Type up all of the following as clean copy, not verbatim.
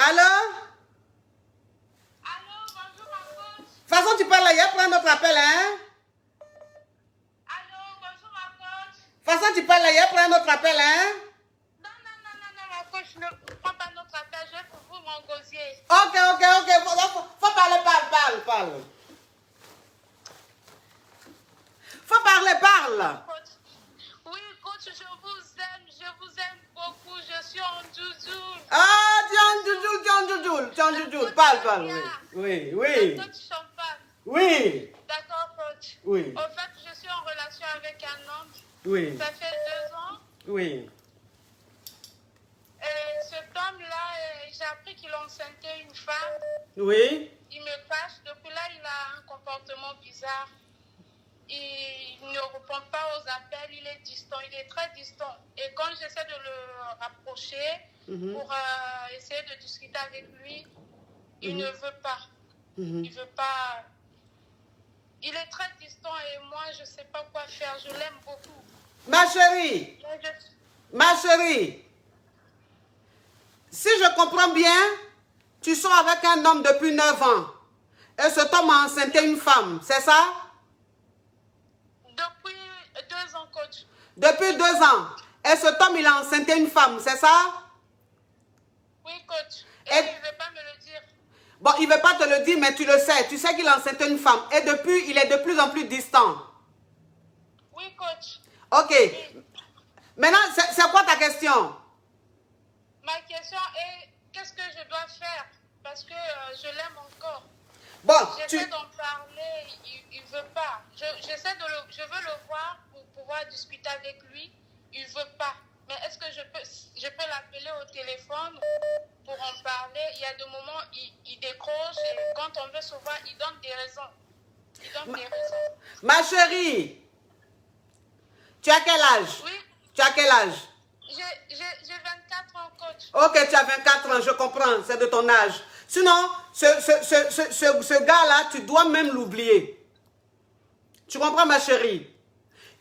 Allô? Allô, bonjour ma coach. De toute façon, tu parles hier, prends notre appel, hein? Allô, bonjour ma coach. De toute façon, tu parles hier, prends notre appel, hein? Non, ma coach, ne prends pas notre appel, je vais pour vous mon gosier. Ok. Faut parler, parle. Faut parler, parle. Coach. Oui, coach, je vous aime beaucoup, je suis en doudoune. Ah, tu es en doudoule. Parle. Oui. Coach champagne. Oui. D'accord, coach. Oui. En fait, je suis en relation avec un homme. Oui. Ça fait 2 ans. Oui. Et cet homme-là, j'ai appris qu'il enceintait une femme. Oui. Il me cache. Depuis là, il a un comportement bizarre. Il ne répond pas aux appels, il est distant, il est très distant. Et quand j'essaie de le rapprocher pour essayer de discuter avec lui, il ne veut pas. Il veut pas. Il est très distant et moi, je ne sais pas quoi faire. Je l'aime beaucoup. Ma chérie, si je comprends bien, tu sors avec un homme depuis 9 ans. Et cet homme a enceinté une femme, c'est ça? Depuis 2 ans, coach. Depuis 2 ans. Et cet homme, il a enceinté une femme, c'est ça? Oui, coach. Et il ne veut pas me le dire. Bon, il ne veut pas te le dire, mais tu le sais. Tu sais qu'il a enceinté une femme. Et depuis, il est de plus en plus distant. Oui, coach. Ok. Maintenant, c'est quoi ta question? Ma question est, qu'est-ce que je dois faire? Parce que je l'aime encore. Bon, j'essaie d'en parler, il ne veut pas. Je veux le voir pour pouvoir discuter avec lui. Il ne veut pas. Mais est-ce que je peux l'appeler au téléphone pour en parler? Il y a des moments, il décroche et quand on veut se voir, il donne des raisons. Ma chérie, tu as quel âge? Oui. Tu as quel âge? J'ai 24 ans, coach. Ok, tu as 24 ans, je comprends, c'est de ton âge. Sinon, ce gars-là, tu dois même l'oublier. Tu comprends, ma chérie?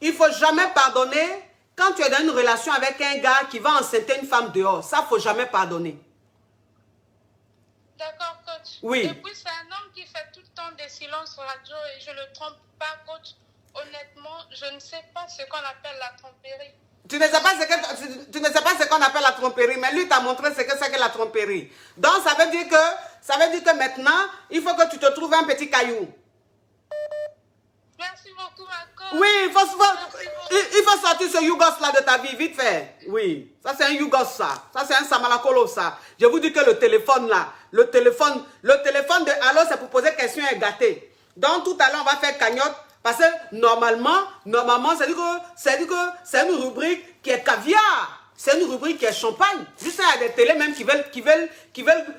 Il ne faut jamais pardonner quand tu es dans une relation avec un gars qui va enceinter une femme dehors. Ça, il ne faut jamais pardonner. D'accord, coach. Oui. Et puis, c'est un homme qui fait tout le temps des silences radio et je ne le trompe pas, coach. Honnêtement, je ne sais pas ce qu'on appelle la tromperie. Tu ne sais pas ce qu'on appelle la tromperie, mais lui t'a montré ce que c'est que la tromperie. Donc, ça veut dire que maintenant, il faut que tu te trouves un petit caillou. Merci beaucoup, ma coach. Oui, il faut sortir ce Yougos là de ta vie, vite fait. Oui, ça c'est un Yougos ça. Ça c'est un Samalakolo ça. Je vous dis que le téléphone là, le téléphone de Allo, c'est pour poser question et gâter. Donc tout à l'heure, on va faire cagnotte. Parce que normalement, c'est une rubrique qui est caviar. C'est une rubrique qui est champagne. Juste il y a des télés même qui veulent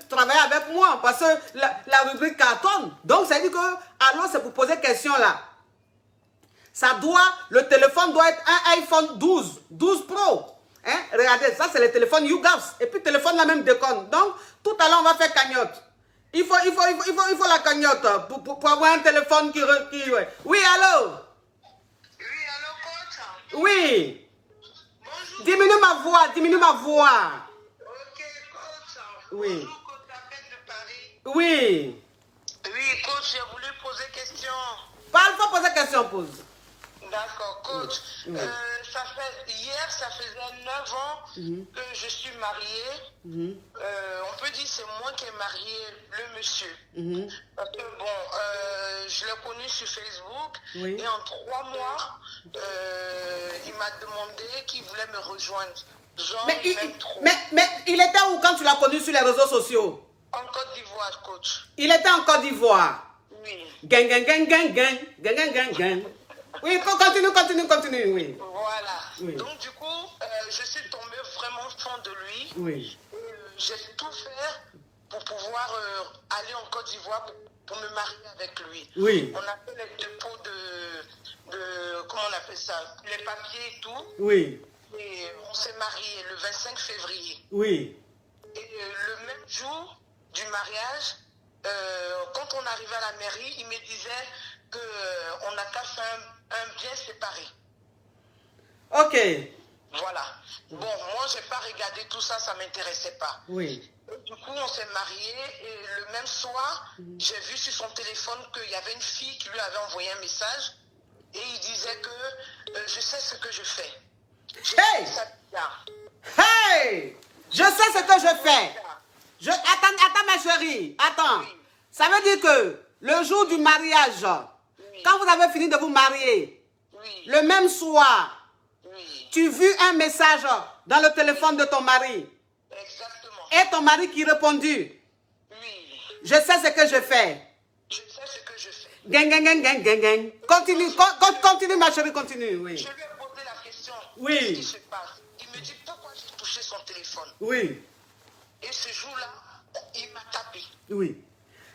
travailler avec moi. Parce que la rubrique cartonne. Donc c'est dit que Allo, c'est pour poser question là. Le téléphone doit être un iPhone 12 Pro. Hein? Regardez, ça c'est le téléphone YouGaps. Et puis le téléphone là même déconne. Donc, tout à l'heure on va faire cagnotte. Il faut la cagnotte pour avoir un téléphone qui... Oui, allô? Oui, allô, coach? Oui. Bonjour. Diminue ma voix. Ok, coach. Oui. Bonjour, coach, t'appelles de Paris. Oui. Oui, coach, j'ai voulu poser question. Parle, faut poser question, pose. D'accord, coach. Oui. Hier, ça faisait 9 ans que je suis mariée. On peut dire que c'est moi qui ai marié le monsieur. Parce que bon, je l'ai connu sur Facebook. Oui. Et en 3 mois, il m'a demandé qu'il voulait me rejoindre. Genre, Mais mais il était où quand tu l'as connu sur les réseaux sociaux? en Côte d'Ivoire, coach. Il était en Côte d'Ivoire. Oui. Gang. Oui, continue, oui. Voilà. Oui. Donc du coup, je suis tombée vraiment fan de lui. Oui. J'ai tout fait pour pouvoir aller en Côte d'Ivoire pour me marier avec lui. Oui. On a fait les dépôts de comment on appelle ça, les papiers et tout. Oui. Et on s'est mariés le 25 février. Oui. Et le même jour du mariage, quand on arrivait à la mairie, il me disait qu'on n'a qu'à faire un bien séparé. Ok. Voilà. Bon, moi, je n'ai pas regardé tout ça, ça ne m'intéressait pas. Oui. Du coup, on s'est mariés et le même soir, j'ai vu sur son téléphone qu'il y avait une fille qui lui avait envoyé un message et il disait que je sais ce que je fais. Hey! Hey! Je sais ce que je fais. Attends, ma chérie. Attends. Oui. Ça veut dire que le jour du mariage, quand vous avez fini de vous marier, le même soir, tu vis un message dans le téléphone de ton mari. Exactement. Et ton mari qui répondit, je sais ce que je fais. Je sais ce que je fais. Gang, gang, gang, gang, gang, gang. Continue, continue ma chérie, continue. Oui. Je lui ai posé la question. Oui. Qu'est-ce qui se passe? Il me dit pourquoi j'ai touché son téléphone. Oui. Et ce jour-là, il m'a tapé. Oui.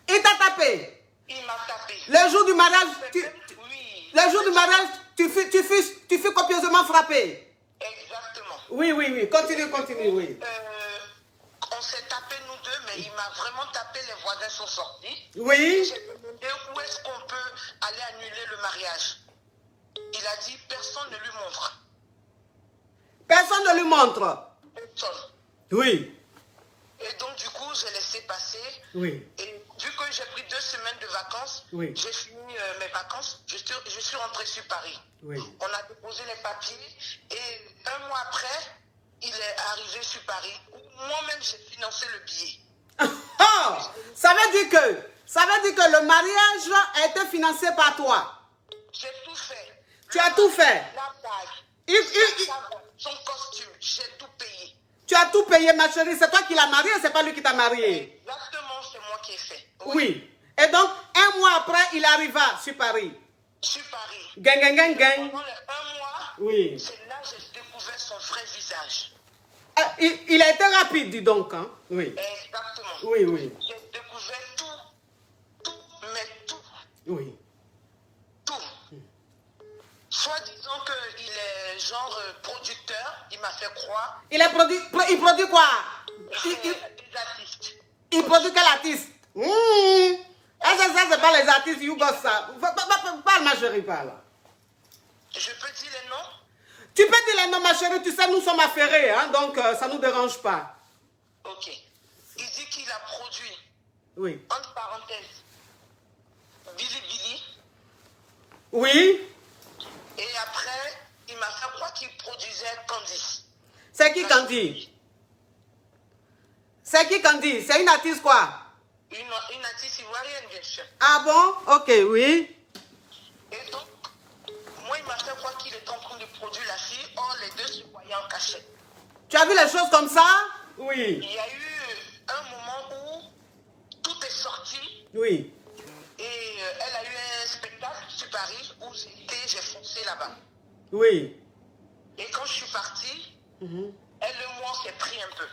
Il t'a tapé. Il m'a tapé. Le jour du mariage, Oui. le jour du mariage, tu fus copieusement frappé. Exactement. Oui, oui, oui. Continue, continue, oui. On s'est tapé nous deux, mais il m'a vraiment tapé, les voisins sont sortis. Oui. J'ai demandé où est-ce qu'on peut aller annuler le mariage. Il a dit personne ne lui montre. Personne ne lui montre. Personne. Oui. Et donc du coup, j'ai laissé passer. Oui. Et vu que j'ai pris 2 semaines de vacances, Oui. j'ai fini mes vacances, je suis rentré sur Paris. Oui. On a déposé les papiers et 1 mois après, il est arrivé sur Paris. Moi-même, j'ai financé le billet. Oh, ça veut dire que le mariage a été financé par toi. J'ai tout fait. Tu as tout fait. La bague, son costume, j'ai tout payé. Tu as tout payé, ma chérie. C'est toi qui l'as marié, c'est pas lui qui t'a marié. Exactement, c'est moi qui ai fait. Oui. Et donc, 1 mois après, il arriva sur Paris. Sur Paris. Gang, gang, gang, gang. Pendant les 1 mois, Oui. c'est là que j'ai découvert son vrai visage. Ah, il a été rapide, dis donc. Hein? Oui. Exactement. Oui, oui. J'ai découvert tout, mais tout. Oui. Tout. Soit disant qu'il est genre producteur, il m'a fait croire. Il produit quoi? Des artistes. Il produit quel artiste? Ça, c'est pas les artistes, you got ça. Parle, ma chérie, parle. Je peux dire les noms? Tu peux dire les noms, ma chérie, tu sais, nous sommes affairés, hein, donc ça ne nous dérange pas. Ok. Il dit qu'il a produit, Oui. entre parenthèses, Billy Billy. Oui. Et après, il m'a fait croire qu'il produisait Candice. C'est qui Candy? C'est qui Candy? C'est une artiste quoi? Une artiste ivoirienne, bien sûr. Ah bon? Ok, oui. Et donc, moi, il m'a fait croire qu'il était en train de produire la fille. Or, les deux se voyaient en cachette. Tu as vu les choses comme ça? Oui. Il y a eu un moment où tout est sorti. Oui. Et elle a eu un spectacle sur Paris où j'ai foncé là-bas. Oui. Et quand je suis partie, elle et moi, on s'est pris un peu.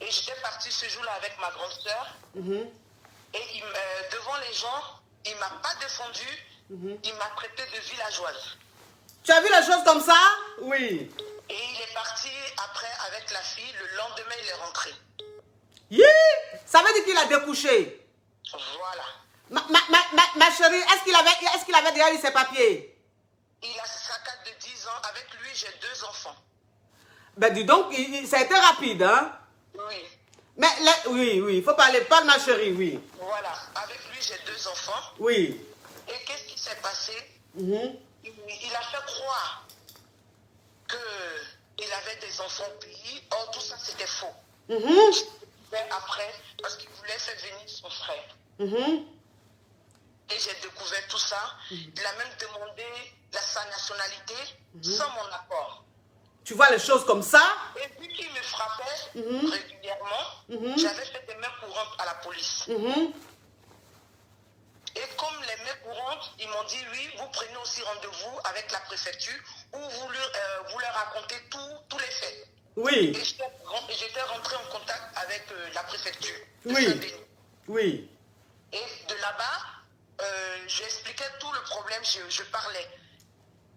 Et j'étais partie ce jour-là avec ma grande sœur. Et devant les gens, il ne m'a pas défendu. Il m'a traité de villageoise. Tu as vu les choses comme ça? Oui. Et il est parti après avec la fille. Le lendemain, il est rentré. Ça veut dire qu'il a découché. Voilà. Ma chérie, est-ce qu'il avait déjà eu ses papiers? Il a sa carte de 10 ans. Avec lui, j'ai 2 enfants. Ben dis donc, ça a été rapide, hein? Oui. Mais oui, il faut parler, parle ma chérie, oui. Voilà. Avec lui, j'ai 2 enfants. Oui. Et qu'est-ce qui s'est passé? Il a fait croire qu'il avait des enfants au pays. Or, tout ça, c'était faux. Mais après, parce qu'il voulait faire venir son frère. Et j'ai découvert tout ça. Il a même demandé sa nationalité sans mon accord. Tu vois les choses comme ça? Et vu qu'il me frappait régulièrement, j'avais fait des mains courantes à la police. Et comme les mains courantes, ils m'ont dit, oui, vous prenez aussi rendez-vous avec la préfecture où vous leur racontez tous les faits. Oui. Et j'étais rentré en contact avec la préfecture de Oui. Saint-Denis. Oui. Et de là-bas, j'expliquais tout le problème, je parlais.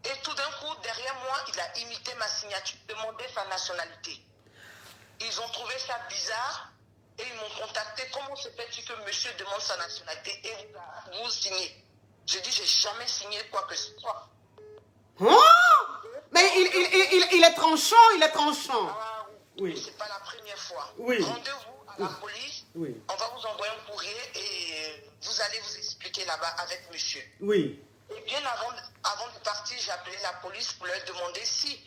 Et tout d'un coup, derrière moi, il a imité ma signature, demandé sa nationalité. Ils ont trouvé ça bizarre et ils m'ont contacté. Comment se fait-il que monsieur demande sa nationalité et vous signez? J'ai dit, j'ai jamais signé quoi que ce soit. Oh! Mais il est tranchant, il est tranchant. Ah, Oui. C'est pas la première fois. Oui. Rendez-vous à la police. Oui. On va vous envoyer un courrier et vous allez vous expliquer là-bas avec monsieur. Oui. Et bien avant de partir, j'ai appelé la police pour leur demander si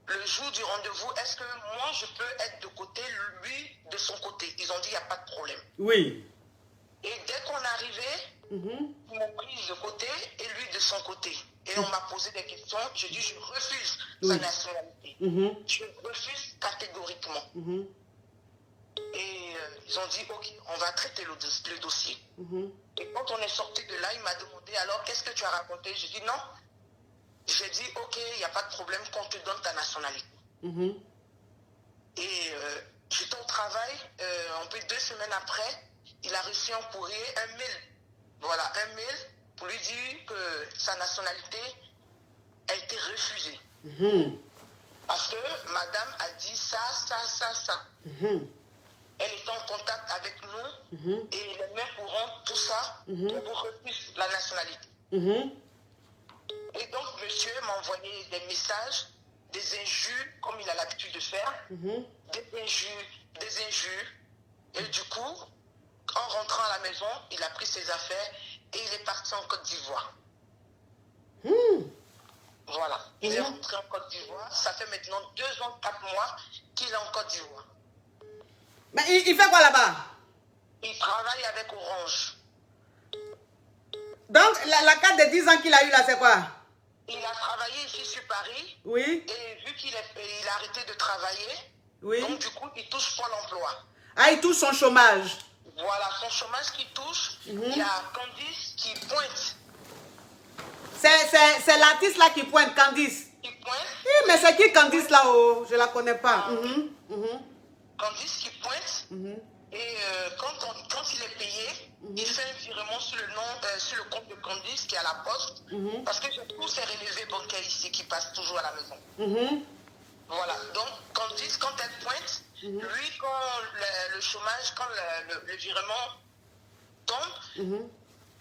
le jour du rendez-vous, est-ce que moi je peux être de côté, lui de son côté. Ils ont dit il n'y a pas de problème. Oui. Et dès qu'on est arrivé, ils m'ont pris de côté et lui de son côté. Et on m'a posé des questions. Je dis je refuse sa nationalité. Je refuse catégoriquement. Et ils ont dit ok, on va traiter le dossier. Et quand on est sorti de là, il m'a demandé alors qu'est-ce que tu as raconté. Je dis non. J'ai dit ok, il n'y a pas de problème qu'on te donne ta nationalité. Et j'étais au travail, un peu 2 semaines après, il a reçu un courrier, un mail. Voilà, un mail pour lui dire que sa nationalité a été refusée. Parce que madame a dit ça. Elle est en contact avec nous et les mains courantes, tout ça, on vous refuse la nationalité. Et donc, monsieur m'a envoyé des messages, des injures, comme il a l'habitude de faire, des injures. Et du coup, en rentrant à la maison, il a pris ses affaires et il est parti en Côte d'Ivoire. Voilà, il est rentré en Côte d'Ivoire. Ça fait maintenant 2 ans, 4 mois qu'il est en Côte d'Ivoire. Mais il fait quoi là-bas? Il travaille avec Orange. Donc, la carte de 10 ans qu'il a eu là, c'est quoi? Il a travaillé ici sur Paris. Oui. Et vu qu'il a arrêté de travailler, oui. Donc du coup, il touche Pôle emploi. Ah, il touche son chômage. Voilà, son chômage qui touche. Il y a Candice qui pointe. C'est l'artiste là qui pointe, Candice. Qui pointe. Oui, mais c'est qui Candice là-haut? Je la connais pas. Candice qui pointe. Et quand il est payé, il fait un virement sur le compte de Candice qui est à la poste. Parce que j'ai tous ces relevés bancaires ici qui passent toujours à la maison. Voilà, donc Candice, quand elle pointe, lui, quand le chômage, quand le virement tombe,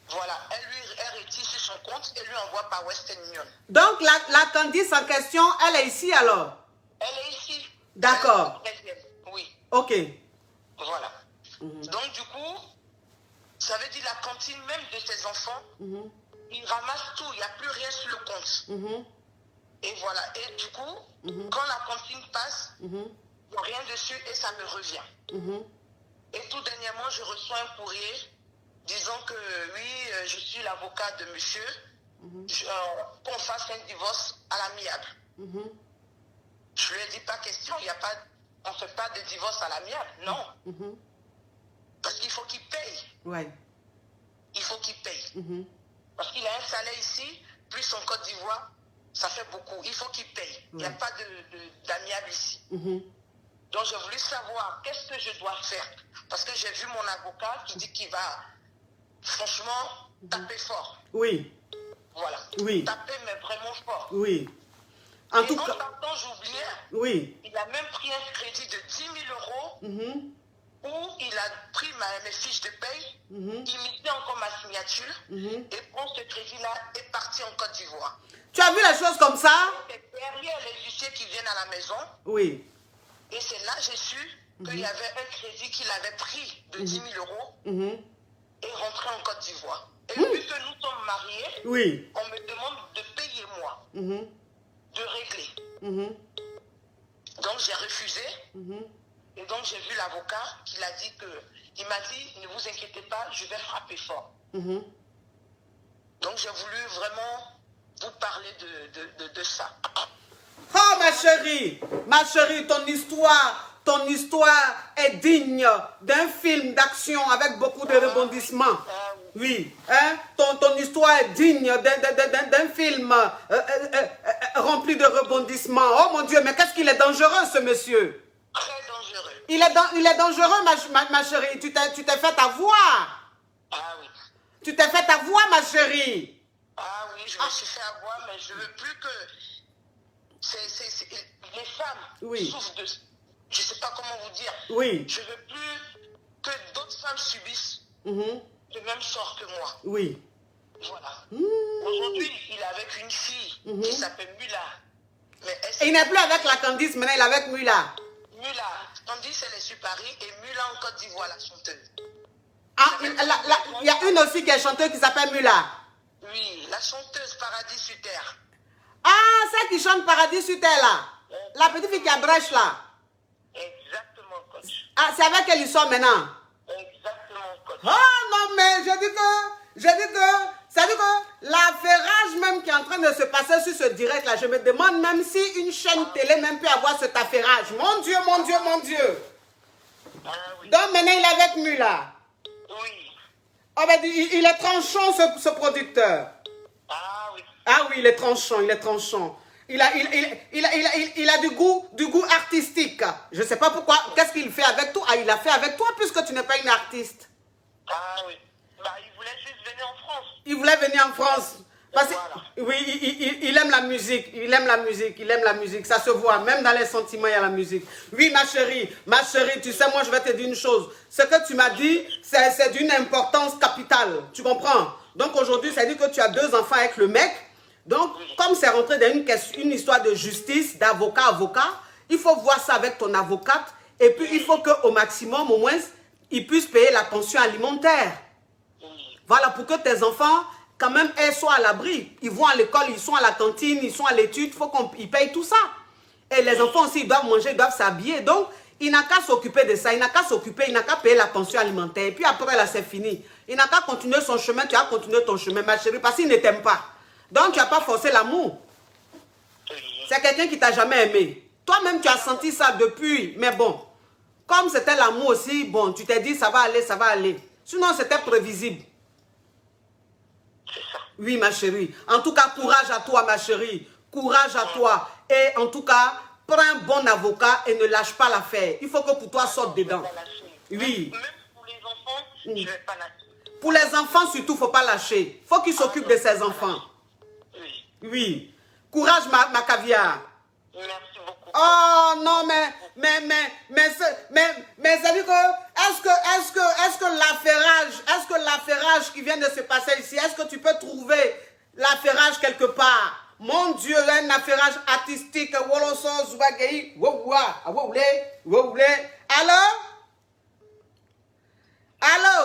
voilà, elle retire sur son compte et lui envoie par Western Union. Donc la Candice en question, elle est ici alors? Elle est ici. D'accord. Oui. Ok. Voilà. Donc du coup, ça veut dire la cantine même de ses enfants, ils ramassent tout, il n'y a plus rien sur le compte. Et voilà, et du coup, quand la cantine passe, il n'y a rien dessus et ça me revient. Et tout dernièrement, je reçois un courrier disant que oui, je suis l'avocat de monsieur, qu'on fasse un divorce à l'amiable. Je lui ai dit pas question, on ne fait pas de divorce à l'amiable, non. Parce qu'il faut qu'il paye. Ouais. Il faut qu'il paye. Parce qu'il a un salaire ici, plus en Côte d'Ivoire, ça fait beaucoup. Il faut qu'il paye. Il n'y a pas d'amiable ici. Donc j'ai voulu savoir qu'est-ce que je dois faire. Parce que j'ai vu mon avocat qui dit qu'il va franchement taper fort. Oui. Voilà. Oui. Taper mais vraiment fort. Oui. En tout cas, j'oubliais. Oui. Il a même pris un crédit de 10 000 euros où il a pris mes fiches de paye, imité encore ma signature et prend ce crédit-là est parti en Côte d'Ivoire. Tu as vu les choses comme ça? C'est derrière les huissiers qui viennent à la maison. Oui. Et c'est là que j'ai su qu'il y avait un crédit qu'il avait pris de 10 000 euros et rentré en Côte d'Ivoire. Et vu que nous sommes mariés, on me demande de payer moi, de régler. Donc j'ai refusé. Et donc j'ai vu l'avocat qui l'a dit il m'a dit, ne vous inquiétez pas, je vais frapper fort. Donc j'ai voulu vraiment vous parler de ça. Oh ma chérie, ton histoire est digne d'un film d'action avec beaucoup de rebondissements. Oui, hein? Ton histoire est digne d'un film rempli de rebondissements. Oh mon Dieu, mais qu'est-ce qu'il est dangereux ce monsieur. Très dangereux. Il est dangereux ma chérie, tu t'es fait avoir. Ah oui. Tu t'es fait avoir ma chérie. Ah oui, je me suis fait avoir, mais je ne veux plus que les femmes souffrent de... Je ne sais pas comment vous dire. Oui. Je ne veux plus que d'autres femmes subissent le même sort que moi. Oui. Voilà. Aujourd'hui, il est avec une fille qui s'appelle Mula. Il n'est plus avec la Candice, maintenant il est avec Mula. Mula, on dit c'est les Supari et Mula en Côte d'Ivoire, la chanteuse. Ah, il y a une aussi qui est chanteuse qui s'appelle Mula. Oui, la chanteuse Paradis sur Terre. Ah, celle qui chante Paradis sur Terre là. La petite fille qui a brèche là. Exactement, coach. Ah, c'est avec elle ils sont maintenant. Exactement, coach. Oh non, mais je dis que, c'est-à-dire que l'affairage même qui est en train de se passer sur ce direct là, je me demande même si une chaîne télé même peut avoir cet affairage. Mon Dieu, mon Dieu, mon Dieu. Ah, oui. Donc maintenant il est avec Mula. Oui. Oh ben il est tranchant ce producteur. Ah oui. Ah oui, il est tranchant, il est tranchant. Il a du goût artistique. Je ne sais pas pourquoi. Qu'est-ce qu'il fait avec toi? Ah, il a fait avec toi puisque tu n'es pas une artiste. Ah oui. Bah, il voulait juste venir en France. Il voulait venir en France. Parce que, Voilà. oui, il aime la musique. Il aime la musique. Il aime la musique. Ça se voit. Même dans les sentiments, il y a la musique. Oui, ma chérie, tu sais, moi, je vais te dire une chose. Ce que tu m'as dit, c'est d'une importance capitale. Tu comprends? Donc, aujourd'hui, ça dit que tu as 2 enfants avec le mec. Donc, comme c'est rentré dans une histoire de justice, d'avocat, il faut voir ça avec ton avocate. Et puis, il faut qu'au maximum, au moins, ils puissent payer la pension alimentaire. Voilà, pour que tes enfants, quand même, elles soient à l'abri. Ils vont à l'école, ils sont à la cantine, ils sont à l'étude, il faut qu'ils payent tout ça. Et les enfants aussi, ils doivent manger, ils doivent s'habiller. Donc, il n'a qu'à s'occuper de ça, il n'a qu'à payer la pension alimentaire. Et puis après, là, c'est fini. Il n'a qu'à continuer son chemin, tu as continué ton chemin, ma chérie, parce qu'il ne t'aime pas. Donc, tu n'as pas forcé l'amour. C'est quelqu'un qui t'a jamais aimé. Toi-même, tu as senti ça depuis. Mais bon, comme c'était l'amour aussi, bon, tu t'es dit, ça va aller, ça va aller. Sinon, c'était prévisible. Oui, ma chérie. En tout cas, courage à toi, ma chérie. Courage à toi. Et en tout cas, prends un bon avocat et ne lâche pas l'affaire. Il faut que pour toi, sorte dedans. Oui. Même pour les enfants, je ne vais pas lâcher. Pour les enfants, surtout, il ne faut pas lâcher. Il faut qu'il s'occupe de ses enfants. Oui. Oui. Courage, ma caviar. Merci beaucoup. Oh non, mais ça dit que, est-ce que l'affairage qui vient de se passer ici, est-ce que tu peux trouver l'affairage quelque part? Mon Dieu, un affairage artistique. Allô? Allô?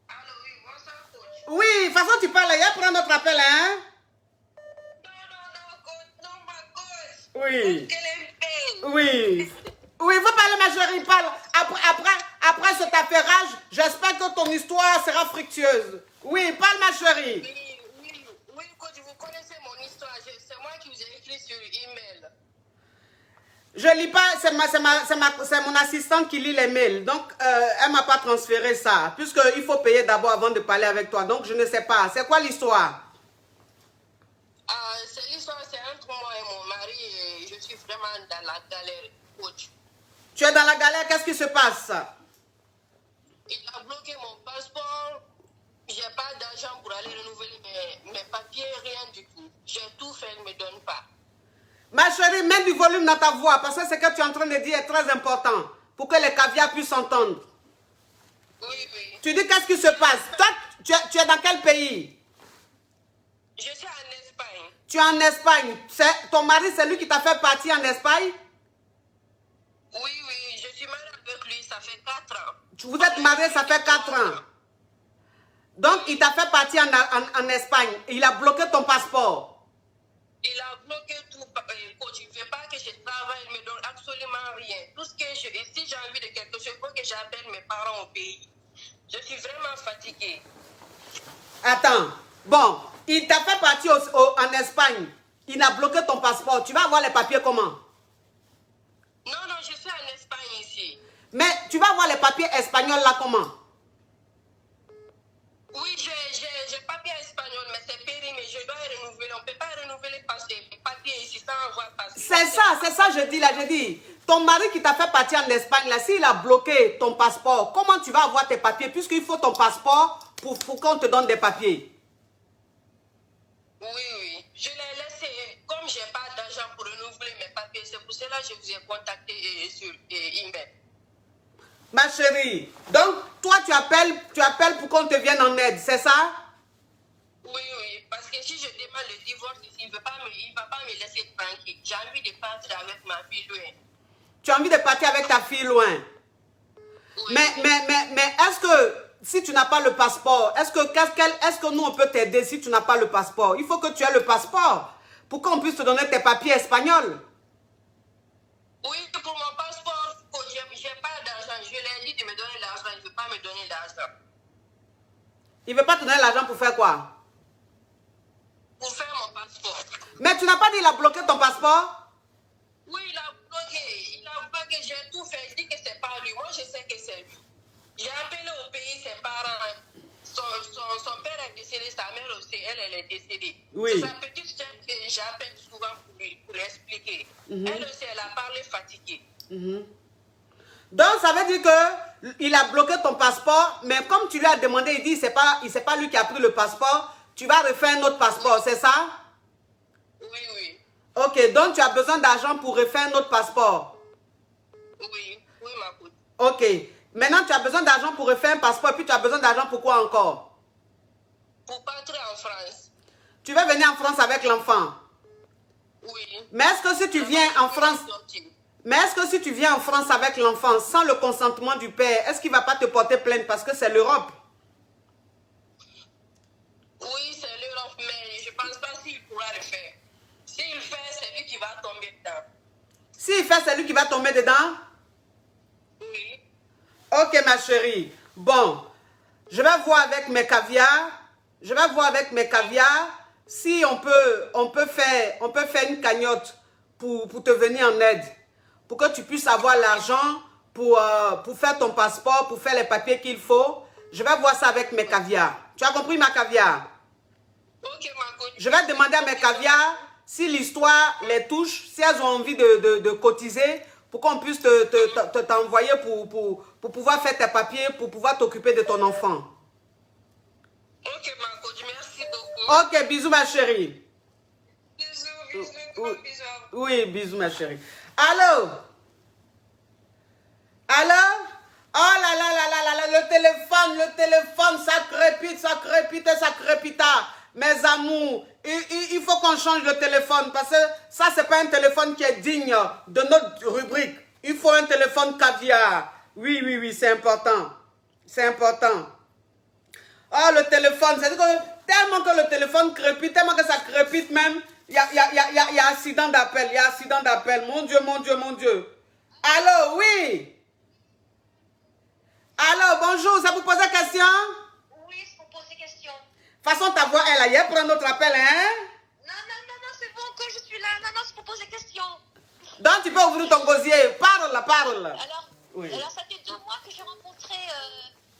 Allô, oui, bonsoir, coach. Oui, de toute façon, tu parles, il y a prendre notre appel, hein? Non, coach, non, ma coach. Oui. Quelle est belle. Oui. Oui, il faut parler, ma chérie, parle. Après cet affairage, j'espère que ton histoire sera fructueuse. Oui, parle, ma chérie. Oui, coach, vous connaissez mon histoire. C'est moi qui vous ai écrit sur email. Je lis pas, c'est mon assistante qui lit les mails. Donc, elle m'a pas transféré ça. Puisqu'il faut payer d'abord avant de parler avec toi. Donc, je ne sais pas. C'est quoi l'histoire? C'est l'histoire, c'est entre moi et mon mari et je suis vraiment dans la galère, coach. Tu es dans la galère, qu'est-ce qui se passe? Il a bloqué mon passeport. J'ai pas d'argent pour aller renouveler mes papiers, rien du tout. J'ai tout fait, il ne me donne pas. Ma chérie, mets du volume dans ta voix parce que ce que tu es en train de dire est très important pour que les caviars puissent entendre. Oui. Tu dis qu'est-ce qui se passe? Toi, tu es dans quel pays? Je suis en Espagne. Tu es en Espagne. Ton mari, c'est lui qui t'a fait partir en Espagne? Oui, je suis mariée avec lui, ça fait 4 ans. Vous êtes mariés, ça fait 4 ans. Donc, il t'a fait partir en Espagne. Il a bloqué ton passeport. Il a bloqué tout. Coach, il ne veut pas que je travaille, il ne me donne absolument rien. Tout ce que si j'ai envie de quelque chose, il faut que j'appelle mes parents au pays. Je suis vraiment fatiguée. Attends. Bon, il t'a fait partir en Espagne. Il a bloqué ton passeport. Tu vas avoir les papiers comment? Non, je suis en Espagne ici. Mais tu vas avoir les papiers espagnols là comment? Oui, j'ai papier espagnol, mais c'est périmé. Je dois renouveler. On ne peut pas renouveler parce que les papiers ici sans avoir passé. C'est ça, je dis là, je dis. Ton mari qui t'a fait partir en Espagne là, s'il a bloqué ton passeport, comment tu vas avoir tes papiers puisqu'il faut ton passeport pour qu'on te donne des papiers? Oui. Je l'ai laissé. Comme je n'ai pas d'argent pour renouveler mes papiers, c'est pour cela que je vous ai contacté sur email. Ma chérie, donc toi tu appelles pour qu'on te vienne en aide, c'est ça? Oui, parce que si je demande carrément le divorce ici. Il ne va pas me laisser tranquille. J'ai envie de partir avec ma fille loin. Tu as envie de partir avec ta fille loin? Oui. Mais est-ce que si tu n'as pas le passeport, est-ce que nous on peut t'aider si tu n'as pas le passeport? Il faut que tu aies le passeport pour qu'on puisse te donner tes papiers espagnols. Oui, pour mon passeport, je n'ai pas d'argent. Je lui ai dit de me donner l'argent. Il ne veut pas me donner l'argent. Il ne veut pas te donner l'argent pour faire quoi? Pour faire mon passeport. Mais tu n'as pas dit qu'il a bloqué ton passeport? Oui, il a bloqué. Il a bloqué. J'ai tout fait. Il dit que c'est pas lui. Moi, je sais que c'est lui. J'ai appelé au pays ses parents. Son père est décédé, sa mère aussi, elle est décédée. Oui. C'est sa petite sœur que j'appelle souvent pour lui expliquer. Elle aussi, elle a parlé fatiguée. Donc, ça veut dire qu'il a bloqué ton passeport, mais comme tu lui as demandé, il dit c'est pas lui qui a pris le passeport, tu vas refaire un autre passeport, c'est ça? Oui, oui. Ok, donc tu as besoin d'argent pour refaire un autre passeport. Oui, oui, ma coute. Ok, maintenant tu as besoin d'argent pour refaire un passeport, et puis tu as besoin d'argent pour quoi encore? Pour partir en France. Tu vas venir en France avec l'enfant. Oui. Mais est-ce que si tu viens en France... Mais est-ce que si tu viens en France avec l'enfant sans le consentement du père, est-ce qu'il ne va pas te porter plainte parce que c'est l'Europe? Oui, c'est l'Europe, mais je ne pense pas s'il pourra le faire. S'il fait, c'est lui qui va tomber dedans. S'il fait, c'est lui qui va tomber dedans? Oui. Ok, ma chérie. Bon, je vais voir avec mes caviars. Je vais voir avec mes caviars si on peut faire une cagnotte pour te venir en aide. Pour que tu puisses avoir l'argent pour faire ton passeport, pour faire les papiers qu'il faut. Je vais voir ça avec mes caviars. Tu as compris, ma caviar? Ok, ma coach. Je vais demander à mes caviars si l'histoire les touche, si elles ont envie de cotiser pour qu'on puisse t'envoyer pour pouvoir faire tes papiers, pour pouvoir t'occuper de ton enfant. Ok, ma coach, merci beaucoup. Ok, bisous, ma chérie. Bisous, bisous, gros bisous. Oui, bisous, ma chérie. Allô? Allô? Oh là là là là là là, le téléphone, ça crépite et ça crépita. Mes amours, il faut qu'on change le téléphone parce que ça, c'est pas un téléphone qui est digne de notre rubrique. Il faut un téléphone caviar. Oui, oui, oui, c'est important. C'est important. Oh, le téléphone, c'est tellement que le téléphone crépite, tellement que ça crépite même, il y a accident d'appel, il y a accident d'appel. Mon Dieu, mon Dieu, mon Dieu. Allô, oui. Allô, bonjour, c'est pour poser question? Oui, c'est pour poser question. De toute façon, ta voix, elle aille pour un autre appel, hein? Non, c'est bon, que je suis là. Non, c'est pour poser question. Donc, tu peux ouvrir ton gosier. Parle, parle. Alors, Oui. alors ça fait 2 mois que j'ai rencontré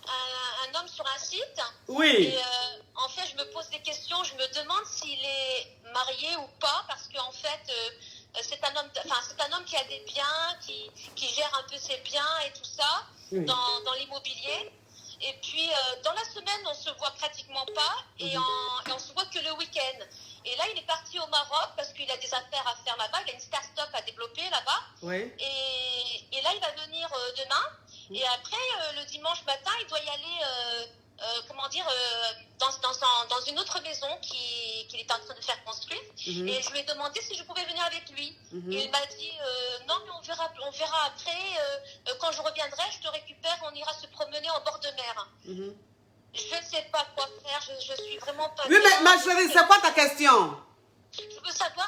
un homme sur un site. Oui. Et en fait, je me pose des questions. Je me demande s'il est marié ou pas, parce qu'en fait, c'est un homme qui a des biens, qui gère un peu ses biens et tout ça dans l'immobilier. Et puis, dans la semaine, on se voit pratiquement pas et on se voit que le week-end. Et là, il est parti au Maroc parce qu'il a des affaires à faire là-bas. Il a une start-up à développer là-bas. Oui. Et là, il va venir demain. Et après, le dimanche matin, il doit y aller, dans une autre maison qu'il est en train de faire construire. Et je lui ai demandé si je pouvais venir avec lui. Et il m'a dit, non, mais on verra après. Quand je reviendrai, je te récupère, on ira se promener en bord de mer. Je ne sais pas quoi faire, je suis vraiment pas... Oui, mais ma chérie, c'est quoi ta question? Je veux savoir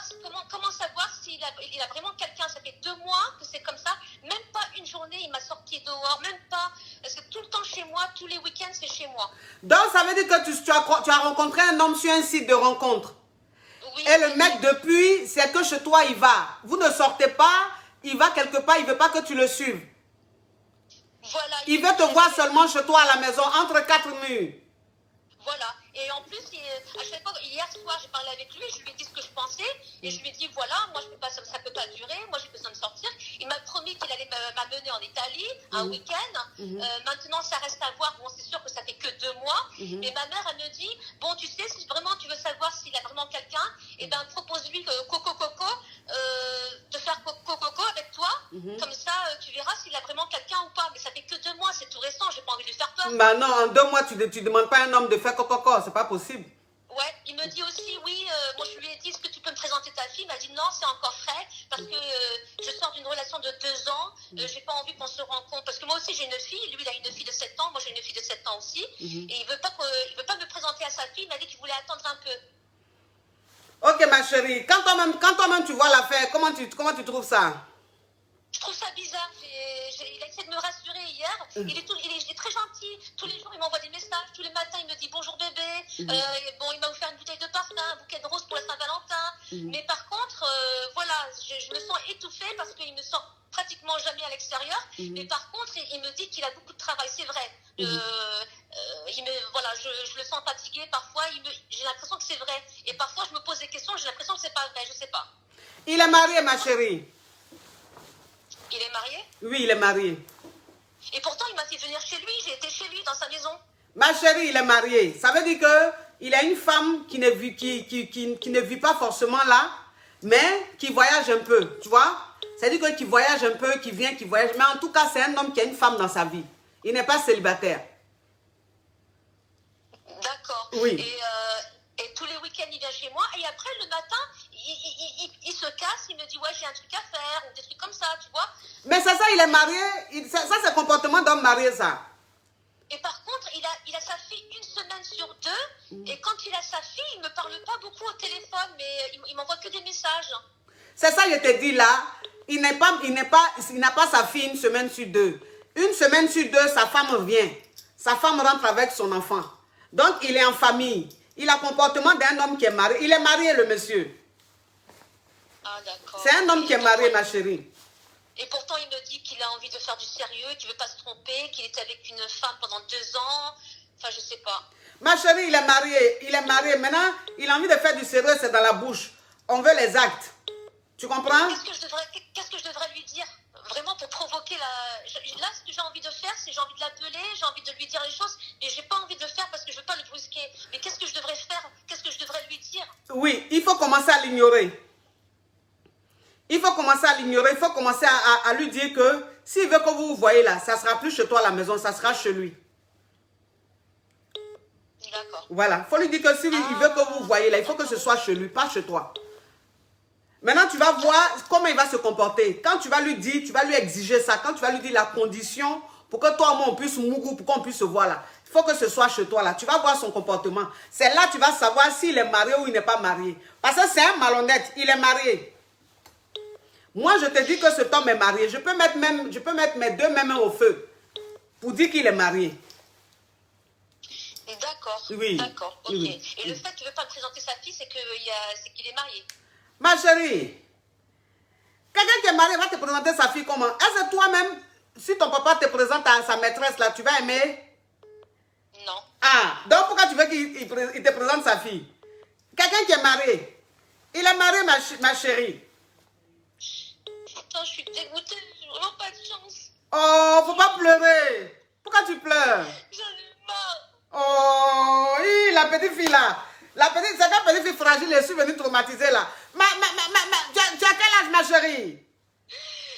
comment savoir s'il a vraiment quelqu'un. Ça fait 2 mois que c'est comme ça. Même pas une journée, il m'a sorti dehors. Même pas. C'est tout le temps chez moi. Tous les week-ends, c'est chez moi. Donc, ça veut dire que tu as rencontré un homme sur un site de rencontre. Oui, Et le mec, depuis, c'est que chez toi, il va. Vous ne sortez pas, il va quelque part, il ne veut pas que tu le suives. Voilà. Il veut te voir seulement chez toi à la maison, entre 4 murs. Voilà. Et en plus, à chaque fois, hier soir, j'ai parlé avec lui, je lui ai dit ce que je pensais, et je lui ai dit, voilà, moi, ça peut pas durer, moi, j'ai besoin de sortir. Il m'a promis qu'il allait m'amener en Italie, un week-end. Maintenant, ça reste à voir. Bon, c'est sûr que ça fait que 2 mois, mais ma mère, elle me dit, bon, tu sais, si vraiment tu veux savoir s'il a vraiment quelqu'un, eh ben, propose-lui de faire coco avec toi, comme ça, tu verras s'il a vraiment quelqu'un ou pas. Mais ça fait que 2 mois, c'est tout récent, j'ai pas envie de lui faire peur. Bah non, en 2 mois, tu demandes pas à un homme de faire coco, c'est pas possible. Ouais, il me dit aussi, oui, moi il m'a dit non, c'est encore frais, parce que je sors d'une relation de 2 ans, j'ai pas envie qu'on se rencontre, parce que moi aussi j'ai une fille, lui il a une fille de 7 ans, moi j'ai une fille de 7 ans aussi, et il veut pas me présenter à sa fille, il m'a dit qu'il voulait attendre un peu. Ok, ma chérie, quand toi-même tu vois l'affaire, comment tu trouves ça? Je trouve ça bizarre. Il a essayé de me rassurer hier. Il est très gentil. Tous les jours, il m'envoie des messages. Tous les matins, il me dit bonjour bébé. Bon, il m'a offert une bouteille de parfum, un bouquet de roses pour la Saint-Valentin. Mais par contre, voilà, je me sens étouffée parce qu'il me sent pratiquement jamais à l'extérieur. Mais par contre, il me dit qu'il a beaucoup de travail. C'est vrai. Voilà, je le sens fatigué. Parfois, j'ai l'impression que c'est vrai. Et parfois, je me pose des questions. J'ai l'impression que c'est pas vrai. Je sais pas. Il est marié, ma chérie. Il est marié? Oui, il est marié. Et pourtant, il m'a fait venir chez lui. J'ai été chez lui, dans sa maison. Ma chérie, il est marié. Ça veut dire qu'il a une femme qui ne vit pas forcément là, mais qui voyage un peu, tu vois. C'est-à-dire qu'il voyage un peu, qui vient, qui voyage. Mais en tout cas, c'est un homme qui a une femme dans sa vie. Il n'est pas célibataire. D'accord. Oui. Et tous les week-ends, il vient chez moi. Et après, le matin, il se casse. Il me dit, ouais, j'ai un truc à faire. Ou des trucs comme ça, tu vois. Mais c'est ça, il est marié. Ça, c'est le comportement d'homme marié, ça. Et par contre, il a sa fille 1 semaine sur 2. Et quand il a sa fille, il ne me parle pas beaucoup au téléphone. Mais il m'envoie que des messages. C'est ça, je te dis là. Il n'a pas sa fille 1 semaine sur 2. 1 semaine sur 2, sa femme vient. Sa femme rentre avec son enfant. Donc, il est en famille. Il a le comportement d'un homme qui est marié. Il est marié, le monsieur. Ah, d'accord. C'est un homme qui est marié, ma chérie. Et pourtant, il me dit qu'il a envie de faire du sérieux, qu'il ne veut pas se tromper, qu'il était avec une femme pendant 2 ans. Enfin, je sais pas. Ma chérie, il est marié. Il est marié. Maintenant, il a envie de faire du sérieux, c'est dans la bouche. On veut les actes. Tu comprends? Qu'est-ce que je devrais lui dire? Vraiment pour provoquer la... Là, ce que j'ai envie de faire, c'est j'ai envie de l'appeler, j'ai envie de lui dire les choses, mais j'ai pas envie de faire parce que je veux pas le brusquer. Mais qu'est-ce que je devrais faire? Qu'est-ce que je devrais lui dire? Oui, il faut commencer à l'ignorer. Il faut commencer à l'ignorer. Il faut commencer à lui dire que s'il veut que vous vous voyez là, ça sera plus chez toi à la maison, ça sera chez lui. D'accord. Voilà. Il faut lui dire que s'il veut que vous vous voyez là, il faut que ce soit chez lui, pas chez toi. Maintenant, tu vas voir comment il va se comporter. Quand tu vas lui dire, tu vas lui exiger ça. Quand tu vas lui dire la condition pour que toi et moi, on puisse mougou, pour qu'on puisse se voir là. Il faut que ce soit chez toi là. Tu vas voir son comportement. C'est là que tu vas savoir s'il est marié ou il n'est pas marié. Parce que c'est un malhonnête. Il est marié. Moi, je te dis que cet homme est marié. Je peux mettre mes 2 mains au feu pour dire qu'il est marié. D'accord. Oui. D'accord. Ok. Oui. Et le fait qu'il ne veut pas me présenter sa fille, c'est qu'il est marié. Ma chérie, quelqu'un qui est marié va te présenter sa fille comment? Est-ce que toi-même, si ton papa te présente à sa maîtresse là, tu vas aimer? Non. Ah, donc pourquoi tu veux qu'il te présente sa fille? Quelqu'un qui est marié. Il est marié, ma chérie. Putain, je suis dégoûtée, j'ai vraiment pas de chance. Oh, faut pas pleurer. Pourquoi tu pleures? J'en ai marre. Oh, oui, la petite fille là. C'est la petite fille fragile, elle est venue traumatiser là. Tu as quel âge, ma chérie?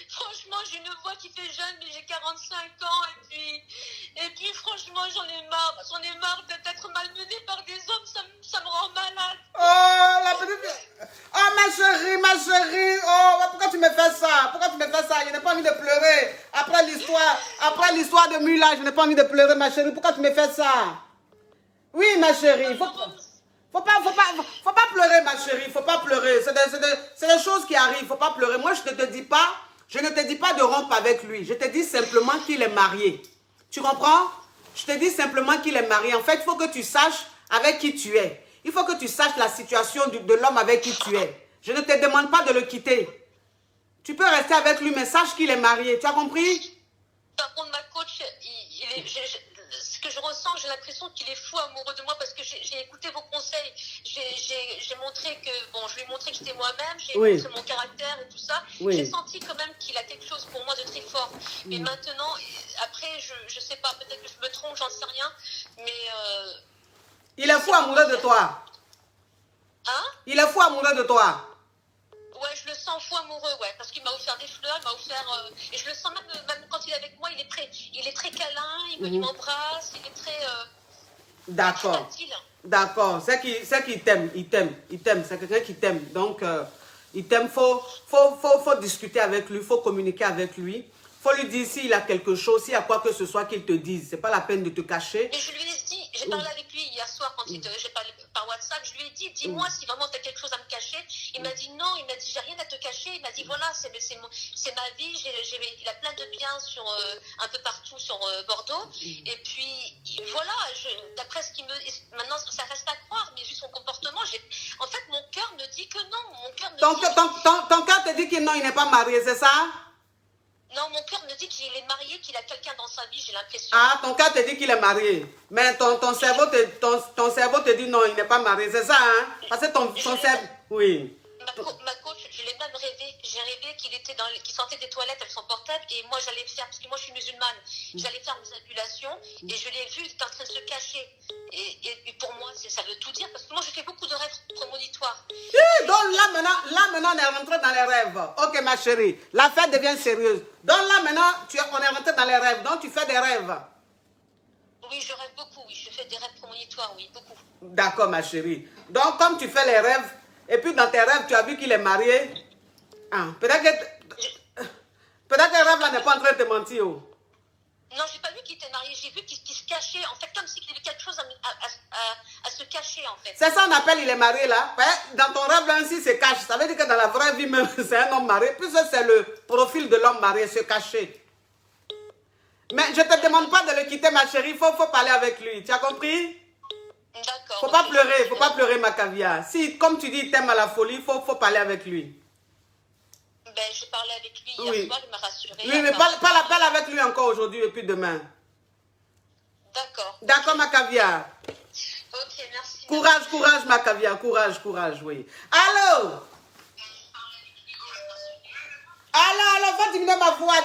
Franchement, j'ai une voix qui fait jeune, mais j'ai 45 ans. Et puis franchement, j'en ai marre. J'en ai marre d'être malmenée par des hommes. Ça me rend malade. Oh, la petite fille. Oh, ma chérie. Oh, pourquoi tu me fais ça? Pourquoi tu me fais ça? Je n'ai pas envie de pleurer. Après l'histoire de Mula, je n'ai pas envie de pleurer, ma chérie. Pourquoi tu me fais ça? Oui, ma chérie. Faut pas pleurer, ma chérie. Faut pas pleurer. C'est des choses qui arrivent. Faut pas pleurer. Moi, je ne te dis pas de rompre avec lui. Je te dis simplement qu'il est marié. Tu comprends? Je te dis simplement qu'il est marié. En fait, il faut que tu saches avec qui tu es. Il faut que tu saches la situation de l'homme avec qui tu es. Je ne te demande pas de le quitter. Tu peux rester avec lui, mais sache qu'il est marié. Tu as compris? Par contre, ma coach, ce que je ressens, j'ai l'impression qu'il est fou amoureux de moi parce que j'ai écouté vos conseils. J'ai montré que, bon, je lui ai montré que j'étais moi-même, j'ai montré mon caractère et tout ça. Oui. J'ai senti quand même qu'il a quelque chose pour moi de très fort. Mais maintenant, après, je sais pas, peut-être que je me trompe, j'en sais rien. Mais. Il est fou amoureux de toi. Hein? Il est fou amoureux de toi. Ouais, je le sens fou amoureux, ouais, parce qu'il m'a offert des fleurs, il m'a offert... et je le sens même quand il est avec moi, il est très câlin, il m'embrasse, il est très... D'accord. tactile. D'accord. C'est qu'il t'aime. C'est quelqu'un qui t'aime. Donc, il t'aime, faut discuter avec lui, faut communiquer avec lui. Faut lui dire s'il a quelque chose, s'il y a quoi que ce soit qu'il te dise. C'est pas la peine de te cacher. Mais je lui ai dit, j'ai parlé avec lui hier soir quand j'ai parlé par WhatsApp, je lui ai dit, dis-moi si vraiment tu as quelque chose à me cacher. Il m'a dit non, il m'a dit j'ai rien à te cacher. Il m'a dit voilà, c'est ma vie, il a plein de biens un peu partout sur Bordeaux. Et puis voilà, d'après ce qu'il me... Maintenant ça reste à croire, mais vu son comportement, en fait mon cœur me dit que non. Mon cœur me dit... Ton cœur te dit que non, il n'est pas marié, c'est ça? Non, mon cœur me dit qu'il est marié, qu'il a quelqu'un dans sa vie, j'ai l'impression. Ah, ton cœur te dit qu'il est marié. Mais ton cerveau te dit non, il n'est pas marié. C'est ça, hein? Parce que ton cerveau... Oui. Ma coach, je l'ai même rêvé. J'ai rêvé qu'il sortait des toilettes avec son portable et moi j'allais faire, parce que moi je suis musulmane, j'allais faire mes ablutions et je l'ai vu, il était en train de se cacher. Et pour moi, ça veut tout dire parce que moi je fais beaucoup de rêves prémonitoires. Donc là maintenant, on est rentré dans les rêves. Ok, ma chérie, l'affaire devient sérieuse. Donc là maintenant, on est rentré dans les rêves. Donc tu fais des rêves. Oui, je rêve beaucoup, oui. Je fais des rêves prémonitoires, oui, beaucoup. D'accord, ma chérie. Donc comme tu fais les rêves, et puis dans tes rêves, tu as vu qu'il est marié. Ah, peut-être que le rêve là n'est pas en train de te mentir. Oh. Non, j'ai pas vu qu'il était marié, j'ai vu qu'il se cachait, en fait, comme s'il avait quelque chose à se cacher, en fait. C'est ça qu'on appelle il est marié là. Dans ton rêve là, s'il se cache, ça veut dire que dans la vraie vie même, c'est un homme marié. Puisque c'est le profil de l'homme marié, se cacher. Mais je ne te demande pas de le quitter, ma chérie, il faut parler avec lui. Tu as compris? D'accord. Faut pas pleurer, ma caviar. Si, comme tu dis, il t'aime à la folie, il faut parler avec lui. Ben, j'ai parlé avec lui hier soir, il m'a rassuré. Oui, mais parle avec lui encore aujourd'hui et puis demain. D'accord. D'accord, ma caviar. Ok, merci. Courage, ma caviar. Courage, oui. Allô? Allô, va diminuer ma voix.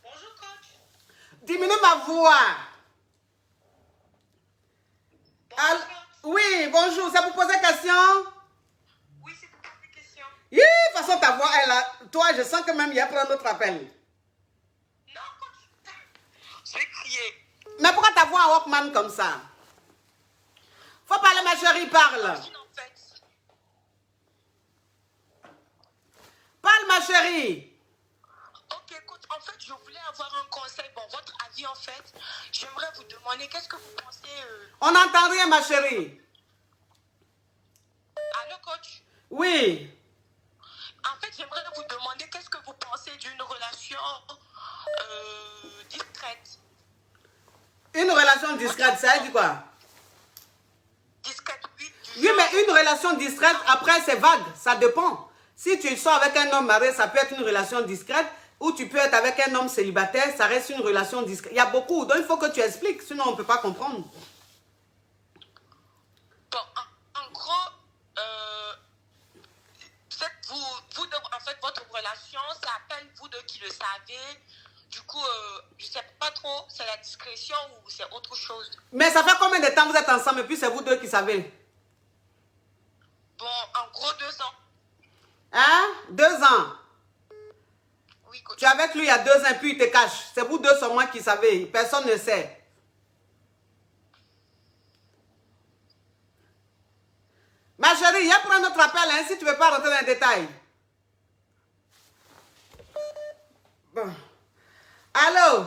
Bonjour, coach. Diminue ma voix. Oui, bonjour, c'est pour poser question? Oui, c'est pour poser question. De toute façon, ta voix, toi, je sens que même il y a pris un autre appel. Non, coach. Je vais crier. Mais pourquoi ta voix en Walkman comme ça? Faut parler, ma chérie, parle. Parle, ma chérie. Ok, coach, en fait, je voulais avoir un conseil. Bon, votre avis, en fait, j'aimerais vous demander qu'est-ce que vous pensez... On n'entend rien, ma chérie. Allô, coach? Oui. En fait, j'aimerais vous demander qu'est-ce que vous pensez d'une relation discrète. Une relation discrète, ça veut dire quoi? Discrète, oui. Oui, mais une relation discrète, après, c'est vague. Ça dépend. Si tu sors avec un homme marié, ça peut être une relation discrète. Ou tu peux être avec un homme célibataire, ça reste une relation discrète. Il y a beaucoup. Donc, il faut que tu expliques. Sinon, on ne peut pas comprendre. Bon, en gros, en fait, votre relation, c'est à peine vous deux qui le savez. Du coup, je ne sais pas trop, c'est la discrétion ou c'est autre chose. Mais ça fait combien de temps vous êtes ensemble et puis c'est vous deux qui savez? Bon, en gros, 2 ans. Hein? 2 ans? Oui, coach. Tu es avec lui il y a 2 ans et puis il te cache. C'est vous deux seulement qui savez. Personne ne sait. Ma chérie, il y a pour un autre appel, hein, si tu ne veux pas rentrer dans les détails. Bon. Allô?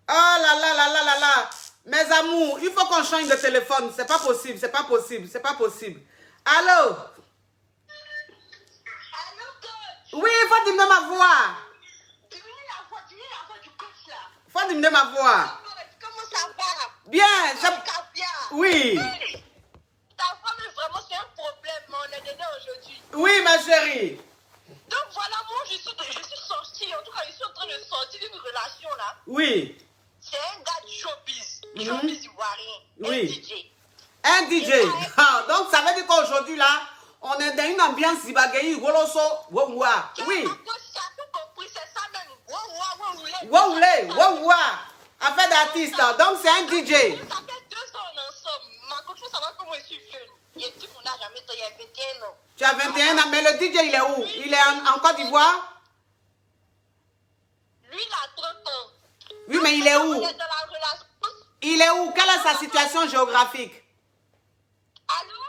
Oh là là là là là là. Mes amours, il faut qu'on change de téléphone. C'est pas possible, c'est pas possible, c'est pas possible. Allô? Allô, coach? Oui, il faut diminuer ma voix. Diminue la voix du coach là. Il faut diminuer ma voix. Comment ça va? Bien, Bien. oui. Ta voix, mais vraiment, c'est un problème. On est dedans aujourd'hui. Oui, ma chérie. Donc voilà, moi, je suis sortie. En tout cas, je suis en train de sortir d'une relation là. Oui. C'est un gars du showbiz. Showbiz ivoirien. Oui. Un DJ. Un DJ. Ah, donc, ça veut dire qu'aujourd'hui, là, on est dans une ambiance zibagayi, goloso, wawa. Oui. J'ai tout compris, c'est ça même. Waoulé. Affaire d'artiste. Donc, c'est un DJ. Ça fait 2 ans ensemble. Ma coach, ça va comment je suis jeune. Il dit qu'on n'a jamais il y a 21 ans. Tu as 21 ans, mais le DJ, il est où? Il est en Côte d'Ivoire? Lui, il a 30 ans. Oui, mais il est où? On est dans la relation. Il est où? Quelle est sa situation géographique? Allô?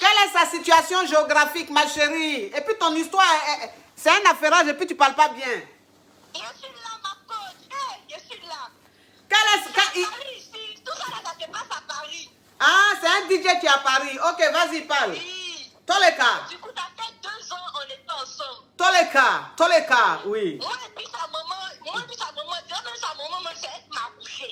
Quelle est sa situation géographique, ma chérie? Et puis ton histoire, c'est un affairage et puis tu parles pas bien. Je suis là, ma coach. Hey, je suis là. Paris ici. Tout ça, là, ça se passe à Paris. Ah, c'est un DJ qui est à Paris. Ok, vas-y, parle. Oui. Toleka. Du coup, ça fait 2 ans on était ensemble. Toleka, oui. Moi et puis sa maman, déjà même sa maman, même c'est elle qui m'a couché.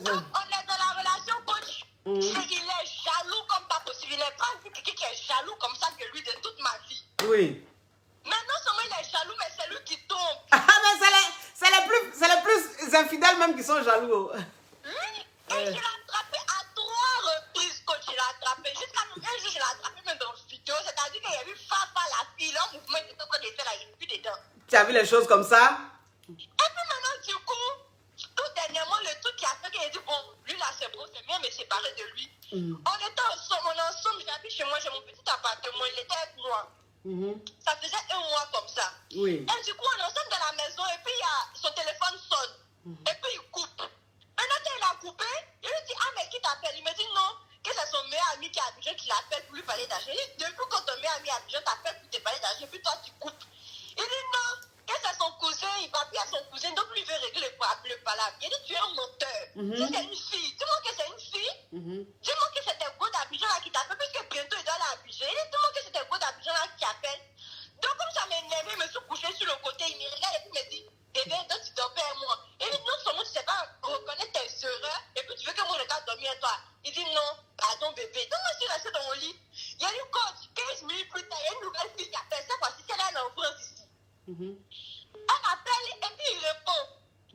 Donc, on est dans la relation, coach. Il est jaloux comme pas possible. Il n'est pas vu quelqu'un qui est jaloux comme ça que lui de toute ma vie. Oui. Mais non seulement il est jaloux, mais c'est lui qui tombe. Ah, mais c'est les plus infidèles même qui sont jaloux. Oui. Et je l'ai attrapé à 3 reprises, coach. Je l'ai attrapé. Jusqu'à un jour, je l'ai attrapé même dans le vidéo. C'est-à-dire qu'il y a eu Fafa, la fille, là, un mouvement, il était en train de faire là, il n'est plus dedans. Tu as vu les choses comme ça? Et puis maintenant, du coup, tout dernièrement, le truc qui a fait qu'il a dit, bon, lui là, c'est bon, c'est bien me séparer de lui. On était ensemble, j'habite chez moi, j'ai mon petit appartement, il était avec moi. Ça faisait 1 mois comme ça. Oui. Et du coup, on est ensemble dans la maison, et puis son téléphone sonne. Et puis il coupe. Maintenant, quand il a coupé, il lui dit, ah, mais qui t'appelle? Il me dit non, que c'est son meilleur ami qui est à Abidjan qui l'appelle pour lui parler d'argent. Il dit, depuis quand ton meilleur ami à Abidjan t'appelle pour te parler d'argent, puis toi tu coupes. Il dit non, que c'est son cousin, il va appeler à son cousin, donc lui il veut régler le palabre. Il dit, tu es un menteur. Si c'est une fille, dis-moi que c'est une fille. Dis-moi que c'était Go d'Abidjan là qui t'appelle, puisque bientôt il doit aller à Abidjan. Il dit, dis-moi que c'était Go d'Abidjan là qui appelle. Donc comme ça m'énerve, je me suis couché sur le côté, il me regarde et puis il me dit, bébé, donc tu dors pas à moi. Il dit, non seulement tu sais pas reconnaître tes erreurs, et puis tu veux que moi je regarde dormir à toi. Il dit, non, pardon bébé. Donc moi je suis restée dans mon lit. Il y a une coach, 15 minutes plus tard, il y a une nouvelle fille qui appelle. Cette fois-ci, c'est là en France ici. Elle appelle et puis il répond.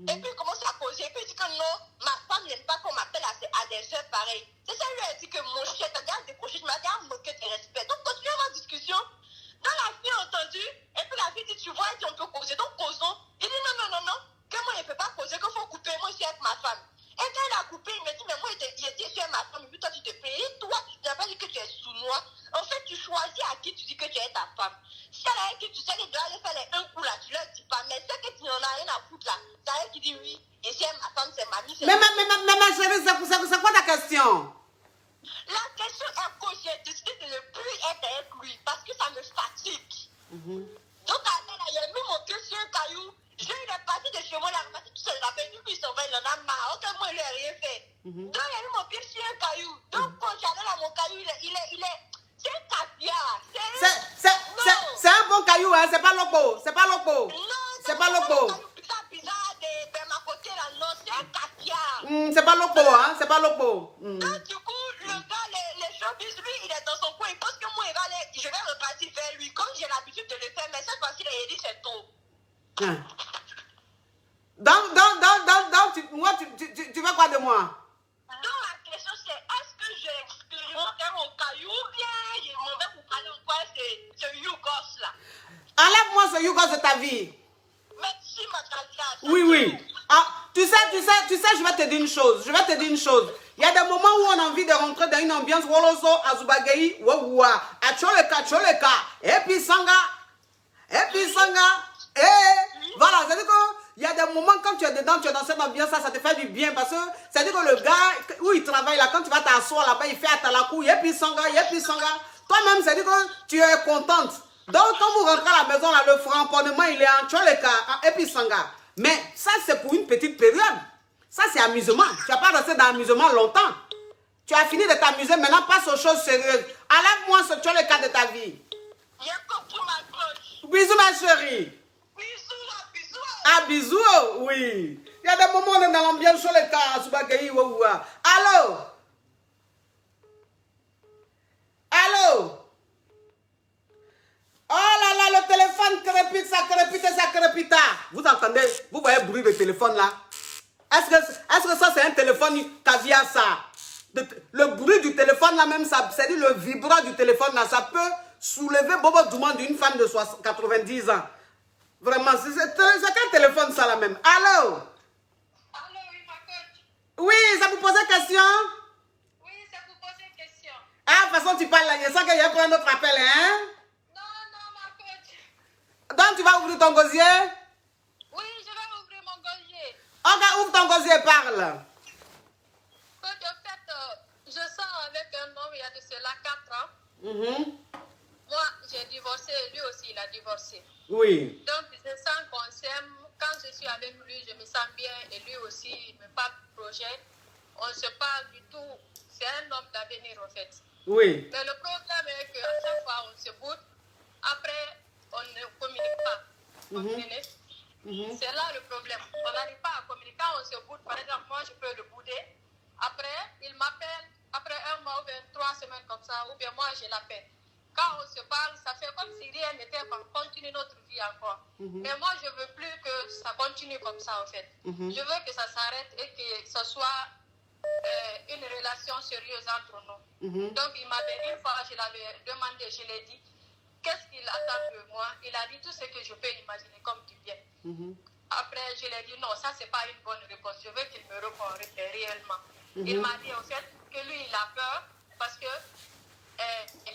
Et puis il commence à causer. Et puis il dit que non, ma femme n'aime pas qu'on m'appelle à des heures pareilles. C'est ça, lui a dit que mon chien, t'as déjà décroché, je m'as déjà moqué de respect. Donc continuons ma discussion. Dans la fille a entendu, et puis la fille dit, tu vois, elle dit, on peut causer, donc causons. Il dit, non, que moi, je ne peux pas causer, qu'il faut couper, moi, je suis avec ma femme. Et quand il a coupé, il me dit, mais moi, il était avec ma femme, et puis toi, tu te plais. Et toi, tu n'as pas dit que tu es sous moi. En fait, tu choisis à qui tu dis que tu es ta femme. Si elle a qui tu sais qu'elle doit aller faire les 1 coup là, tu leur dis pas. Mais c'est que tu n'en as rien à foutre là. C'est elle qui dit oui. Et si elle ma femme, c'est mamie. Mais ma chérie, c'est quoi ta question? La question est que j'ai décidé de ne plus être avec lui parce que ça me fatigue. Donc, il a mis mon pied sur un caillou. Il est parti de chez moi, il a reparti tout seul. Il a venu, puis il s'en va, il en a marre. Ok, moi, il n'a rien fait. Donc, il a mis mon pied sur un caillou. Donc, quand j'allais dans mon caillou, c'est un caviar. C'est un bon caillou, hein? C'est pas loco. C'est pas loco. Non, c'est pas loco. Bizarre de ma côté là, non, c'est un caviar. C'est pas loco, hein? C'est pas loco. Donc, du coup, le gars, les showbiz, lui, il est dans son coin. Il pense que moi, je vais repartir vers lui, comme j'ai l'habitude de le faire. Mais cette fois-ci, il a dit c'est trop. Donc, tu veux quoi de moi? Donc, la question, c'est est-ce que je expérimenterai mon caillou ou bien je m'en vais pour parler encore ce Yougos là? Enlève-moi ce Yougos de ta vie. Merci, ma grande. Oui. Ah, tu sais, je vais te dire une chose. Il y a des moments où on a envie de rentrer dans une ambiance Woloso, Azubagei, Wawa, Acholeka, et puis Sanga. Voilà, c'est-à-dire qu'il y a des moments quand tu es dedans, tu es dans cette ambiance, ça te fait du bien parce que c'est-à-dire que le gars où il travaille là, quand tu vas t'asseoir là-bas, il fait Atalakou, et puis Sanga. Toi-même, c'est-à-dire que tu es contente. Donc, quand vous rentrez à la maison, là, le framponnement, il est en Choleka, et puis Sanga. Mais ça, c'est pour une petite période. Ça, c'est amusement. Tu n'as pas resté dans l'amusement longtemps. Tu as fini de t'amuser, maintenant passe aux choses sérieuses. Enlève-moi ce Choleka de ta vie. J'ai compris ma cloche. Bisous, ma chérie. Bisous. Ah, bisous, oui. Il y a des moments où on est dans l'ambiance Choleka, Azubagei, Wawa. Allô? Oh là là, le téléphone crépite, ça crépite. Vous entendez? Vous voyez le bruit du téléphone là? Est-ce que ça c'est un téléphone caviar ça? Le bruit du téléphone là même, c'est-à-dire le vibrant du téléphone là, ça peut soulever Bobo Douman d'une femme de 90 ans. Vraiment, c'est quel téléphone ça là même? Allô? Allô, oui, ma coach. Oui, ça vous posait question? Oui, ça vous pose une question. Ah, de toute façon tu parles là, je sens qu'il y a un autre appel, hein? Non, ma coach. Donc tu vas ouvrir ton gosier? Oui, je vais ouvrir mon gosier. Ok, ouvre ton gosier et parle. Coach, en fait, je sors avec un homme il y a de cela 4 Moi, j'ai divorcé, lui aussi, il a divorcé. Oui. Donc, je sens qu'on s'aime. Quand je suis avec lui, je me sens bien. Et lui aussi, il me parle de projet. On se parle du tout. C'est un homme d'avenir, en fait. Oui. Mais le problème est qu'à chaque fois, on se boude. Après, on ne communique pas. Vous comprenez? C'est là le problème. On n'arrive pas à communiquer. Quand on se boude, par exemple, moi, je peux le bouder. Après, il m'appelle. Après 1 mois ou bien 3 semaines comme ça, ou bien moi, je l'appelle. Quand on se parle, ça fait comme si rien n'était, on continue notre vie encore. Mais moi, je ne veux plus que ça continue comme ça, en fait. Je veux que ça s'arrête et que ce soit une relation sérieuse entre nous. Donc, il m'avait, une fois, je l'avais demandé, je l'ai dit, qu'est-ce qu'il attend de moi? Il a dit tout ce que je peux imaginer comme du bien. Après, je lui ai dit, non, ça, c'est pas une bonne réponse. Je veux qu'il me réponde réellement. Il m'a dit, en fait, que lui, il a peur parce que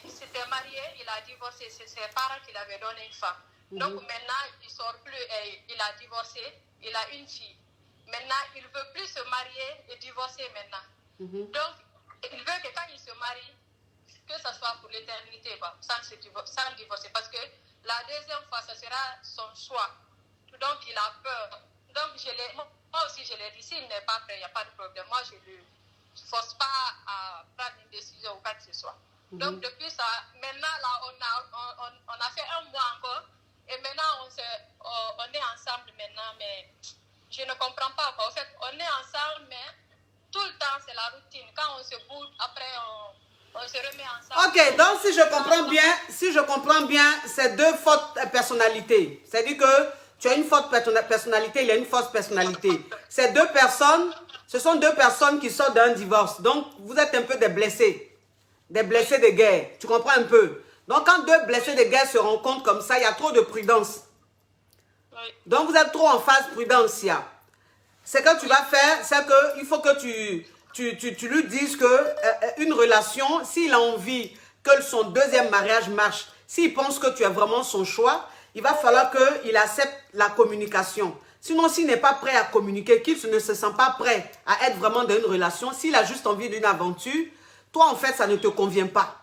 il s'était marié, il a divorcé. C'est ses parents qui l'avaient donné une femme. Donc, maintenant, il ne sort plus, il a divorcé, il a une fille. Maintenant, il ne veut plus se marier et divorcer maintenant. Donc, il veut que quand il se marie, que ce soit pour l'éternité, sans divorcer. Parce que la deuxième fois, ce sera son choix. Donc, il a peur. Donc, moi aussi, je l'ai dit, s'il n'est pas prêt, il n'y a pas de problème. Moi, je ne le force pas à prendre une décision ou quoi que ce soit. Donc, depuis ça, maintenant, là, on a fait 1 mois encore. Et maintenant, on est ensemble maintenant. Mais je ne comprends pas, quoi. En fait, on est ensemble, mais tout le temps, c'est la routine. Quand on se bouge, après, on se remet ensemble. Ok, donc si je comprends bien, c'est 2 fortes personnalités. C'est-à-dire que tu as une forte personnalité, il a une forte personnalité. Ces 2 personnes, ce sont 2 personnes qui sortent d'un divorce. Donc, vous êtes un peu des blessés de guerre. Tu comprends un peu? Donc, quand 2 blessés de guerre se rencontrent comme ça, il y a trop de prudence. Oui. Donc, vous êtes trop en phase prudentia. Ce que tu vas faire, c'est qu'il faut que tu lui dises que une relation, s'il a envie que son 2e mariage marche, s'il pense que tu es vraiment son choix, il va falloir qu'il accepte la communication. Sinon, s'il n'est pas prêt à communiquer, qu'il ne se sent pas prêt à être vraiment dans une relation, s'il a juste envie d'une aventure, toi, en fait, ça ne te convient pas.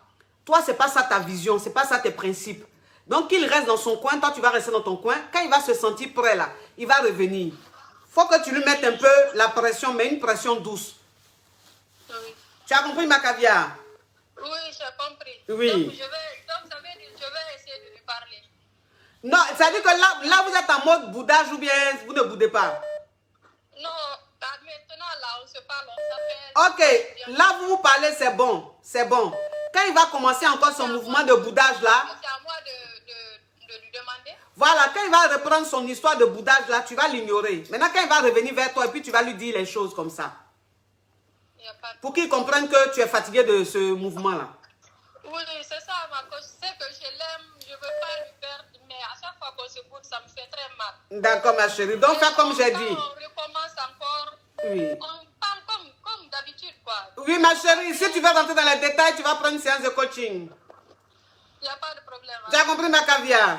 Toi, ce n'est pas ça ta vision, ce n'est pas ça tes principes. Donc, qu'il reste dans son coin, toi, tu vas rester dans ton coin. Quand il va se sentir prêt, là, il va revenir. Il faut que tu lui mettes un peu la pression, mais une pression douce. Oui. Tu as compris, ma caviar? Oui, j'ai compris. Oui. Donc, ça veut dire je vais essayer de lui parler. Non, ça veut dire que là, vous êtes en mode boudage ou bien vous ne boudez pas? Non, maintenant, là, on se parle, on s'appelle. Ok, là, vous parlez, c'est bon. C'est bon. Quand il va commencer encore son mouvement de boudage, là, C'est à moi de lui demander. voilà, quand il va reprendre son histoire de boudage, là, tu vas l'ignorer. Maintenant, quand il va revenir vers toi, et puis tu vas lui dire les choses comme ça. Il n'y a pas de... Pour qu'il comprenne que tu es fatigué de ce mouvement-là. Oui, c'est ça, ma coach. Je sais que je l'aime, je ne veux pas lui perdre, mais à chaque fois qu'on se bouge, ça me fait très mal. D'accord, ma chérie. Donc, fais comme j'ai dit. Quand on recommence encore, Oui. on parle comme d'habitude, quoi. Oui, ma chérie, si tu veux rentrer dans les détails, tu vas prendre une séance de coaching. Il n'y a pas de problème. Tu as compris, ma caviar?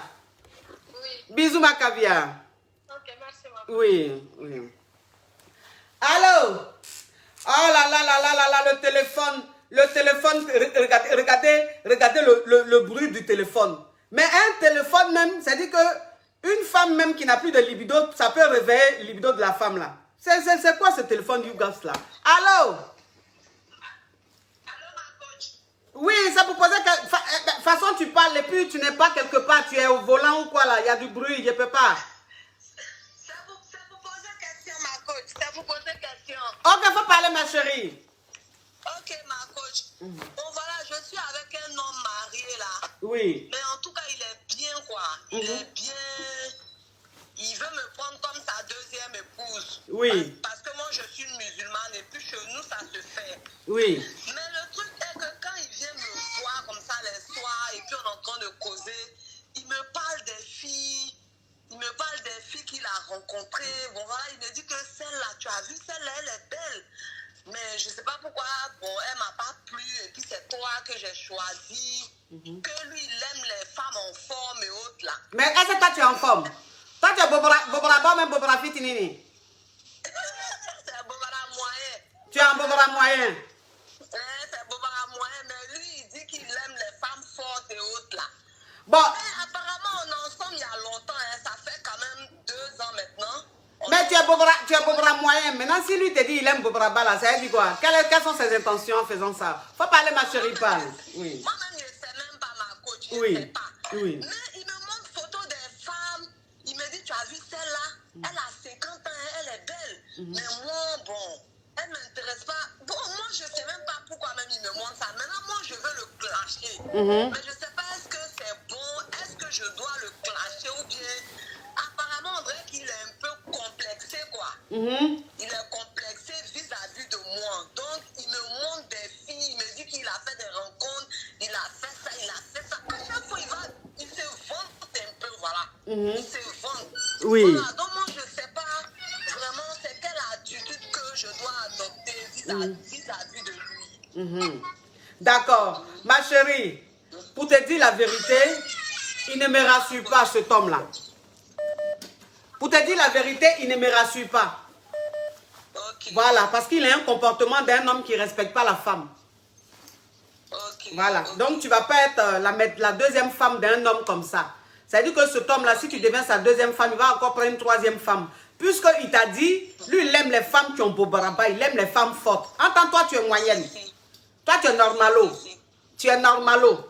Oui. Bisous, ma caviar. Ok, merci, ma coach. Oui, oui. Allô? Oh là là là là là là, le téléphone, regardez le bruit du téléphone. Mais un téléphone même, c'est-à-dire que une femme même qui n'a plus de libido, ça peut réveiller le libido de la femme là. C'est quoi ce téléphone YouGas là? Allô? Oui, c'est pour poser que... De toute façon, tu parles et puis tu n'es pas quelque part, tu es au volant ou quoi là, il y a du bruit, je ne peux pas. C'est pour poser question, ma coach. C'est pour poser question. Ok, il faut parler, ma chérie. Ok, ma coach. Bon, voilà, je suis avec un homme marié là. Oui. Mais en tout cas, il est bien, quoi. Il est bien. Il veut me prendre comme sa 2e épouse. Oui. Parce que moi, je suis une musulmane et puis chez nous, ça se fait. Oui. Mais le truc est que quand il vient me voir comme ça les soirs et puis on est en train de causer, il me parle des filles. Il me parle des filles qu'il a rencontrées. Bon, voilà, il me dit que celle-là, tu as vu, celle-là, elle est belle. Mais je ne sais pas pourquoi, bon, elle ne m'a pas plu. Et puis c'est toi que j'ai choisi. Que lui, il aime les femmes en forme et autres, là. Mais est-ce que toi, tu es en forme? Toi, tu es Bobora, même Bobora Fitinini. C'est Bobara moyen. Tu es en Bobora moyen. C'est Bobara moyen, mais lui, il dit qu'il aime les femmes Bon. Mais apparemment, on est ensemble il y a longtemps. Hein. Ça fait quand même 2 ans maintenant. Mais tu es Bobra moyen. Maintenant, si lui te dit il aime Bobra Bala, ça veut dire quoi? Quelles sont ses intentions en faisant ça? Faut parler, ma chérie, parle. Oui. Moi-même, je ne sais même pas, ma coach. Je Oui. ne sais pas. Oui. Mais il me montre photo des femmes. Il me dit, tu as vu celle-là? Elle a 50 ans, hein, elle est belle. Mais moi, bon, elle ne m'intéresse pas. Bon, moi, je ne sais même pas pourquoi même il me montre ça. Maintenant, moi, je veux le clasher. Mais je ne sais pas, est-ce que c'est bon? Est-ce que je dois le clasher ou bien... Apparemment, on dirait qu'il est un peu complexé, quoi. Il est complexé vis-à-vis de moi. Donc, il me montre des filles, il me dit qu'il a fait des rencontres, il a fait ça, il a fait ça. À chaque fois, il se vante un peu, voilà. Il se vante. Oui. Voilà, donc moi, je ne sais pas vraiment c'est quelle attitude que je dois adopter vis-à-vis de lui. D'accord. Ma chérie, pour te dire la vérité, il ne me rassure pas, cet homme-là. Pour te dire la vérité, il ne me rassure pas. Ok. Voilà, parce qu'il a un comportement d'un homme qui ne respecte pas la femme. Ok. Voilà, Ok. donc tu ne vas pas être la deuxième femme d'un homme comme ça. C'est-à-dire que cet homme-là, si tu deviens sa deuxième femme, il va encore prendre une troisième femme. Puisqu'il t'a dit, lui, il aime les femmes qui ont bobaraba, il aime les femmes fortes. Entends-toi, tu es moyenne. Toi, tu es normalo. Tu es normalo.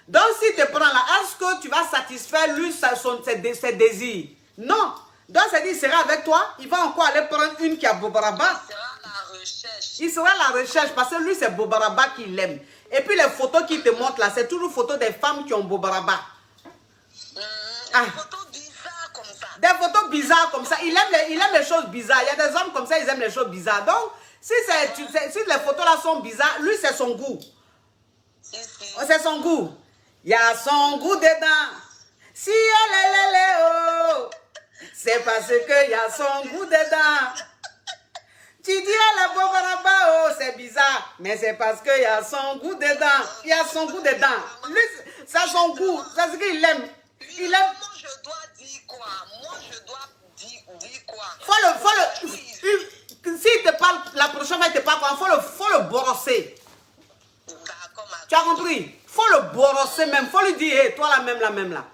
Donc, s'il te prend là, est-ce que tu vas satisfaire lui ses désirs? Non. Donc, c'est-à-dire, il sera avec toi, il va encore aller prendre une qui a bobaraba. Il sera la recherche. Il sera à la recherche parce que lui, c'est bobaraba qu'il aime. Et puis, les photos qu'il te montre là, c'est toujours photos des femmes qui ont bobaraba. Des photos bizarres comme ça. Des photos bizarres comme ça. Il aime les choses bizarres. Il y a des hommes comme ça, ils aiment les choses bizarres. Donc, si les photos là sont bizarres, lui, c'est son goût. C'est son goût. Il y a son goût dedans. Si elle est oh, c'est parce qu'il y a son goût dedans. Tu dis à la bobaraba, oh, c'est bizarre. Mais c'est parce qu'il y a son goût dedans. Il y a son goût dedans. Lui, c'est son goût. C'est ce qu'il aime. Il aime. Moi, je dois dire quoi? Moi, je dois dire quoi? S'il te parle, la prochaine fois, il te parle, faut le brosser. D'accord, Tu as compris? Faut le brosser même. Faut lui dire, hey, toi la même là.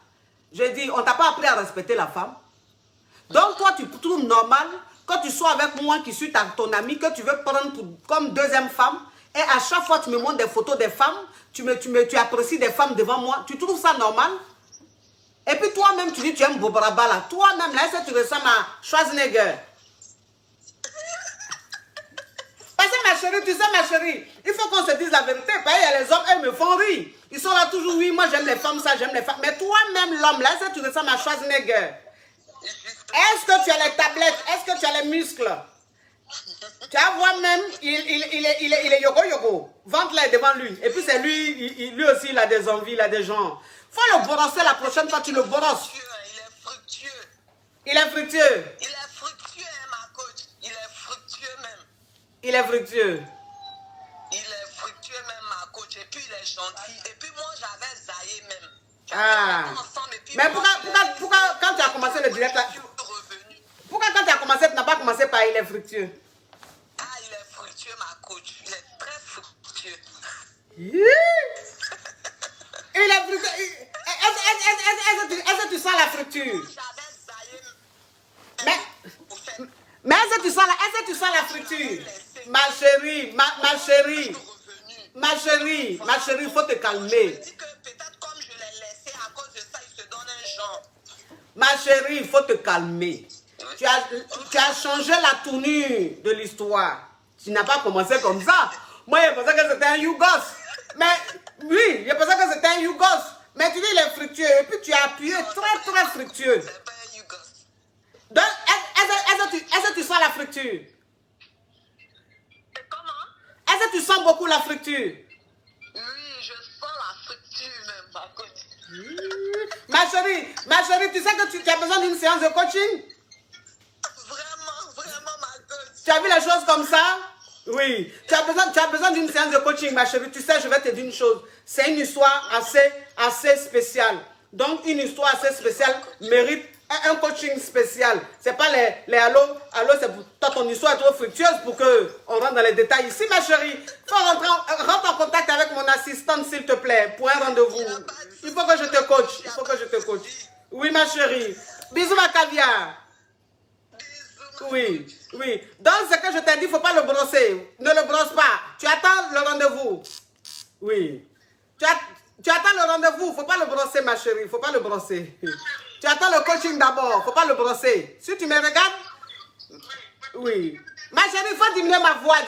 Je dis, on t'a pas appris à respecter la femme. Donc toi, tu trouves normal quand tu sois avec moi, qui suis ton ami, que tu veux prendre comme deuxième femme, et à chaque fois tu me montres des photos des femmes, tu apprécies des femmes devant moi, tu trouves ça normal? Et puis toi-même, tu dis tu aimes Bobaraba là. Toi-même, là, est-ce que tu ressembles à Schwarzenegger? Parce que ma chérie, tu sais ma chérie, il faut qu'on se dise la vérité. Parce qu'il y a les hommes, elles me font rire. Ils sont là toujours, oui, moi j'aime les femmes, ça, j'aime les femmes. Mais toi-même, l'homme, là, est-ce que tu ressembles à Schwarzenegger? Est-ce que tu as les tablettes? Est-ce que tu as les muscles? Tu vois même, il est yogo. Vente-les devant lui. Et puis c'est lui aussi, il a des envies, il a des gens. Faut le brosser la prochaine fois, tu le brosses. Il est fructueux. Il est fructueux. Il est fructueux, hein, ma coach. Il est fructueux même. Il est fructueux. Il est fructueux même, ma coach. Et puis il est gentil. Et puis moi, j'avais zaillé même. Ah. Mais pourquoi quand tu as commencé le direct là, pourquoi quand tu as commencé, tu n'as pas commencé par il est fructueux? Ah, il est fructueux, ma coach. Il est très fructueux. Il est fructueux. Est-ce que tu sens la fructure? Mais est-ce que tu sens la fructure? Ma chérie, ma chérie, il faut te calmer. Je dis que peut-être comme je l'ai laissé, à cause de ça, il se donne un genre. Ma chérie, il faut te calmer. Tu as changé la tournure de l'histoire. Tu n'as pas commencé comme ça. Moi, je pensais que c'était un Yougos. Mais oui, je pensais que c'était un Yougos. Mais tu dis il est fructueux. Et puis tu as appuyé très fructueux. C'est pas un Yougos. Donc, est-ce que tu sens la fructure? Comment? Est-ce que tu sens beaucoup la fructure? Oui, je sens la fructure même, ma coach. Ma chérie, tu sais que tu as besoin d'une séance de coaching? Vraiment, ma coach. Tu as vu les choses comme ça? Oui. Tu as besoin d'une séance de coaching, ma chérie. Tu sais, je vais te dire une chose. C'est une histoire assez spéciale. Donc, une histoire assez spéciale mérite un coaching spécial. C'est pas les allô, c'est pour toi, ton histoire est trop fructueuse pour qu'on rentre dans les détails. Ici, ma chérie, rentre en contact avec mon assistante, s'il te plaît, pour un rendez-vous. Il faut que je te coach. Oui, ma chérie. Bisous, ma caviar. Oui. Donc, ce que je t'ai dit, il ne faut pas le brosser. Ne le brosse pas. Tu attends le rendez-vous. Oui. Tu attends le rendez-vous. Il ne faut pas le brosser, ma chérie. Il ne faut pas le brosser. Tu attends le coaching d'abord. Il ne faut pas le brosser. Si tu me regardes. Oui. Ma chérie, il faut diminuer ma voix.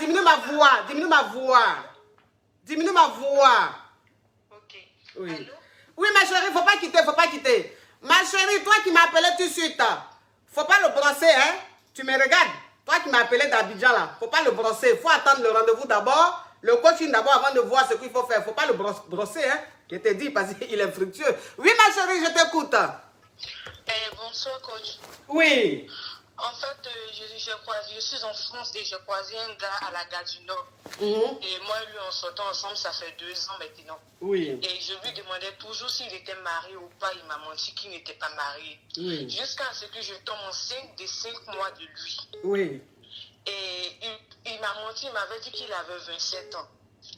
Ok. Oui. Allô? Oui, ma chérie, il ne faut pas quitter. Ma chérie, toi qui m'as appelé tout de suite. Il ne faut pas le brosser, hein. Tu me regardes. Toi qui m'as appelé d'Abidjan, là. Il ne faut pas le brosser. Il faut attendre le rendez-vous d'abord. Le coaching d'abord avant de voir ce qu'il faut faire. Il ne faut pas le brosser, hein. Je te dis parce qu'il est fructueux. Oui, ma chérie, je t'écoute. Bonsoir, coach. Oui. En fait, je suis en France et j'ai croisé un gars à la gare du Nord. Et moi et lui, on sortant ensemble, ça fait 2 ans maintenant. Oui. Et je lui demandais toujours s'il était marié ou pas. Il m'a menti qu'il n'était pas marié. Oui. Jusqu'à ce que je tombe enceinte de 5 mois de lui. Oui. Et il m'a menti, il m'avait dit qu'il avait 27 ans.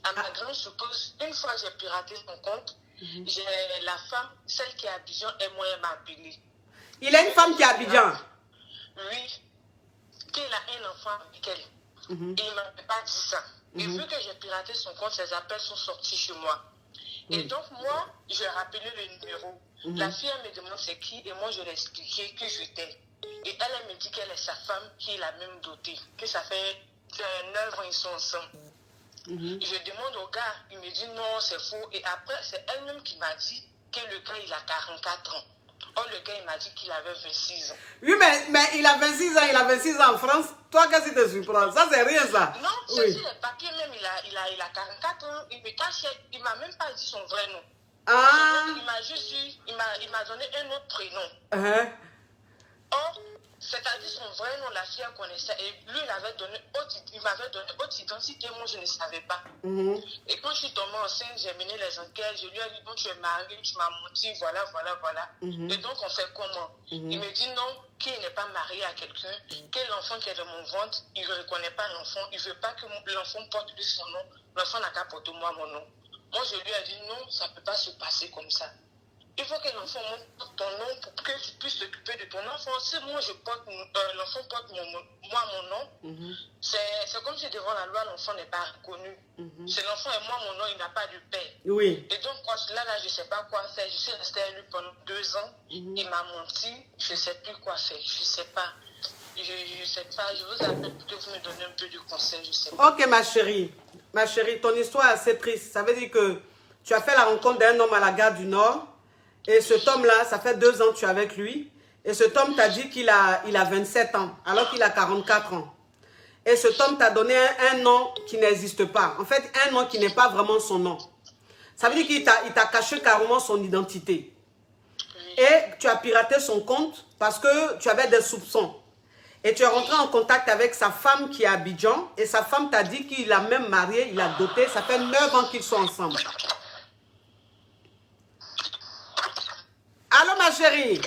À ma grande surprise, une fois j'ai piraté son compte, j'ai la femme, celle qui est à Abidjan, et moi, elle m'a appelé. Il a une femme qui est à Abidjan. Oui, qu'il a un enfant avec elle. Et il ne m'avait pas dit ça. Et vu que j'ai piraté son compte, ses appels sont sortis chez moi. Et donc, moi, j'ai rappelé le numéro. La fille, elle me demande c'est qui, et moi, je lui ai expliqué que j'étais. Et elle me dit qu'elle est sa femme, qui est la même dotée, que ça fait 9 ans ils sont ensemble. Je demande au gars, il me dit non, c'est faux. Et après, c'est elle-même qui m'a dit que le gars, il a 44 ans. Or, le gars, il m'a dit qu'il avait 26 ans. Oui, mais il a 26 ans en France. Toi, qu'est-ce qui te surprend? Ça, c'est rien, ça. Non, c'est sur les papiers même, il a 44 ans. Il me cache, il m'a même pas dit son vrai nom. Ah. Il m'a juste dit, il m'a donné un autre prénom. Or, c'est-à-dire son vrai nom, la fille connaissait. Et lui, il m'avait donné autre identité, moi je ne savais pas. Et quand je suis tombée enceinte, j'ai mené les enquêtes, je lui ai dit, bon, tu es mariée, tu m'as menti, voilà. Et donc, on fait comment? Il me dit non, qu'il n'est pas marié à quelqu'un, que l'enfant qui est dans mon ventre, il ne reconnaît pas l'enfant, il ne veut pas que l'enfant porte lui son nom, l'enfant n'a qu'à porter moi mon nom. Moi, je lui ai dit non, ça ne peut pas se passer comme ça. Il faut que l'enfant porte ton nom pour que tu puisses t'occuper de ton enfant. Si moi, l'enfant porte mon nom, c'est comme si devant la loi, l'enfant n'est pas reconnu. C'est l'enfant et moi, mon nom, il n'a pas de père. Oui. Et donc, là, je ne sais pas quoi faire. Je suis restée avec lui pendant 2 ans. Il m'a menti. Je ne sais plus quoi faire. Je ne sais pas. Je ne sais pas. Je vous appelle pour que vous me donniez un peu de conseils. Je ne sais pas. Ok, ma chérie. Ma chérie, ton histoire est assez triste. Ça veut dire que tu as fait la rencontre d'un homme à la gare du Nord. Et cet homme-là, ça fait 2 ans que tu es avec lui. Et cet homme t'a dit qu'il a 27 ans, alors qu'il a 44 ans. Et cet homme t'a donné un nom qui n'existe pas. En fait, un nom qui n'est pas vraiment son nom. Ça veut dire qu'il t'a caché carrément son identité. Et tu as piraté son compte parce que tu avais des soupçons. Et tu es rentré en contact avec sa femme qui est à Abidjan. Et sa femme t'a dit qu'il a même marié, il a doté. Ça fait 9 ans qu'ils sont ensemble. Allô, ma chérie?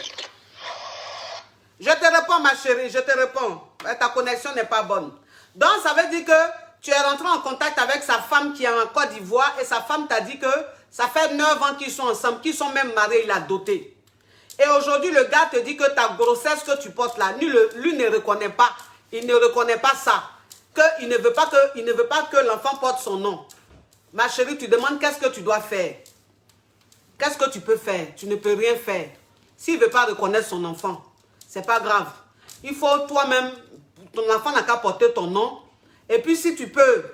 Je te réponds, ma chérie, je te réponds. Ta connexion n'est pas bonne. Donc, ça veut dire que tu es rentré en contact avec sa femme qui est en Côte d'Ivoire et sa femme t'a dit que ça fait 9 ans qu'ils sont ensemble, qu'ils sont même mariés, il a doté. Et aujourd'hui, le gars te dit que ta grossesse que tu portes là, lui ne reconnaît pas. Il ne reconnaît pas ça. Il ne veut pas que l'enfant porte son nom. Ma chérie, tu demandes qu'est-ce que tu dois faire. Qu'est-ce que tu peux faire? Tu ne peux rien faire. S'il ne veut pas reconnaître son enfant, c'est pas grave. Il faut toi-même, ton enfant n'a qu'à porter ton nom. Et puis si tu peux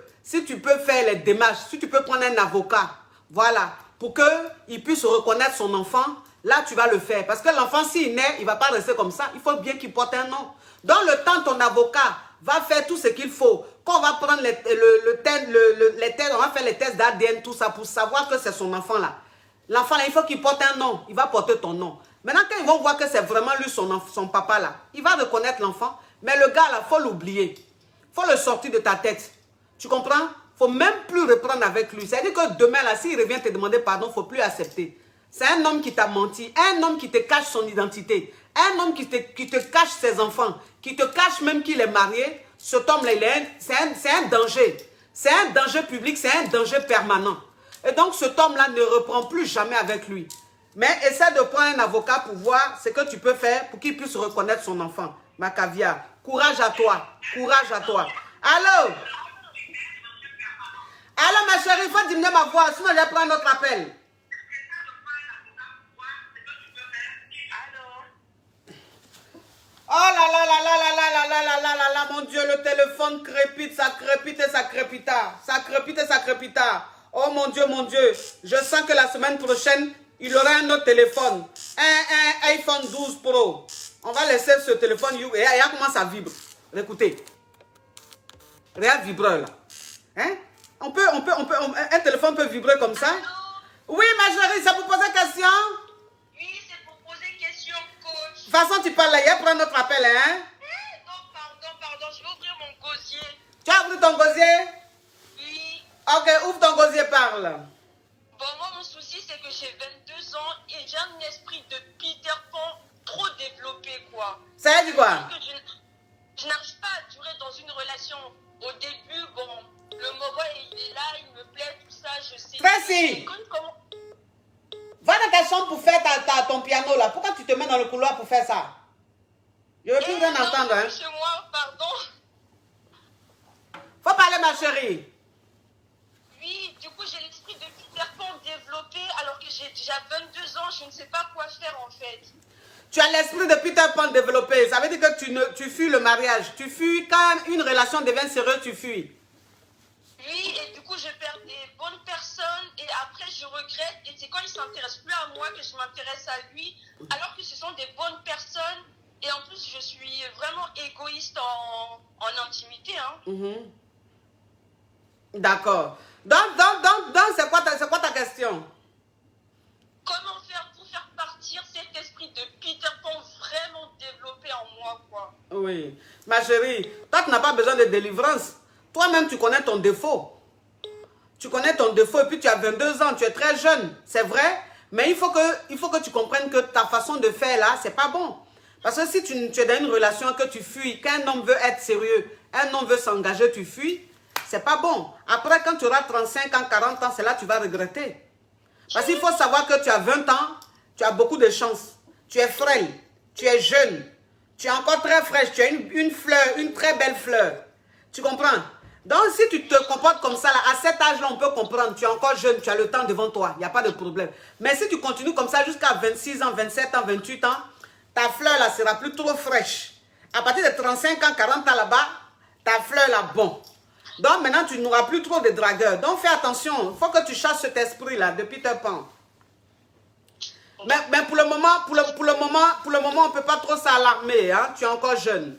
faire les démarches, si tu peux prendre un avocat, voilà, pour qu'il puisse reconnaître son enfant, là tu vas le faire. Parce que l'enfant, s'il naît, il ne va pas rester comme ça. Il faut bien qu'il porte un nom. Dans le temps, ton avocat va faire tout ce qu'il faut. Quand on va prendre les tests, on va faire les tests d'ADN, tout ça, pour savoir que c'est son enfant là. L'enfant là, il faut qu'il porte un nom. Il va porter ton nom. Maintenant, quand ils vont voir que c'est vraiment lui, son papa là, il va reconnaître l'enfant. Mais le gars là, il faut l'oublier. Il faut le sortir de ta tête. Tu comprends? Il ne faut même plus reprendre avec lui. C'est-à-dire que demain là, s'il revient te demander pardon, il ne faut plus accepter. C'est un homme qui t'a menti, un homme qui te cache son identité, un homme qui te cache ses enfants, qui te cache même qu'il est marié. Cet homme-là, c'est un danger. C'est un danger public, c'est un danger permanent. Et donc, cet homme-là ne reprend plus jamais avec lui. Mais essaie de prendre un avocat pour voir ce que tu peux faire pour qu'il puisse reconnaître son enfant. Ma caviar, courage à toi. Courage à toi. Allô? Allô, ma chérie, il faut diminuer ma voix, sinon je vais prendre notre appel. Oh là là là là là là là là là là là là, mon Dieu, le téléphone crépite, ça crépite et ça crépita. Ça crépite et ça crépita. Oh mon Dieu, je sens que la semaine prochaine, il aura un autre téléphone. Un iPhone 12 Pro. On va laisser ce téléphone, et regarde comment ça vibre. Écoutez. Regarde vibreur là. Hein? Un téléphone peut vibrer comme ça? Allô? Oui, ma chérie, c'est pour poser question? Oui, c'est pour poser question, coach. De toute façon, tu parles là, il va prendre notre appel, hein? Non, pardon, je vais ouvrir mon gosier. Tu as ouvert ton gosier? Oui. Ok, ouvre ton gosier, parle. Bon, moi, mon souci, c'est que j'ai 22 ans et j'ai un esprit de Peter Pan trop développé, quoi. Ça veut dire quoi? Que je n'arrive pas à durer dans une relation. Au début, bon, le moment, il est là, il me plaît, tout ça, je sais. Tracy! Va dans ta chambre pour faire ton piano, là. Pourquoi tu te mets dans le couloir pour faire ça? Je ne veux plus rien entendre, hein. Chez moi, pardon. Faut parler, ma chérie. Oui, du coup, j'ai l'esprit de Peter Pan développé alors que j'ai déjà 22 ans, je ne sais pas quoi faire en fait. Tu as l'esprit de Peter Pan développé. Ça veut dire que tu fuis le mariage. Tu fuis quand une relation devient sérieuse, tu fuis. Oui, et du coup, je perds des bonnes personnes et après, je regrette. Et c'est quand il ne s'intéresse plus à moi que je m'intéresse à lui, alors que ce sont des bonnes personnes. Et en plus, je suis vraiment égoïste en intimité. Hein. D'accord. Donc c'est quoi ta question? Comment faire pour faire partir cet esprit de Peter Pan vraiment développé en moi, quoi? Oui. Ma chérie, toi, tu n'as pas besoin de délivrance. Toi-même, tu connais ton défaut. Tu connais ton défaut et puis tu as 22 ans, tu es très jeune. C'est vrai, mais il faut que tu comprennes que ta façon de faire là, c'est pas bon. Parce que si tu es dans une relation que tu fuis, qu'un homme veut être sérieux, un homme veut s'engager, tu fuis, c'est pas bon. Après, quand tu auras 35 ans, 40 ans, c'est là que tu vas regretter. Parce qu'il faut savoir que tu as 20 ans, tu as beaucoup de chance. Tu es frêle, tu es jeune, tu es encore très fraîche, tu as une fleur, une très belle fleur. Tu comprends? Donc, si tu te comportes comme ça, là, à cet âge-là, on peut comprendre. Tu es encore jeune, tu as le temps devant toi. Il n'y a pas de problème. Mais si tu continues comme ça jusqu'à 26 ans, 27 ans, 28 ans, ta fleur là sera plus trop fraîche. À partir de 35 ans, 40 ans là-bas, ta fleur là, bon. Donc, maintenant, tu n'auras plus trop de dragueurs. Donc, fais attention. Il faut que tu chasses cet esprit-là de Peter Pan. Mais pour le moment, on ne peut pas trop s'alarmer. Hein? Tu es encore jeune.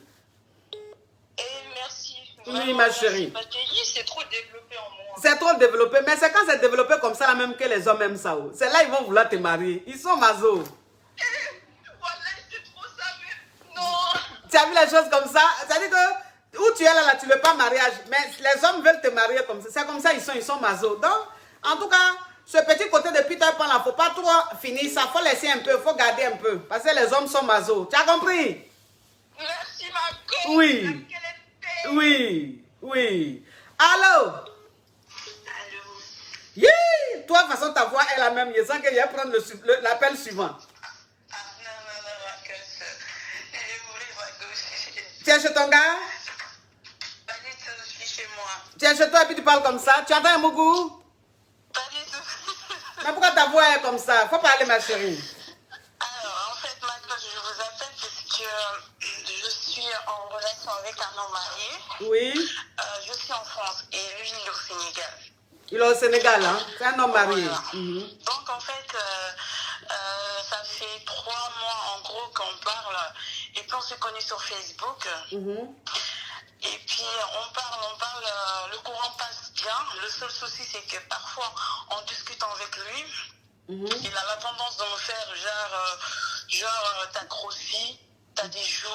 Et merci. Oui, ma chérie. Parce que c'est trop développé en moi. C'est trop développé. Mais c'est quand c'est développé comme ça, là même que les hommes aiment ça. C'est là ils vont vouloir te marier. Ils sont maso. Voilà, c'est trop ça, mais non. Tu as vu les choses comme ça? C'est-à-dire que où tu es là, tu ne veux pas mariage. Mais les hommes veulent te marier comme ça. C'est comme ça, ils sont maso. Donc, en tout cas, ce petit côté de Peter Pan là, il ne faut pas trop finir ça. Il faut laisser un peu, il faut garder un peu. Parce que les hommes sont maso. Tu as compris? Merci, ma coach. Oui. Oui. Allô? Allô? Yeah! Toi, de toute façon, ta voix est la même. Je sens que je vais prendre l'appel suivant. Non, ma coach. Je voulais ma coach. Tu es chez ton gars? Pas du tout, je suis chez moi. Tu es chez toi et puis tu parles comme ça. Tu entends un mougou? Pas du tout. Mais pourquoi ta voix est comme ça? Faut parler, ma chérie. Alors, en fait, ma coach, je vous appelle parce que je suis en relation avec un homme marié. Oui. Je suis en France et lui, il est au Sénégal. Il est au Sénégal, hein? C'est un homme marié. Voilà. Donc, en fait, ça fait 3 mois, en gros, qu'on parle. Et puis, on se connaît sur Facebook. Et puis, on parle, le courant passe bien. Le seul souci, c'est que parfois, en discutant avec lui, il a la tendance de me faire genre t'as grossi, t'as des joues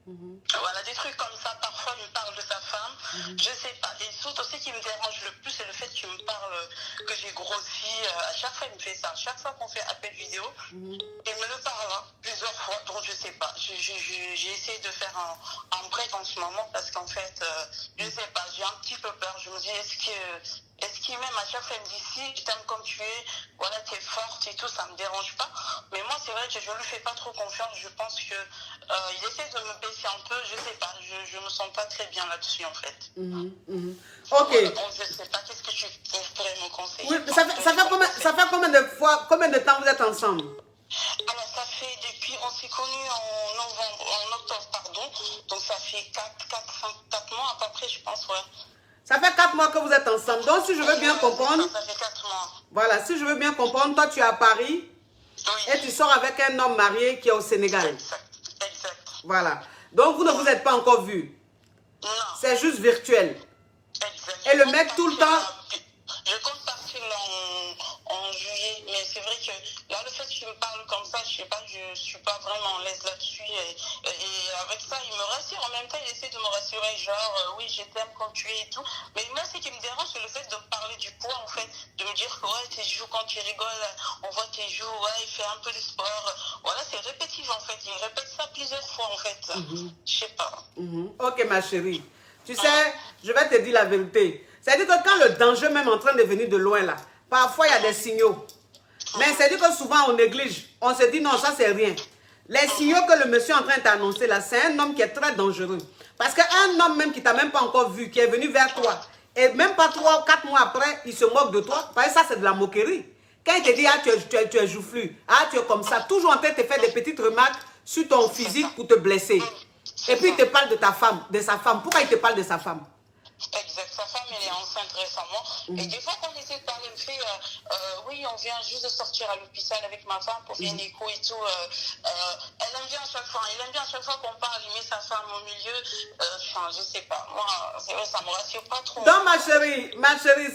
Voilà, des trucs comme ça. Parfois, il me parle de sa femme. Je sais pas. Et surtout, ce qui me dérange le plus, c'est le fait qu'il me parle que j'ai grossi. À chaque fois, il me fait ça. Chaque fois qu'on fait appel vidéo, il me le parle plusieurs fois. Donc, je sais pas. J'ai essayé de faire un break en ce moment parce qu'en fait, je sais pas, j'ai un petit peu peur. Je me dis, est-ce qu'il m'aime? À chaque fois, il me dit, si, je t'aime comme tu es, voilà, tu es forte et tout, ça me dérange pas. Mais moi, c'est vrai que je lui fais pas trop confiance. Je pense que il essaie de me baisser un peu, je sais pas, je me sens pas très bien là-dessus, en fait. Ok. Voilà, donc, je sais pas, qu'est-ce que tu pourrais me conseiller? Oui, ça fait combien de temps vous êtes ensemble? Alors, ça fait depuis, on s'est connus en octobre, pardon. Donc, ça fait 4 mois à peu près, je pense, ouais. Ça fait 4 mois que vous êtes ensemble. Donc, si je veux bien comprendre... Ça fait 4 mois. Voilà, si je veux bien comprendre, toi, tu es à Paris Oui. et tu sors avec un homme marié qui est au Sénégal. Exact. Voilà. Donc, vous ne vous êtes pas encore vus. Non. C'est juste virtuel. Exact. Et le mec, tout le temps... Je compte partir en juillet, mais c'est vrai que là, le fait qu'il me parle comme ça, je sais pas, je suis pas vraiment à l'aise là-dessus. Et avec ça, il me rassure. En même temps, il essaie de me rassurer, genre, oui, je t'aime comme tu es et tout. Mais moi, ce qui me dérange, c'est le fait de me parler du poids, en fait. De me dire que, ouais, tes joues, quand tu rigoles, on voit tes joues, ouais, il fait un peu de sport. Voilà, c'est répétitif, en fait. Il répète ça plusieurs fois, en fait. Je sais pas. Ok, ma chérie. Tu sais, je vais te dire la vérité. C'est-à-dire que quand le danger même est en train de venir de loin là, parfois il y a des signaux. Mais c'est-à-dire que souvent on néglige. On se dit non, ça c'est rien. Les signaux que le monsieur est en train d'annoncer là, c'est un homme qui est très dangereux. Parce qu'un homme même qui t'a même pas encore vu, qui est venu vers toi, et même pas 3 ou 4 mois après, il se moque de toi. Parce que ça c'est de la moquerie. Quand il te dit, ah tu es joufflu, ah tu es comme ça, toujours en train de te faire des petites remarques sur ton physique pour te blesser. Et puis il te parle de ta femme, de sa femme. Pourquoi il te parle de sa femme? Exact, sa femme elle est enceinte récemment et des fois quand on essaie de parler, elle me fait oui, on vient juste de sortir à l'hôpital avec ma femme pour faire une écho et tout. Elle aime bien à chaque fois, qu'on parle, il met sa femme au milieu. Enfin, je sais pas, moi c'est vrai, ça me rassure pas trop. Donc ma chérie,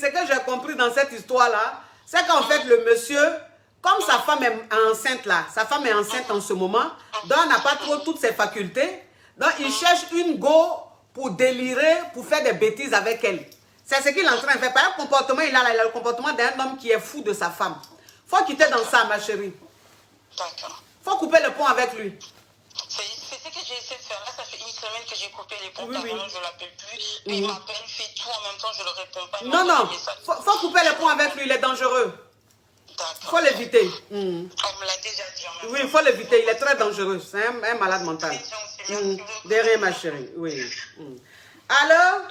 ce que j'ai compris dans cette histoire là, c'est qu'en fait le monsieur, comme sa femme est enceinte là, sa femme est enceinte en ce moment, donc elle n'a pas trop toutes ses facultés, donc il cherche une go pour délirer, pour faire des bêtises avec elle. C'est ce qu'il est en train de faire. Par un comportement, il a le comportement d'un homme qui est fou de sa femme. Faut quitter dans ça, ma chérie. D'accord. Faut couper le pont avec lui. C'est ce que j'ai essayé de faire. Là, ça fait une semaine que j'ai coupé les ponts. Oui. Je l'appelle plus. Puis il m'appelle, il fait tout en même temps, je le réponds pas. Non. Faut couper le pont avec lui, il est dangereux. Faut l'éviter. On me l'a déjà dit en même temps. Oui, il faut l'éviter, il est très dangereux. C'est un malade mental. De rien, ma chérie. Oui. Alors?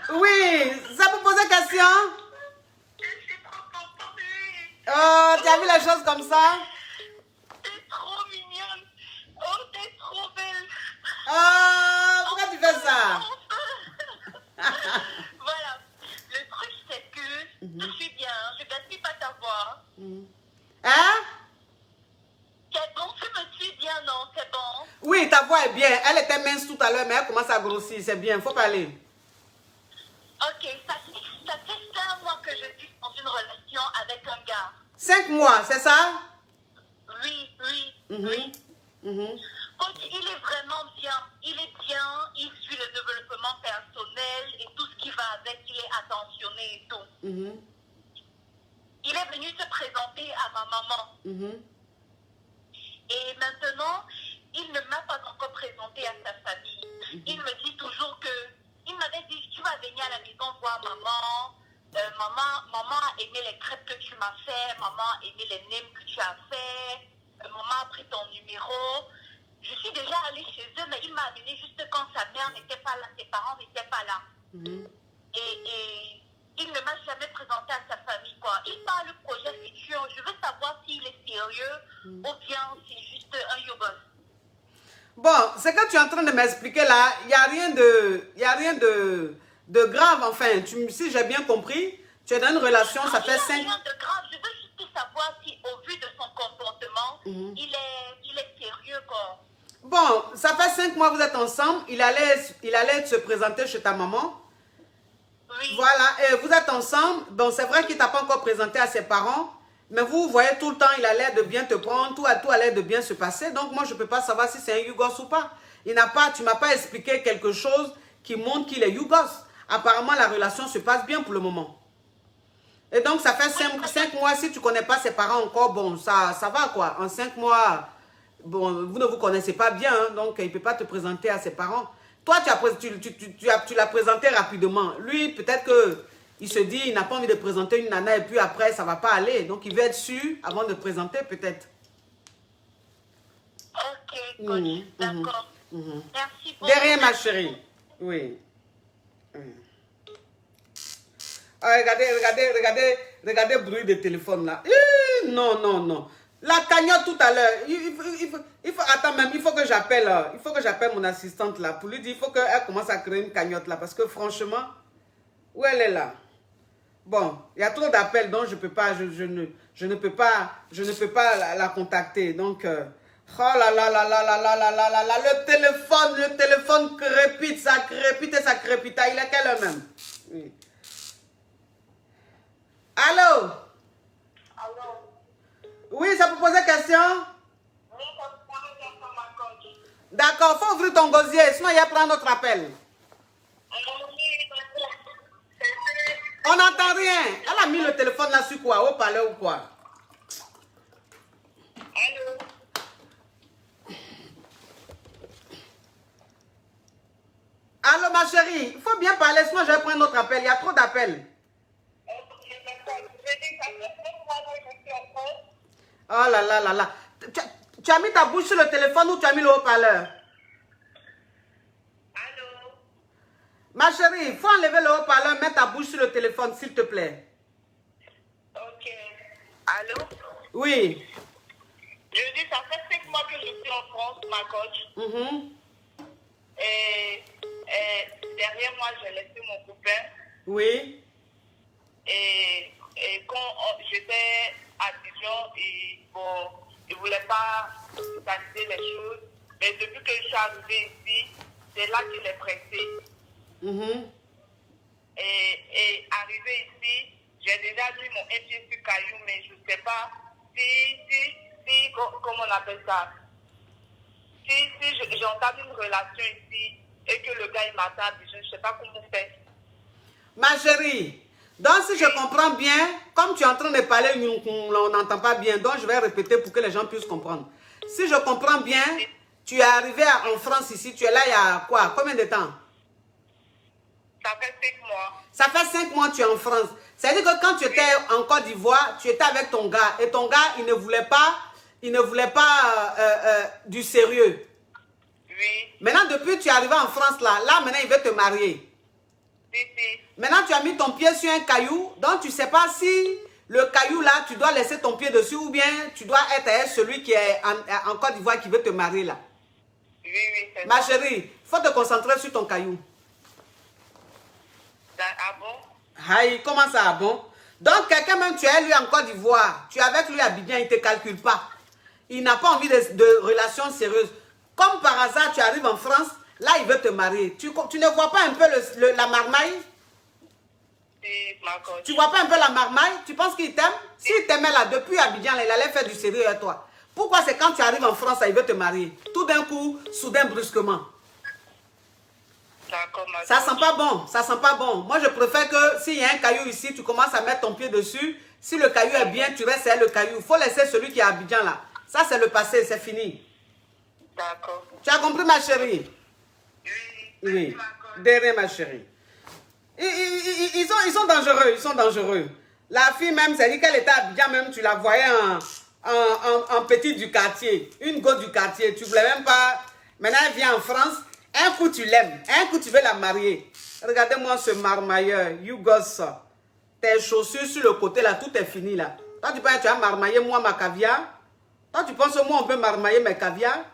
Oui, ça peut poser question? Oh, tu as vu les choses comme ça? T'es trop mignonne. Oh, t'es trop belle. Oh, pourquoi tu fais ça? Voilà. Le truc, c'est que je suis bien. Je ne gaspille pas ta voix. Hein? C'est bon, tu me suis bien, non? C'est bon. Oui, ta voix est bien. Elle était mince tout à l'heure, mais elle commence à grossir. C'est bien, faut parler. Ok, ça fait 5 mois que je suis dans une relation avec un gars. 5 mois, c'est ça? Oui. Mhm. Il est vraiment bien. Il est bien. Il suit le développement personnel et tout ce qui va avec. Il est attentionné et tout. Mhm. Il est venu se présenter à ma maman. Mhm. Et maintenant, il ne m'a pas encore présenté à sa famille. Il me dit toujours que... Il m'avait dit, tu vas venir à la maison voir maman. Maman a aimé les crêpes que tu m'as fait. Maman a aimé les nems que tu as fait. Maman a pris ton numéro. Je suis déjà allée chez eux, mais il m'a amené juste quand sa mère n'était pas là, ses parents n'étaient pas là. Et il ne m'a jamais présenté à sa famille, quoi. Il parle du projet futur. Je veux savoir s'il est sérieux ou bien c'est juste un yoga. Bon, ce que tu es en train de m'expliquer là, il n'y a rien de grave, enfin. Si j'ai bien compris, tu es dans une relation, ça fait 5... Rien de grave, je veux juste savoir si, au vu de son comportement, il est sérieux, quoi. Bon, ça fait 5 mois que vous êtes ensemble, il allait se présenter chez ta maman. Oui. Voilà, et vous êtes ensemble, donc c'est vrai qu'il ne t'a pas encore présenté à ses parents, Mais vous voyez tout le temps, il a l'air de bien te prendre, tout a l'air de bien se passer. Donc moi, je ne peux pas savoir si c'est un Yougos ou pas. Tu ne m'as pas expliqué quelque chose qui montre qu'il est Yougos. Apparemment, la relation se passe bien pour le moment. Et donc, ça fait 5 mois, si tu ne connais pas ses parents encore, bon, ça va quoi. En 5 mois, bon, vous ne vous connaissez pas bien, hein, donc il ne peut pas te présenter à ses parents. Toi, tu l'as présenté rapidement. Lui, peut-être qu'il se dit, il n'a pas envie de présenter une nana et puis après, ça ne va pas aller. Donc, il veut être sûr avant de présenter, peut-être. Ok, coach, d'accord. Merci beaucoup. Derrière, ma chérie. Oui. Ah, regardez le bruit de téléphone là. Non, non, non. La cagnotte tout à l'heure. Attends même, il faut que j'appelle mon assistante là pour lui dire, il faut qu'elle commence à créer une cagnotte là. Parce que franchement, où elle est là? Bon, il y a trop d'appels donc je peux pas, je ne peux pas la contacter. Donc, oh là là là là là là là là là là, le téléphone crépite, ça crépite et ça crépite. Il est quelle heure même? Oui. Allô? Allô? Oui, ça peut poser question? Oui, ça peut poser question, ma coach. D'accord, faut ouvrir ton gosier, sinon il y a plein d'autres appels. On n'entend rien. Elle a mis le téléphone là sur quoi? Au palais ou quoi? Allô? Allô ma chérie, il faut bien parler, sinon je vais prendre notre appel. Il y a trop d'appels. Oh là là là là. Tu as mis ta bouche sur le téléphone ou tu as mis le haut-parleur? Allô? Ma chérie, il faut enlever le haut-parleur, mettre ta bouche sur le téléphone, s'il te plaît. Ok. Allô? Oui. Je dis, ça fait 5 mois que je suis en France, ma coach. Et derrière moi, j'ai laissé mon copain. Oui. Et quand j'étais à Dijon, il ne voulait pas organiser les choses. Mais depuis que je suis arrivée ici, c'est là qu'il est pressé. Et arrivé ici, j'ai déjà mis mon pied sur caillou, mais je ne sais pas si comment on appelle ça. Si j'entame une relation ici et que le gars il m'attend à Dijon, je ne sais pas comment faire. Ma chérie, donc si je comprends bien, comme tu es en train de parler, on n'entend pas bien, donc je vais répéter pour que les gens puissent comprendre. Si je comprends bien, tu es arrivé en France ici, tu es là il y a quoi? Combien de temps? Ça fait 5 mois. Ça fait 5 mois que tu es en France. C'est-à-dire que quand tu étais en Côte d'Ivoire, tu étais avec ton gars. Et ton gars, il ne voulait pas du sérieux. Oui. Maintenant, depuis que tu es arrivé en France, là maintenant, il veut te marier. Si. Maintenant, tu as mis ton pied sur un caillou. Donc, tu ne sais pas si le caillou, là, tu dois laisser ton pied dessus ou bien tu dois être avec celui qui est en Côte d'Ivoire qui veut te marier, là. Oui, c'est Ma ça. chérie, il faut te concentrer sur ton caillou. Ah bon? Aïe, comment ça, bon? Donc, quelqu'un même, tu es lui en Côte d'Ivoire, tu es avec lui à Abidjan, il ne te calcule pas. Il n'a pas envie de relations sérieuses. Comme par hasard, tu arrives en France, là, il veut te marier. Tu ne vois pas un peu la marmaille? Si, ma coach. Tu vois pas un peu la marmaille? Tu penses qu'il t'aime? S'il t'aimait là, depuis Abidjan, là, il allait faire du sérieux à toi. Pourquoi c'est quand tu arrives en France, là, il veut te marier? Tout d'un coup, soudain, brusquement. D'accord, ma Ça coach. sent pas bon, ça sent pas bon. Moi, je préfère que s'il y a un caillou ici, tu commences à mettre ton pied dessus. Si le caillou est bien, tu restes avec le caillou. Il faut laisser celui qui est à Abidjan là. Ça, c'est le passé, c'est fini. D'accord. Tu as compris, ma chérie? Oui. Oui. Ma coach. Derrière, ma chérie. Ils sont dangereux, ils sont dangereux. La fille même, c'est dit qu'elle était à Abidjan même, tu la voyais en petite du quartier. Une go du quartier, tu voulais même pas... Maintenant, elle vient en France. Un coup, tu l'aimes. Un coup, tu veux la marier. Regardez-moi ce marmailleur. You got ça. Tes chaussures sur le côté, là, tout est fini, là. Toi, tu penses que tu as marmaillé, moi, ma caviar. Toi, tu penses que moi, on peut marmailler mes caviars.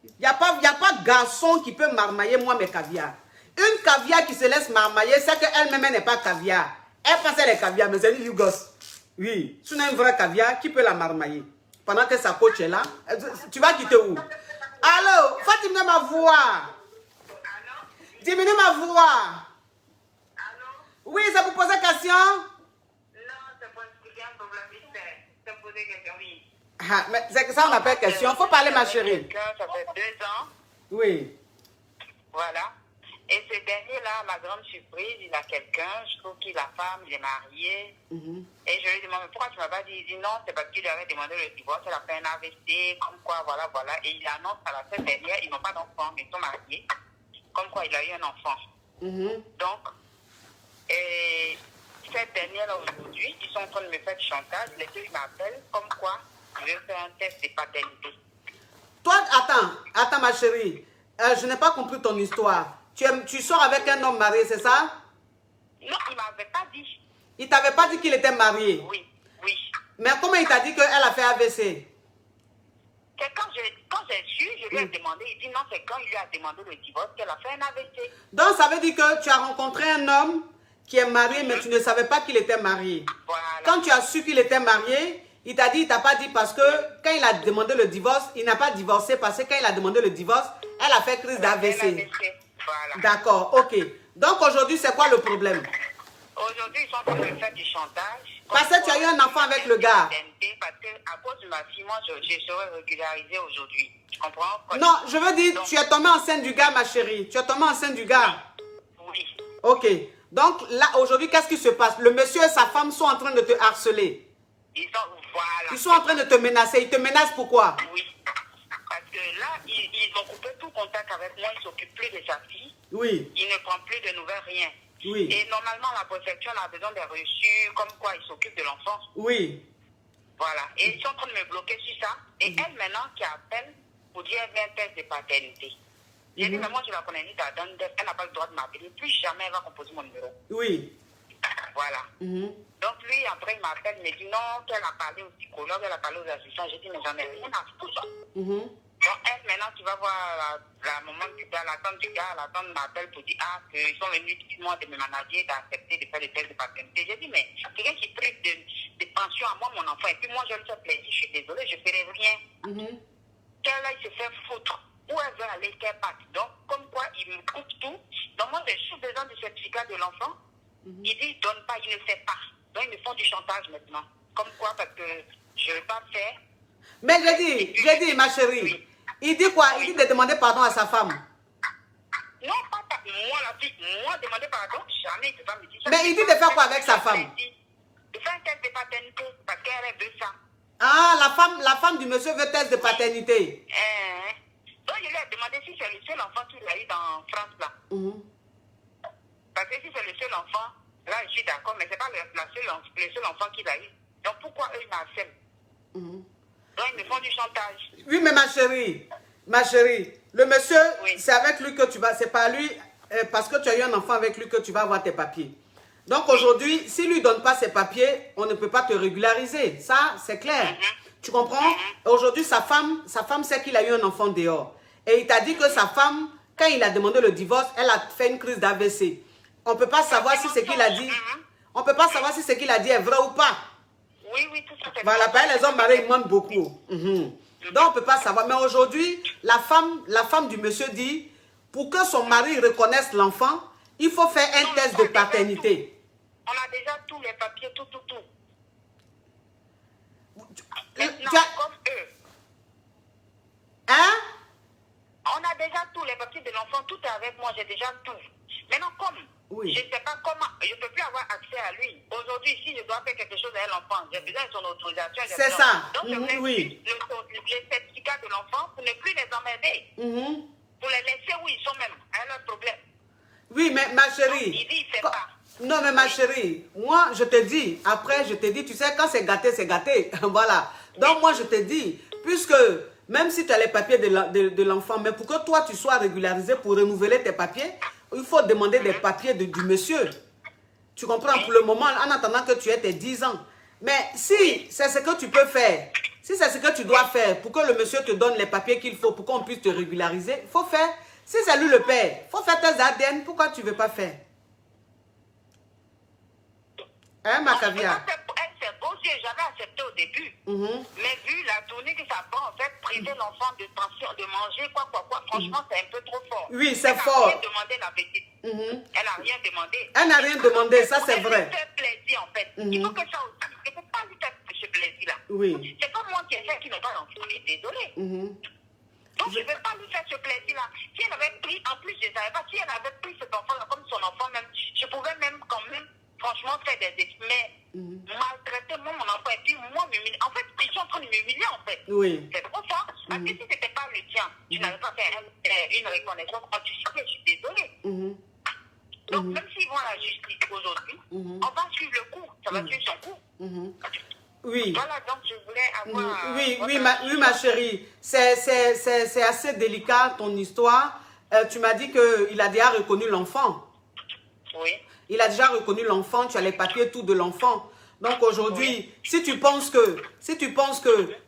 Il n'y a pas garçon qui peut marmailler, moi, mes caviars. Une caviar qui se laisse marmailler, c'est qu'elle-même, elle n'est pas caviar. Elle pense qu'elle est caviar, mais c'est une you gosse. Oui. Si on a une vraie caviar, qui peut la marmailler? Pendant que sa coach est là, tu vas quitter où? Allô, faut diminuer ma voix. Diminue ma voix. Allô? Oui, ça vous pose question? Non, c'est pour expliquer un problème vite fait. C'est poser une question, oui. Ah, mais c'est que ça, on appelle question. Il faut parler, ma chérie. Ça fait 2 ans. Oui. Voilà. Et ce dernier-là, ma grande surprise, il a quelqu'un, je trouve qu'il a femme, il est marié. Et je lui demande, mais pourquoi tu ne m'as pas dit? Il dit non, c'est parce qu'il lui avait demandé le divorce, elle a fait un AVC, comme quoi, voilà. Et il annonce à la semaine dernière, ils n'ont pas d'enfant, mais ils sont mariés. Comme quoi, il a eu un enfant. Donc, cette dernière-là, aujourd'hui, ils sont en train de me faire du chantage. Les deux, ils m'appellent, comme quoi, je vais faire un test de paternité. Toi, attends, ma chérie. Je n'ai pas compris ton histoire. Tu sors avec un homme marié, c'est ça? Non, il ne m'avait pas dit. Il t'avait pas dit qu'il était marié? Oui. Mais comment il t'a dit qu'elle a fait AVC? C'est quand j'ai su, je lui ai demandé, il dit non, c'est quand il lui a demandé le divorce qu'elle a fait un AVC. Donc, ça veut dire que tu as rencontré un homme qui est marié, mais tu ne savais pas qu'il était marié. Voilà. Quand tu as su qu'il était marié, il t'a dit, il t'a pas dit parce que quand il a demandé le divorce, il n'a pas divorcé parce que quand il a demandé le divorce, elle a fait crise d'AVC. Voilà. D'accord, ok. Donc aujourd'hui, c'est quoi le problème? Aujourd'hui, ils sont en train de me faire du chantage. Parce que tu as eu un enfant avec le gars. Parce qu'à cause de ma fille, moi, je serai régularisée aujourd'hui. Tu comprends? Non, je veux dire, tu es tombée enceinte du gars, ma chérie. Tu es tombée enceinte du gars. Oui. Ok. Donc là, aujourd'hui, qu'est-ce qui se passe? Le monsieur et sa femme sont en train de te harceler. Ils sont en train de te menacer. Ils te menacent pourquoi? Oui. Parce que là, ils ont coupé tout contact avec moi. Ils ne s'occupent plus de sa fille. Oui. Il ne prend plus de nouvelles, rien. Oui. Et normalement, la préfecture a besoin des reçus, comme quoi il s'occupe de l'enfant. Oui. Voilà. Et ils sont en train de me bloquer sur ça. Et elle, maintenant, qui appelle pour dire qu'elle vient un test de paternité. J'ai dit, mais moi, je la connais ni d'Adam, elle n'a pas le droit de m'appeler. Plus jamais elle va composer mon numéro. Oui. Voilà. Donc, lui, après, il m'appelle, il me dit non, qu'elle a parlé au psychologue, elle a parlé aux assistants. J'ai dit, mais j'en ai rien à foutre. Donc, elle, maintenant, tu vas voir la maman du gars, la tante du gars, la tante m'appelle pour dire, ah, qu'ils sont venus 10 mois de me manager, d'accepter de faire des tests de paternité. J'ai dit, mais quelqu'un qui prive de pension à moi, mon enfant, et puis moi, je lui fais plaisir, je suis désolée, je ne ferai rien. Qu'elle aille se faire foutre. Où elle veut aller, qu'elle parte. Donc, comme quoi, il me coupe tout. Donc, moi, j'ai juste besoin du certificat de l'enfant. Il dit, il ne donne pas, il ne fait pas. Donc, ils me font du chantage maintenant. Comme quoi, parce que je ne veux pas faire. Mais j'ai dit, ma chérie, oui. Il dit quoi? Il dit de demander pardon à sa femme. Non, pas moi, la fille. Moi, demander pardon, jamais il ne peut pas me dire ça. Mais il dit de faire quoi avec sa femme? De faire un test de paternité, parce qu'elle veut ça. Ah, la femme du monsieur veut test de paternité. Donc, je lui ai demandé si c'est le seul enfant qu'il a eu dans France, là. Parce que si c'est le seul enfant, là, je suis d'accord, mais ce n'est pas le seul enfant qu'il a eu. Donc, pourquoi eux, ils m'harcèlent? Donc, ils me font du chantage. Oui, mais ma chérie, le monsieur, c'est avec lui que tu vas, c'est pas lui, parce que tu as eu un enfant avec lui que tu vas avoir tes papiers. Donc, aujourd'hui, s'il ne lui donne pas ses papiers, on ne peut pas te régulariser. Ça, c'est clair. Tu comprends? Aujourd'hui, sa femme sait qu'il a eu un enfant dehors. Et il t'a dit que sa femme, quand il a demandé le divorce, elle a fait une crise d'AVC. On ne peut pas savoir si ce qu'il a dit, on peut pas savoir si ce qu'il a dit est vrai ou pas. Oui, tout ça. Voilà, les hommes mariés, ils mentent beaucoup. Donc, on ne peut pas savoir. Mais aujourd'hui, la femme du monsieur dit, pour que son mari reconnaisse l'enfant, il faut faire un test de paternité. On a déjà tous les papiers, tout. Maintenant, comme eux. Hein? On a déjà tous les papiers de l'enfant, tout est avec moi, j'ai déjà tout. Maintenant, comme je ne sais pas comment, je ne peux plus avoir accès à lui. Aujourd'hui, si je dois faire quelque chose à l'enfant, j'ai besoin de son autorisation. C'est ça. Donc, je voulais les certificats de l'enfant pour ne plus les emmerder. Pour les laisser où ils sont même, à leur problème. Oui, mais ma chérie. Donc, il dit, il ne fait pas. Non, mais ma chérie, moi, je te dis, après, je te dis, tu sais, quand c'est gâté, c'est gâté. Voilà. Donc, moi, je te dis, puisque, même si tu as les papiers de l'enfant, mais pour que toi, tu sois régularisé pour renouveler tes papiers, il faut demander des papiers du monsieur. Tu comprends? Pour le moment, en attendant que tu aies tes 10 ans. Mais si c'est ce que tu peux faire, si c'est ce que tu dois faire pour que le monsieur te donne les papiers qu'il faut pour qu'on puisse te régulariser, il faut faire. Si c'est lui le père, il faut faire tes ADN. Pourquoi tu ne veux pas faire? Hein, ma caviar? C'est beau, j'avais accepté au début. Mais vu la tournée que ça prend, en fait, priver l'enfant de pension, de manger, quoi, franchement, c'est un peu trop fort. Oui, c'est fort. Elle n'a rien demandé, la petite. Elle n'a rien demandé. Elle n'a rien demandé, ça c'est vrai. Elle lui fait plaisir, en fait. Il faut que ça aussi. Je ne peux pas lui faire ce plaisir-là. Oui. C'est pas moi qui ai fait qui n'ont pas d'enfant. Je suis désolée. Donc, je ne vais pas lui faire ce plaisir-là. Si elle avait pris, en plus, je ne savais pas, si elle avait pris cet enfant-là comme son enfant même, je pouvais même quand même, franchement, faire des études. Mais maltraiter moi, mon enfant, et puis moi, m'humilier. En fait, ils sont en train de m'humilier, en fait. Oui. C'est trop ça. Parce que si ce n'était pas le tien, tu n'avais pas fait une reconnaissance quand tu sais, je suis désolée. Donc, même s'ils vont à la justice aujourd'hui, on va suivre le cours. Ça va suivre son cours. Oui. Voilà, donc je voulais avoir... Oui, ma chérie. C'est assez délicat, ton histoire. Tu m'as dit qu'il a déjà reconnu l'enfant. Oui. Il a déjà reconnu l'enfant, tu as les papiers tout de l'enfant. Donc aujourd'hui, si tu penses que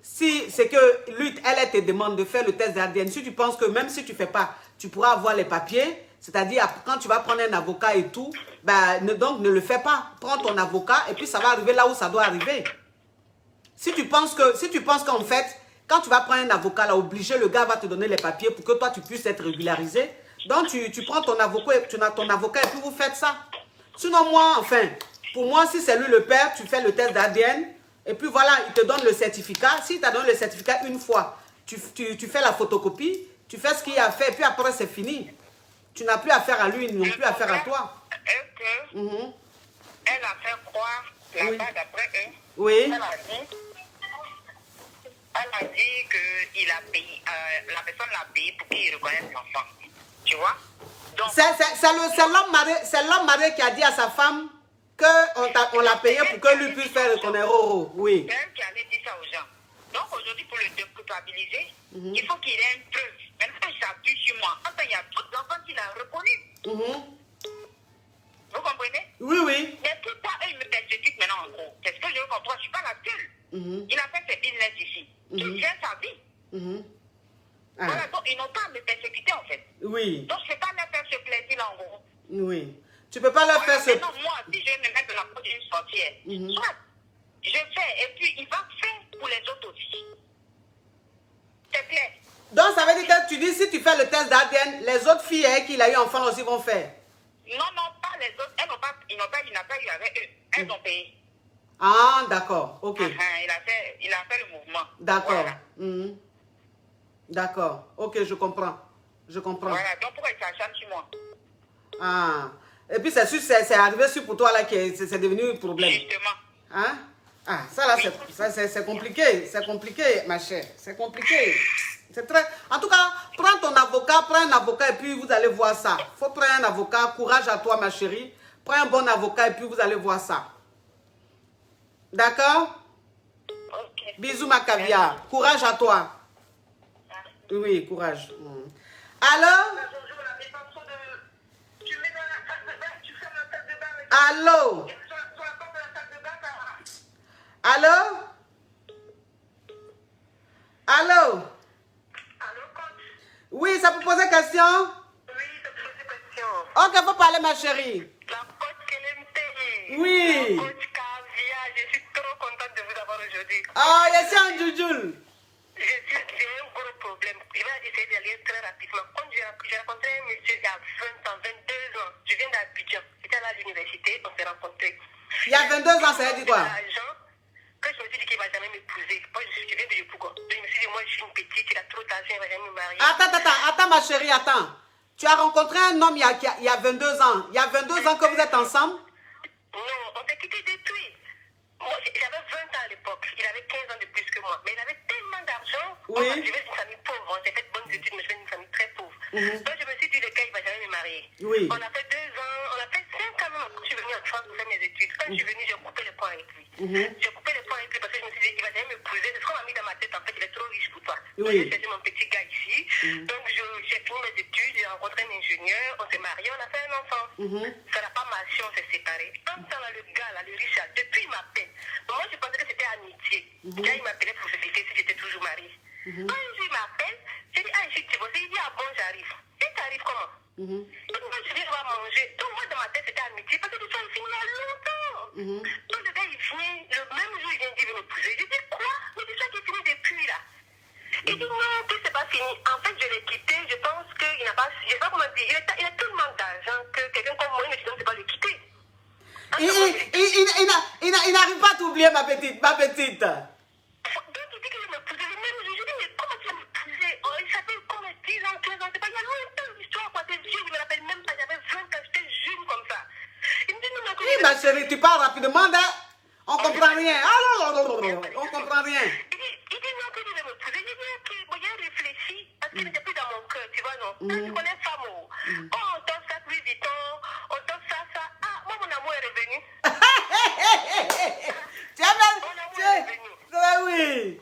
si c'est que lui, elle te demande de faire le test d'ADN, si tu penses que même si tu ne fais pas, tu pourras avoir les papiers, c'est-à-dire quand tu vas prendre un avocat et tout, donc ne le fais pas. Prends ton avocat et puis ça va arriver là où ça doit arriver. Si tu penses qu'en fait, quand tu vas prendre un avocat, là, obligé, le gars va te donner les papiers pour que toi, tu puisses être régularisé. Donc, tu prends ton avocat et puis vous faites ça. Sinon, moi, enfin, pour moi, si c'est lui le père, tu fais le test d'ADN et puis voilà, il te donne le certificat. S'il t'a donné le certificat une fois, tu fais la photocopie, tu fais ce qu'il a fait et puis après, c'est fini. Tu n'as plus affaire à lui, ils n'ont plus affaire à toi. Elle a fait croire, là-bas, d'après eux, oui. Elle a dit que il a payé, la personne l'a payé pour qu'il reconnaisse l'enfant. Tu vois? C'est l'homme marié qui a dit à sa femme qu'on l'a payé pour que lui puisse faire reconnaître. Oui. C'est elle qui allait dire ça aux gens. Donc aujourd'hui, pour le déculpabiliser, il faut qu'il ait une preuve. Maintenant, il s'appuie sur moi. Enfin, il y a d'autres enfants qu'il a reconnus. Vous comprenez? Oui. Mais pourquoi eux, ils me persécutent maintenant en gros? C'est ce que je comprends. Je ne suis pas la seule. Il a fait ses business ici. Il gère sa vie. Voilà, donc ils n'ont pas à me persécuter en fait. Oui. Donc je ne peux pas leur faire ce plaisir en gros. Oui. Tu ne peux pas leur faire ce... Non, moi, si je vais me mettre de la peau d'une sorcière, soit je fais et puis il va faire pour les autres aussi. C'est clair. Donc ça veut dire que tu dis si tu fais le test d'ADN, les autres filles qu'il a eu enfant aussi vont faire. Non, pas les autres. Elles n'ont pas, il n'a pas eu avec eux. Elles ont payé. Ah, d'accord. Ok. Il a fait le mouvement. D'accord. Voilà. D'accord. Ok, je comprends. Voilà, donc pourquoi il s'acharne sur moi? Ah. Et puis c'est sûr, c'est arrivé sur pour toi là que c'est devenu un problème. Justement. Hein? Ah, ça là, c'est compliqué. C'est compliqué, ma chère. C'est compliqué. C'est très... En tout cas, prends un avocat et puis vous allez voir ça. Il faut prendre un avocat. Courage à toi, ma chérie. Prends un bon avocat et puis vous allez voir ça. D'accord? Ok. Bisous, ma caviar. Courage à toi. Oui, courage. Alors? Allô? Allô? Allô? Oui, ça peut poser question? Oui, ça peut poser question. Ok, faut parler, ma chérie. La coach Kelemte. Oui. La coach Kavia, je suis trop contente de vous avoir aujourd'hui. Ah, je suis en Djoujoul. J'ai un gros problème. Je vais essayer d'aller très rapidement. Quand j'ai rencontré un monsieur il y a 20 ans, 22 ans, je viens d'Abidjan. J'étais à l'université, on s'est rencontrés. Il y a 22 ans, ça veut dire quoi? Quand je me suis dit qu'il ne va jamais m'épouser, moi je viens de Yopougon. Je me suis dit, moi je suis une petite, il a trop d'argent, il ne va jamais me marier. Attends, ma chérie, attends. Tu as rencontré un homme il y a 22 ans. Il y a 22 ans que vous êtes ensemble? Non, on s'est quitté depuis. Moi, j'avais 20 ans à l'époque. Il avait 15 ans de plus que moi. Mais il avait tellement d'argent. Oui. On a suivi une famille pauvre. On s'est fait de bonnes études, mais je viens d'une famille très pauvre. Donc je me suis dit, le gars, il ne va jamais me marier. Oui. On a fait 2 ans, on a fait 5 ans même quand je suis venue en France pour faire mes études. Quand je suis venue, j'ai coupé les points avec lui. J'ai coupé les points avec lui parce que je me suis dit, il ne va jamais m'épouser. C'est ce qu'on m'a mis dans ma tête. En fait, il est trop riche pour toi. Oui. Donc j'ai cherché mon petit gars ici. Donc j'ai fini mes études, j'ai rencontré un ingénieur, on s'est mariés, on a fait un enfant. Ça n'a pas marché, on s'est séparés. En temps là, le gars, là, le riche, là, depuis il m'appelle. Moi, je pensais que c'était amitié. Quand il m'appelait pour vérifier si j'étais toujours mariée. Quand il m'appelle, j'ai dit, je suis divorcée. Il dit, ah bon, j'arrive. Et t'arrives comment? Donc, moi, je dis, on va manger. Donc, moi, dans ma tête, c'était amitié. Parce que tout ça, il finit il y a longtemps. Donc, le gars, il vient, le même jour, il vient dire, il veut m'épouser. Je dis, quoi? Mais c'est ça qui est fini depuis, là. Il dit, non, que c'est pas fini. En fait, je l'ai quitté. Je pense qu'il n'a pas, je sais pas comment dire, il a tellement d'argent que quelqu'un comme moi, il me dit, non, c'est pas le quitter. Il n'arrive pas à t'oublier, ma petite. ma chérie, tu parles rapidement, on comprend rien. Ah non, non, non, non, on comprend rien. Il dit non, que je vais me poser. J'ai dit ok, bon, j'ai réfléchi, parce qu'il n'était plus dans mon cœur, tu vois, non. Tu connais femme, oh, on t'offre ça plus vite, on t'offre ça. Ah, moi, mon amour est revenu. Tu as bien... Mon amour est revenu. Oui.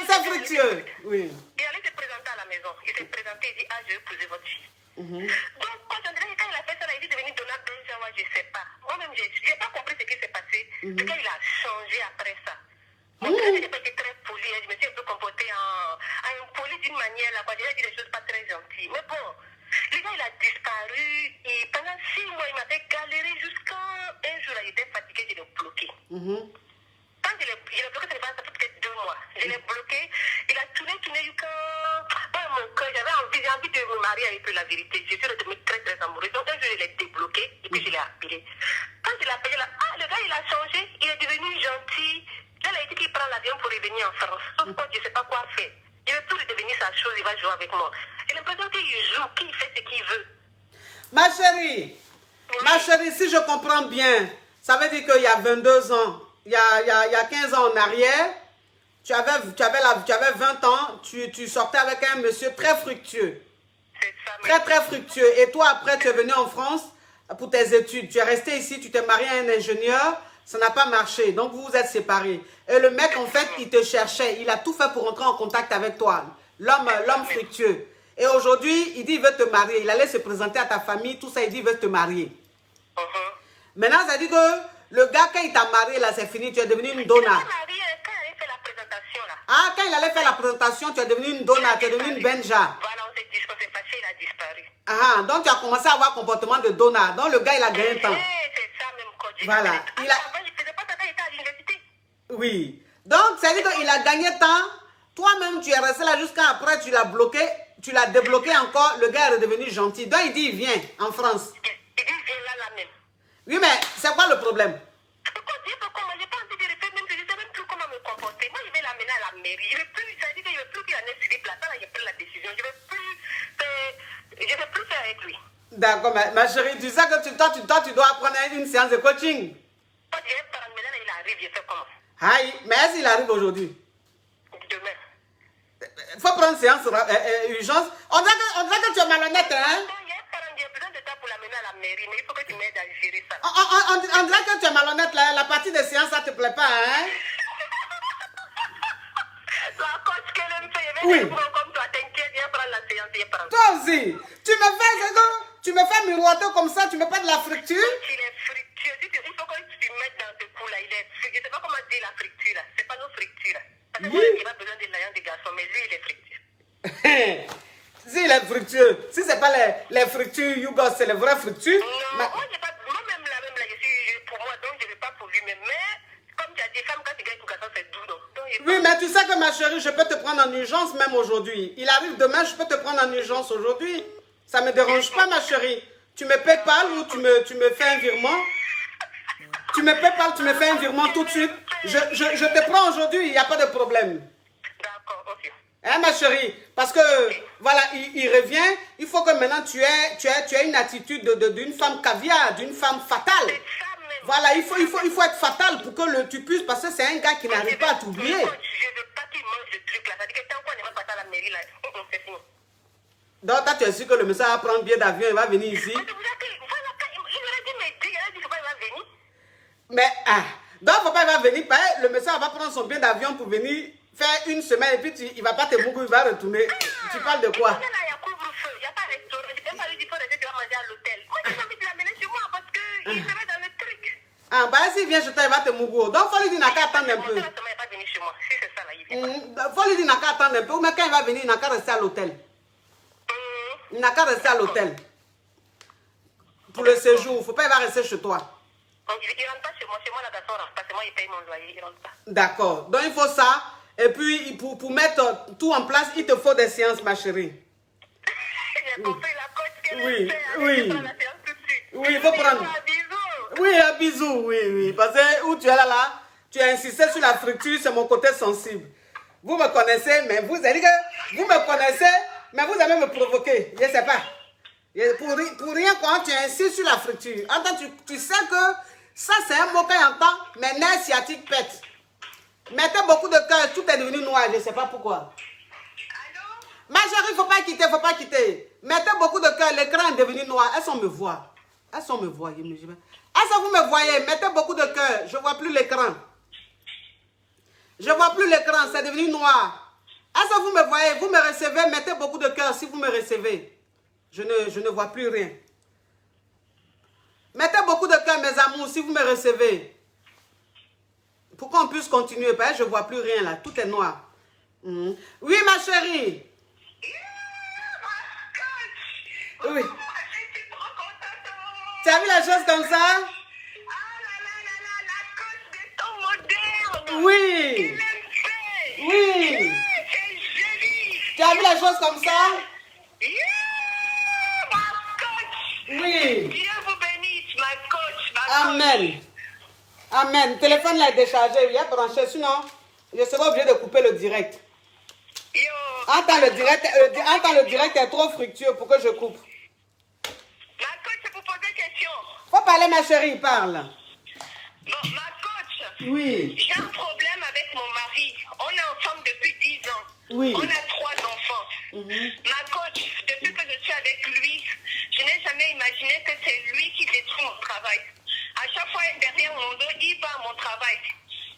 C'est fructueux. Oui. Il allait se présenter à la maison. Il s'est présenté, il dit, ah, je vais épouser votre fille. Donc, quand il a fait ça, il est devenu Donald Benjamin, moi, je ne sais pas. Moi-même, je n'ai pas compris ce qui s'est passé. Le gars, il a changé après ça. Donc, je n'ai pas été très poli. Je me suis un peu comportée en poli d'une manière, là, quoi. J'ai dit des choses pas très gentilles. Mais bon, le gars, il a disparu. Et pendant 6 mois, il m'a fait galérer jusqu'à un jour, là, il était fatigué, je l'ai bloqué. Quand il a bloqué, ça fait peut-être 2 mois. Je l'ai bloqué. Il a tourné jusqu'à... Dans mon cœur, j'avais envie de me marier avec lui, la vérité. Je suis redevenue très, très amoureuse. Donc, un jour, je l'ai débloqué et puis je l'ai appelé. Quand je l'ai appelé, là, le gars, il a changé. Il est devenu gentil. Là, il a dit qu'il prend l'avion pour revenir en France. Sauf que je ne sais pas quoi faire. Il veut plus devenir sa chose, il va jouer avec moi. J'ai l'impression qu'il joue, qu'il fait ce qu'il veut. Ma chérie, si je comprends bien, ça veut dire qu'il y a 22 ans, il y a 15 ans en arrière, tu avais 20 ans, tu sortais avec un monsieur très fructueux. C'est ça, Très, très fructueux. Et toi, après, tu es venu en France pour tes études. Tu es resté ici, tu t'es marié à un ingénieur, ça n'a pas marché. Donc, vous vous êtes séparés. Et le mec, en fait, il te cherchait. Il a tout fait pour entrer en contact avec toi. L'homme fructueux. Et aujourd'hui, il dit qu'il veut te marier. Il allait se présenter à ta famille, tout ça, il dit qu'il veut te marier. Maintenant, ça dit que le gars, quand il t'a marié, là, c'est fini, tu es devenu une donna. Quand il allait faire la présentation, là. Ah, quand il allait faire la présentation, tu es devenu une donna, tu es devenu une benja. Voilà, on s'est fâché, il a disparu. Ah, donc tu as commencé à avoir un comportement de donna. Donc le gars, il a gagné temps. C'est ça même, quand Voilà. Avant, je ne faisais pas ça quand il était à l'université. Oui. Donc, ça veut dire qu'il a gagné temps. Toi-même, tu es resté là jusqu'à après, tu l'as bloqué, tu l'as débloqué encore. Le gars est redevenu gentil. Donc, il dit, il vient en France. Il dit, viens là même. Oui, mais c'est quoi le problème? Pourquoi dire pourquoi moi, j'ai pas envie de refaire, même je ne sais même plus comment me comporter. Moi, je vais l'amener à la mairie. Je ne veux plus, ça veut dire que je ne veux plus qu'il en ait sur les plateaux. Là, j'ai pris la décision. Je ne veux plus faire avec lui. D'accord, ma chérie, tu sais que toi, tu dois prendre une séance de coaching. Quand je vais prendre, maintenant, il arrive, je fais comment? Aïe, mais est-ce qu'il arrive aujourd'hui? Demain. Il faut prendre séance urgence. On dirait que tu es malhonnête, hein? J'ai besoin de toi pour l'amener à la mairie, mais il faut que tu m'aides à gérer ça. On dirait que tu es malhonnête, là. La partie de séance, ça te plaît pas, hein? La coach qu'elle aime faire, Oui. comme toi, t'inquiète, viens prendre la séance, viens prendre. Toi aussi, tu me fais miroiter comme ça, tu me fais de la friture? Il est fructueux, il faut que tu mettes dans ce coup-là, il est fructueux. Je ne sais pas comment dire la friture, là. C'est pas nos frictures, là. Parce que moi, il n'a pas besoin de l'ayant des garçons, mais lui, il est fructueux. S'il est fructueux, si c'est pas les fructures Yougos, c'est les vrais fructures. Non, moi-même, là, je suis pour moi, donc je ne vais pas pour lui-même. Mais, comme tu as dit, femme, quand tu gagnes pour garçon, c'est doux, donc. Oui, mais tu sais que ma chérie, je peux te prendre en urgence même aujourd'hui. Il arrive demain, je peux te prendre en urgence aujourd'hui. Ça ne me dérange pas, ma chérie. Tu me PayPal ou tu me fais un virement? Tu me PayPal, tu me fais un virement tout de suite. Je te prends aujourd'hui, il n'y a pas de problème. D'accord, ok. Hein, ma chérie? Parce que, voilà, il revient. Il faut que maintenant tu aies une attitude d'une femme caviar, d'une femme fatale. Voilà, il faut être fatal pour que tu puisses, parce que c'est un gars qui n'arrive pas à t'oublier. Je ne veux pas qu'il mange le truc là. C'est-à-dire que tant qu'on n'est pas à la mairie là, c'est fini. Donc, toi, tu es sûr que le monsieur va prendre billet d'avion, il va venir ici? Il aurait dit, mais il aurait dit, il va venir. Mais, donc, papa, il va venir, le monsieur va prendre son billet d'avion pour venir faire une semaine, et puis il ne va pas te mourir, il va retourner. Tu parles de quoi? Il y a couvre-feu, il n'y a pas de restaurant. Je ne peux pas lui dire qu'il faut rester, tu vas manger à l'hôtel. Moi, j'ai envie de l'amener chez moi parce qu'il serait dans le truc. Ah, bah, s'il vient chez toi, il va te mourir. Donc, il faut lui dire, il n'a qu'à attendre un peu. Il n'est pas venu chez moi. Si c'est ça, là, il vient pas. Il faut lui dire, il n'a qu'à attendre un peu. Mais quand il va venir, il n'a qu'à rester à l'hôtel. Il n'a qu'à rester à l'hôtel. Pour le séjour, il ne faut pas, il va rester chez toi. Il ne rentre pas chez moi. Chez moi, la personne rentre pas. C'est moi, il paye mon loyer. Il ne rentre pas. D'accord. Donc, il faut ça. Et puis, pour mettre tout en place, il te faut des séances, ma chérie. J'ai compris la coach qu'elle Oui, fait. oui. Je prends la séance tout de suite. Oui, il faut prendre. Oui, un bisou, oui. Parce que où tu es là, tu as insisté sur la friture, c'est mon côté sensible. Vous me connaissez, mais vous allez que vous me connaissez, mais vous allez me provoquer. Je ne sais pas. Et pour rien, quand tu insistes sur la friture, attends, tu sais que ça, c'est un mot qu'on entend, mais nerf sciatique pète. Mettez beaucoup de cœur, tout est devenu noir, je ne sais pas pourquoi. Allô? Ma chérie, il ne faut pas quitter, il ne faut pas quitter. Mettez beaucoup de cœur, l'écran est devenu noir. Est-ce qu'on me voit? Est-ce qu'on me voit? Est-ce que vous me voyez? Mettez beaucoup de cœur, je ne vois plus l'écran. Je ne vois plus l'écran, c'est devenu noir. Est-ce que vous me voyez? Vous me recevez, mettez beaucoup de cœur si vous me recevez. Je ne vois plus rien. Mettez beaucoup de cœur, mes amours, si vous me recevez. Pour qu'on puisse continuer, parce que je ne vois plus rien là, tout est noir. Oui, ma chérie. Oui. Tu as vu la chose comme ça? Ah là là là là, la coach des temps modernes. Oui. Oui. C'est joli. Tu as vu la chose comme ça? Ma coach. Oui. Dieu vous bénisse, ma coach. Ma coach. Amen. Amen. Le téléphone là est déchargé, il est branché, sinon je serai obligé de couper le direct. Yo. Entends, le direct est trop fructueux pour que je coupe. Ma coach, c'est pour poser une question. Faut parler, ma chérie, parle. Bon, ma coach. Oui. J'ai un problème avec mon mari. On est ensemble depuis 10 ans. Oui. On a 3 enfants. Ma coach, depuis que je suis avec lui, je n'ai jamais imaginé que c'est lui qui détruit mon travail. À chaque fois, derrière mon dos, il va à mon travail.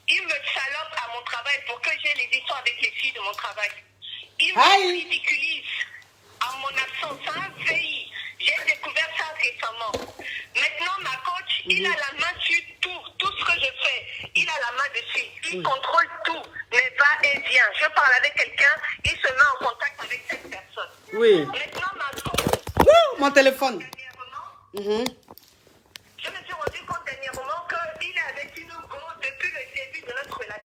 Il me salope à mon travail pour que j'ai les histoires avec les filles de mon travail. Il me ridiculise à mon absence, un VI. J'ai découvert ça récemment. Maintenant, ma coach, il a la main sur tout ce que je fais. Il a la main dessus. Il contrôle tout, mais va et vient. Je parle avec quelqu'un, il se met en contact avec cette personne. Oui. Maintenant, ma coach, Mon téléphone. dernièrement, je me suis rendu compte dernièrement qu'il est avec une go depuis le début de notre relation.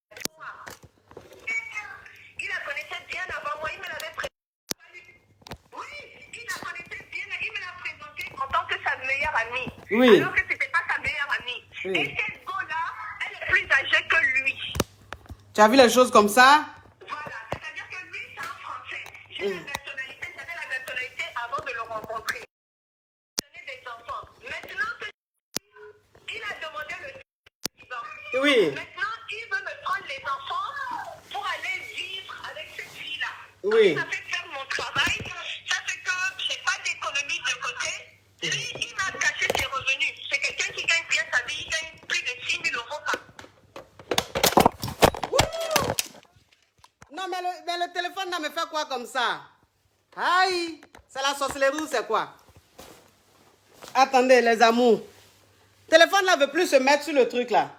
Il la connaissait bien avant moi, il me l'avait présenté. Oui, il la connaissait bien, il me l'a présenté en tant que sa meilleure amie. Oui. Alors que ce n'était pas sa meilleure amie. Oui. Et cette go-là, elle est plus âgée que lui. Tu as vu les choses comme ça? Voilà, c'est-à-dire que lui, c'est un Français. J'ai la nationalité, j'avais la nationalité avant de le rencontrer. Donner des enfants. Maintenant que il a demandé le divorce. Oui. Maintenant, il veut me prendre les enfants pour aller vivre avec cette fille-là. Oui. Ça fait faire mon travail. Ça fait que je n'ai pas d'économie de côté. Lui, il m'a caché ses revenus. C'est quelqu'un qui gagne bien sa vie. Il gagne plus de 6 000 euros par Non, mais le téléphone là me fait quoi comme ça? Aïe, c'est la sorcellerie ou c'est quoi? Attendez, les amours. Téléphone là veut plus se mettre sur le truc là.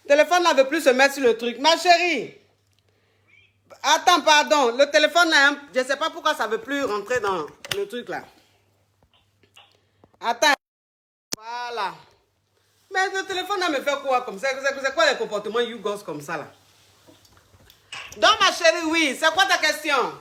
Téléphone là veut plus se mettre sur le truc. Ma chérie. Attends, pardon. Le téléphone là, je ne sais pas pourquoi ça veut plus rentrer dans le truc là. Attends. Voilà. Mais le téléphone là me fait quoi comme ça? C'est quoi les comportements YouGos comme ça là? Donc ma chérie, oui. C'est quoi ta question?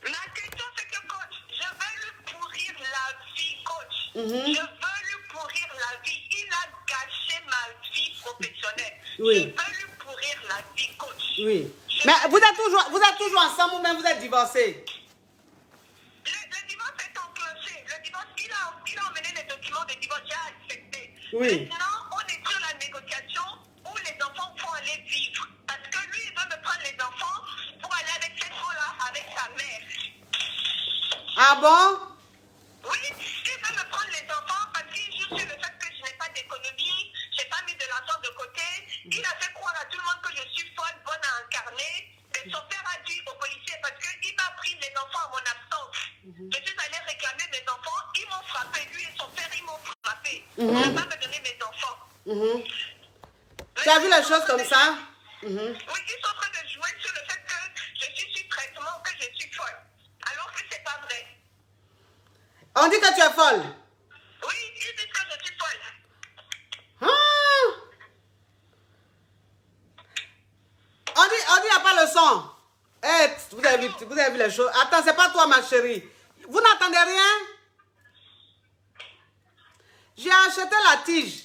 Ma question, c'est que, coach, je veux lui pourrir la vie, coach. Je veux lui pourrir la vie. Il a gâché ma vie professionnelle. Oui. Je veux lui pourrir la vie, coach. Oui. Mais vous êtes toujours ensemble ou même vous êtes divorcés? Le divorce est enclenché. Le divorce, il a emmené les documents de divorce. J'ai accepté. Oui. Maintenant, on est sur la négociation où les enfants vont aller vivre. Parce que lui, il veut me prendre les enfants pour aller avec cette fille-là, avec sa mère. Ah bon? Oui, il veut me prendre les enfants parce qu'il joue sur le fait que je n'ai pas d'économie, je n'ai pas mis de l'argent de côté. Il a fait croire à tout le monde que je suis folle, bonne à incarner. Et son père a dit aux policiers parce qu'il m'a pris les enfants à mon absence. Je suis allée réclamer mes enfants, ils m'ont frappé, lui et son père, ils m'ont frappé. Il n'a pas me donné mes enfants. Tu as vu les choses comme ça? Oui, ils sont en train de jouer sur le fait que je suis sur traitement, que je suis folle. Alors que c'est pas vrai. On dit que tu es folle. Oui, ils disent que je suis folle. Ah! On dit il n'y a pas le son. Eh, vous avez vu les choses. Attends, c'est pas toi ma chérie. Vous n'entendez rien? J'ai acheté la tige.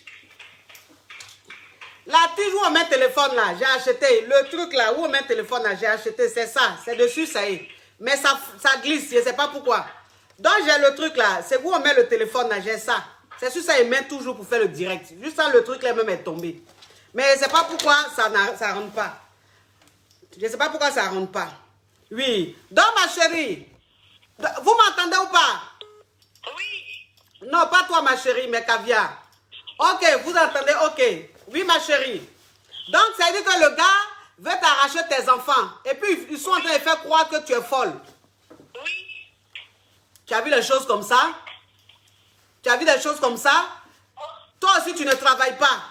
La tige où on met le téléphone là, j'ai acheté. Le truc là où on met le téléphone là, j'ai acheté. C'est ça. C'est dessus, ça y est. Mais ça glisse, je ne sais pas pourquoi. Donc, j'ai le truc là. C'est où on met le téléphone là, j'ai ça. C'est sur ça, il met toujours pour faire le direct. Juste ça, le truc là même est tombé. Mais je ne sais pas pourquoi ça ne rentre pas. Je ne sais pas pourquoi ça ne rentre pas. Oui. Donc, ma chérie, vous m'entendez ou pas? Oui. Non, pas toi, ma chérie, mais Caviar. Ok, vous entendez? Ok. Oui, ma chérie. Donc, ça veut dire que le gars veut t'arracher tes enfants. Et puis, ils sont en train de faire croire que tu es folle. Oui. Tu as vu des choses comme ça? Tu as vu des choses comme ça? Toi aussi, tu ne travailles pas.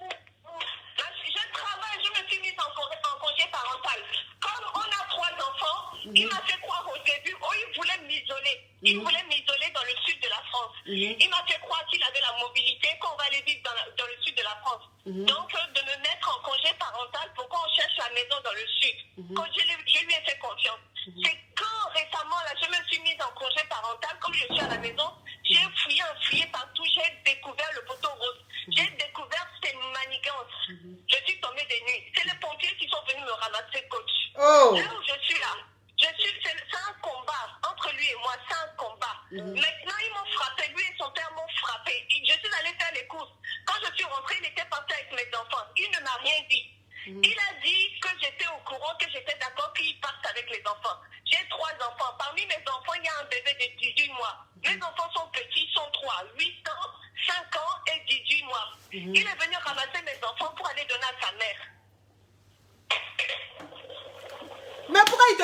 Je travaille, je me suis mise en congé parental. Comme on a 3 enfants, il m'a fait croire au début, il voulait m'isoler. Il voulait m'isoler dans le sud de la France. Il m'a fait croire qu'il avait la mobilité, qu'on va aller vivre dans le sud de la France. Donc, de me mettre en congé parental pour qu'on cherche la maison dans le sud. Quand je lui ai fait confiance. C'est quand récemment, là, je me suis mise en congé parental, comme je suis à la maison, j'ai fouillé partout, j'ai découvert le poteau rose. J'ai découvert ces manigances. Je suis tombée des nuits. C'est les pompiers qui sont venus me ramasser, coach. Oh. Là où je suis là, c'est un combat entre lui et moi, c'est un combat. Maintenant, ils m'ont frappé, lui et son père m'ont frappé. Je suis allée faire les courses. Quand je suis rentrée, il était parti avec mes enfants. Il ne m'a rien dit. Il a dit que j'étais au courant, que j'étais d'accord qu'il parte avec les enfants. J'ai 3 enfants. Parmi mes enfants, il y a un bébé de 18 mois. Mes enfants sont petits, ils sont 3, 8 ans, 5 ans et 18 mois. Il est venu ramasser mes enfants pour aller donner à sa mère. Mais pourquoi il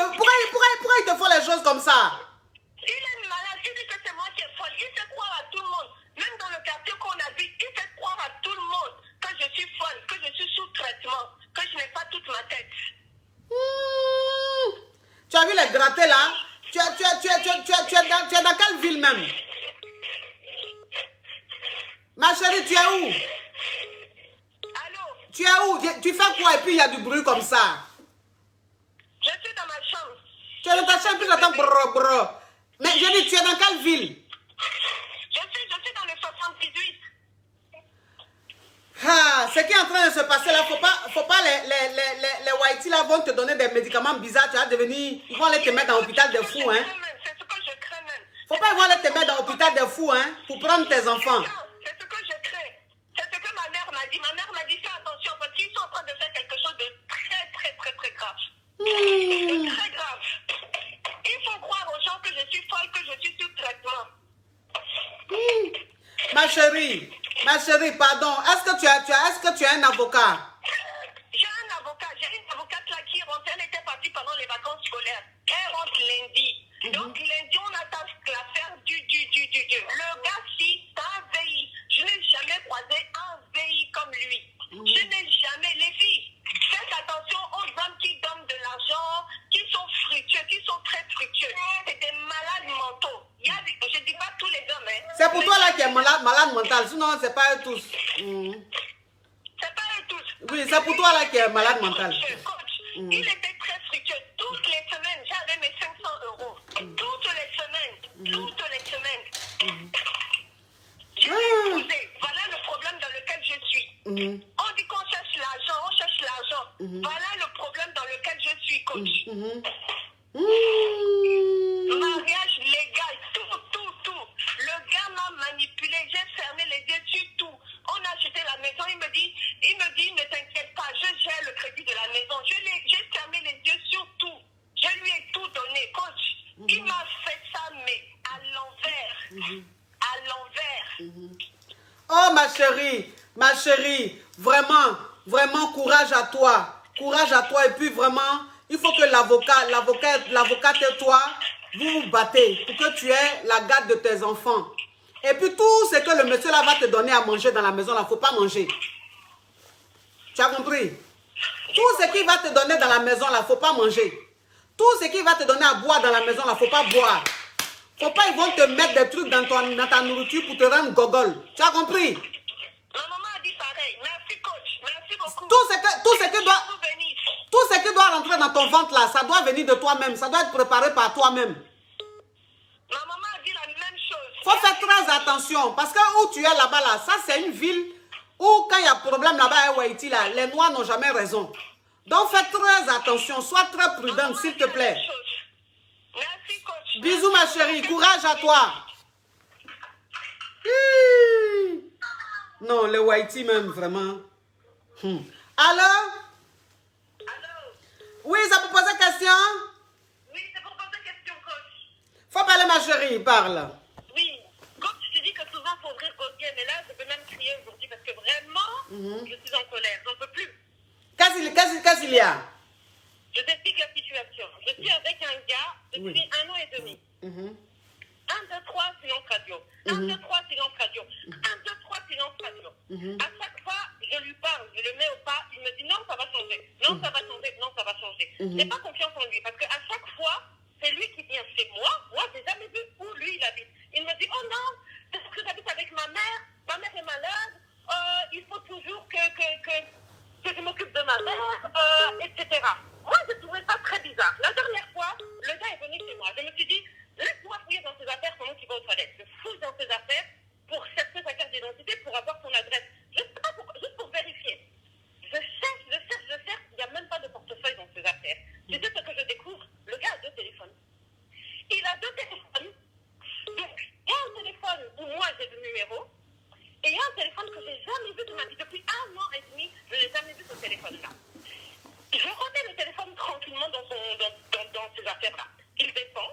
te font les choses comme ça? Il est malade, il dit que c'est moi qui est folle. Il fait croire à tout le monde. Même dans le quartier qu'on habite, il fait croire à tout le monde que je suis folle, que je suis sous traitement, que je n'ai pas toute ma tête. Tu as vu les grattés là? Tu es dans quelle ville même? Ma chérie, tu es où? Allô? Tu es où? Tu fais quoi et puis il y a du bruit comme ça? Je suis dans ma chambre. Tu es dans ta chambre, puis j'entends brrr, brrr. Mais je dis, tu es dans quelle ville? Je suis dans le 78. Ah, ce qui est en train de se passer là, faut pas les whiteys là vont te donner des médicaments bizarres, tu vas devenir, ils vont aller te mettre dans l'hôpital des fous, hein. C'est ce que je crains même. Faut pas, ils vont aller te mettre dans l'hôpital des fous, hein, pour prendre tes enfants. C'est ce que je crains. C'est ce que ma mère m'a dit. Ma mère m'a dit, fais attention parce qu'ils sont en train de faire quelque chose de très grave. Très grave. Il faut croire aux gens que je suis folle, que je suis sous traitement. Ma chérie, pardon. Est-ce que tu as un avocat? J'ai un avocat. J'ai une avocate là qui rentre. Elle était partie pendant les vacances scolaires. Elle rentre lundi. Donc lundi, on attaque l'affaire du. Le gars, si, c'est un VI. Je n'ai jamais croisé un VI comme lui. Je n'ai jamais. Les filles, faites attention aux hommes qui donnent de l'argent, qui sont fructueux, qui sont très fructueux. C'est des malades mentaux. Je ne dis pas tous les hommes. Hein. C'est pour toi là qui est malade mental, sinon c'est pas eux tous. C'est pas eux tous. Oui, c'est pour toi là qui est malade mental. Coach, il était très fructueux. Toutes les semaines, j'avais mes 500 euros. Toutes les semaines. Je l'ai épousé. Voilà le problème dans lequel je suis. On dit qu'on cherche l'argent, Voilà le problème dans lequel je suis, coach. Mariage légal, tout. Le gars m'a manipulé, j'ai fermé les yeux sur tout. On a acheté la maison, il me dit, ne t'inquiète pas, je gère le crédit de la maison. J'ai fermé les yeux sur tout. Je lui ai tout donné, coach. Il m'a fait ça, mais à l'envers. Oh ma chérie, vraiment courage à toi. Et puis vraiment, il faut que l'avocate et toi, vous vous battez pour que tu aies la garde de tes enfants. Et puis tout ce que le monsieur là va te donner à manger dans la maison, là, il ne faut pas manger. Tu as compris? Tout ce qu'il va te donner dans la maison, là, il ne faut pas manger. Tout ce qu'il va te donner à boire dans la maison, là, il ne faut pas boire. Faut pas, ils vont te mettre des trucs dans ta nourriture pour te rendre gogol. Tu as compris? Ma maman a dit pareil. Merci, coach. Merci beaucoup. Tout ce qui doit rentrer dans ton ventre là, ça doit venir de toi-même. Ça doit être préparé par toi-même. Ma maman a dit la même chose. Faut faire très attention. Parce que où tu es là-bas, là, ça c'est une ville où quand il y a problème là-bas à Haïti, là, les Noirs n'ont jamais raison. Donc fais très attention. Sois très prudente, s'il te plaît. Merci, coach. Bisous, ma chérie. Courage à toi. Hi. Non, les Whitey même, vraiment. Allô? Oui, ça peut poser question? Oui, c'est pour poser question, coach. Faut parler, ma chérie, parle. Oui, coach, je te dis que souvent, il faut ouvrir Gauthier, mais là, je peux même crier aujourd'hui parce que vraiment, je suis en colère. J'en peux plus. Qu'est-ce qu'il y a? Je t'explique la situation. Je suis avec un gars depuis 1 an et demi. 1, 2, 3, silence radio. 1, 2, 3, silence radio. 1, 2, 3, silence radio. À chaque fois, je lui parle, je le mets au pas, il me dit non, ça va changer. Non, ça va changer. Non, ça va changer. Je n'ai pas confiance en lui parce qu'à chaque fois, c'est lui qui vient chez moi. Moi, je n'ai jamais vu où lui, il habite. Il me dit, oh non, c'est parce que j'habite avec ma mère. Ma mère est malade. Il faut toujours que je m'occupe de ma mère, etc. Moi, je trouvais ça très bizarre. La dernière fois, le gars est venu chez moi. Je me suis dit, laisse-moi fouiller dans ses affaires pendant qu'il va aux toilettes. Je fouille dans ses affaires pour chercher sa carte d'identité, pour avoir son adresse. Je ne sais pas pourquoi, juste pour vérifier. Je cherche. Il n'y a même pas de portefeuille dans ses affaires. Tu sais ce que je découvre? Le gars a 2 téléphones. Il a 2 téléphones. Donc, il y a un téléphone où moi j'ai le numéro. Et il y a un téléphone que j'ai jamais vu de ma vie. Depuis 1 an et demi, je n'ai jamais vu ce téléphone-là. Je remets le téléphone tranquillement dans ces affaires-là. Il descend.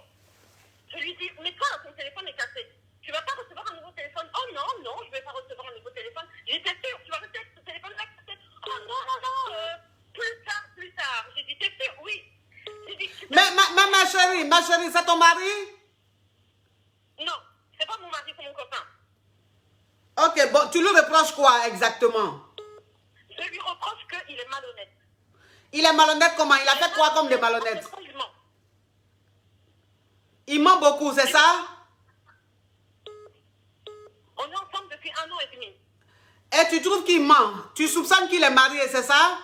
Je lui dis, mais toi, ton téléphone est cassé. Tu ne vas pas recevoir un nouveau téléphone? Oh non, je ne vais pas recevoir un nouveau téléphone. J'étais sûre, tu vas rester avec ce téléphone-là cassé. Oh non, plus tard. J'ai dit, t'es sûre? Oui. J'ai dit, Mais ma chérie, c'est ton mari? Non, c'est pas mon mari, c'est mon copain. Ok, bon, tu lui reproches quoi exactement? Je lui reproche qu'il est malhonnête. Il est malhonnête comment? Il a fait quoi comme des malhonnêtes? Il ment. Il ment beaucoup, c'est ça? On est ensemble depuis 1 an et demi. Et tu trouves qu'il ment? Tu soupçonnes qu'il est marié, c'est ça?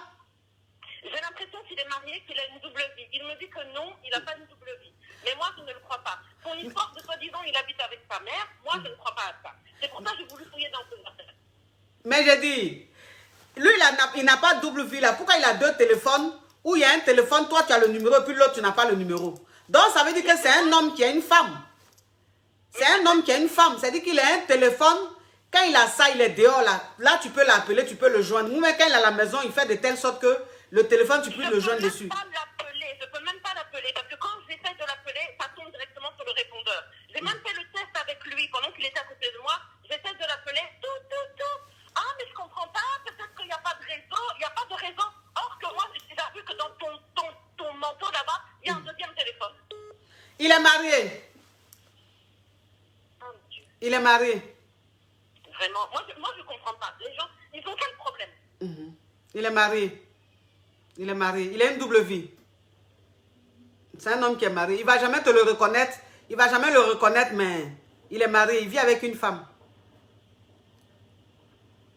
J'ai l'impression qu'il est marié, qu'il a une double vie. Il me dit que non, il n'a pas une double vie. Mais moi, je ne le crois pas. Son histoire de soi-disant, il habite avec sa mère. Moi, je ne crois pas à ça. C'est pour ça que j'ai voulu fouiller dans ses affaires. Mais j'ai dit, lui, il n'a pas de double vie là. Pourquoi il a 2 téléphones? Où il y a un téléphone, toi tu as le numéro, et puis l'autre tu n'as pas le numéro. Donc ça veut dire que c'est un homme qui a une femme. C'est un homme qui a une femme. C'est-à-dire qu'il a un téléphone. Quand il a ça, il est dehors là. Là, tu peux l'appeler, tu peux le joindre. Ou même quand il est à la maison, il fait de telle sorte que le téléphone, tu peux le joindre dessus. Je peux même pas l'appeler. Parce que quand j'essaie de l'appeler, ça tombe directement sur le répondeur. J'ai même fait le test avec lui pendant qu'il était à côté de moi. J'essaie de l'appeler. Ah, mais je comprends pas. Peut-être qu'il n'y a pas de réseau. Il n'y a pas de réseau. Or que moi, j'ai déjà vu que dans ton manteau là-bas, il y a un 2e téléphone. Il est marié. Oh, Dieu. Il est marié. Vraiment, moi je comprends pas. Les gens, ils ont quel problème? Il est marié. Il est marié. Il a une double vie. C'est un homme qui est marié. Il ne va jamais te le reconnaître. Il ne va jamais le reconnaître, mais il est marié. Il vit avec une femme.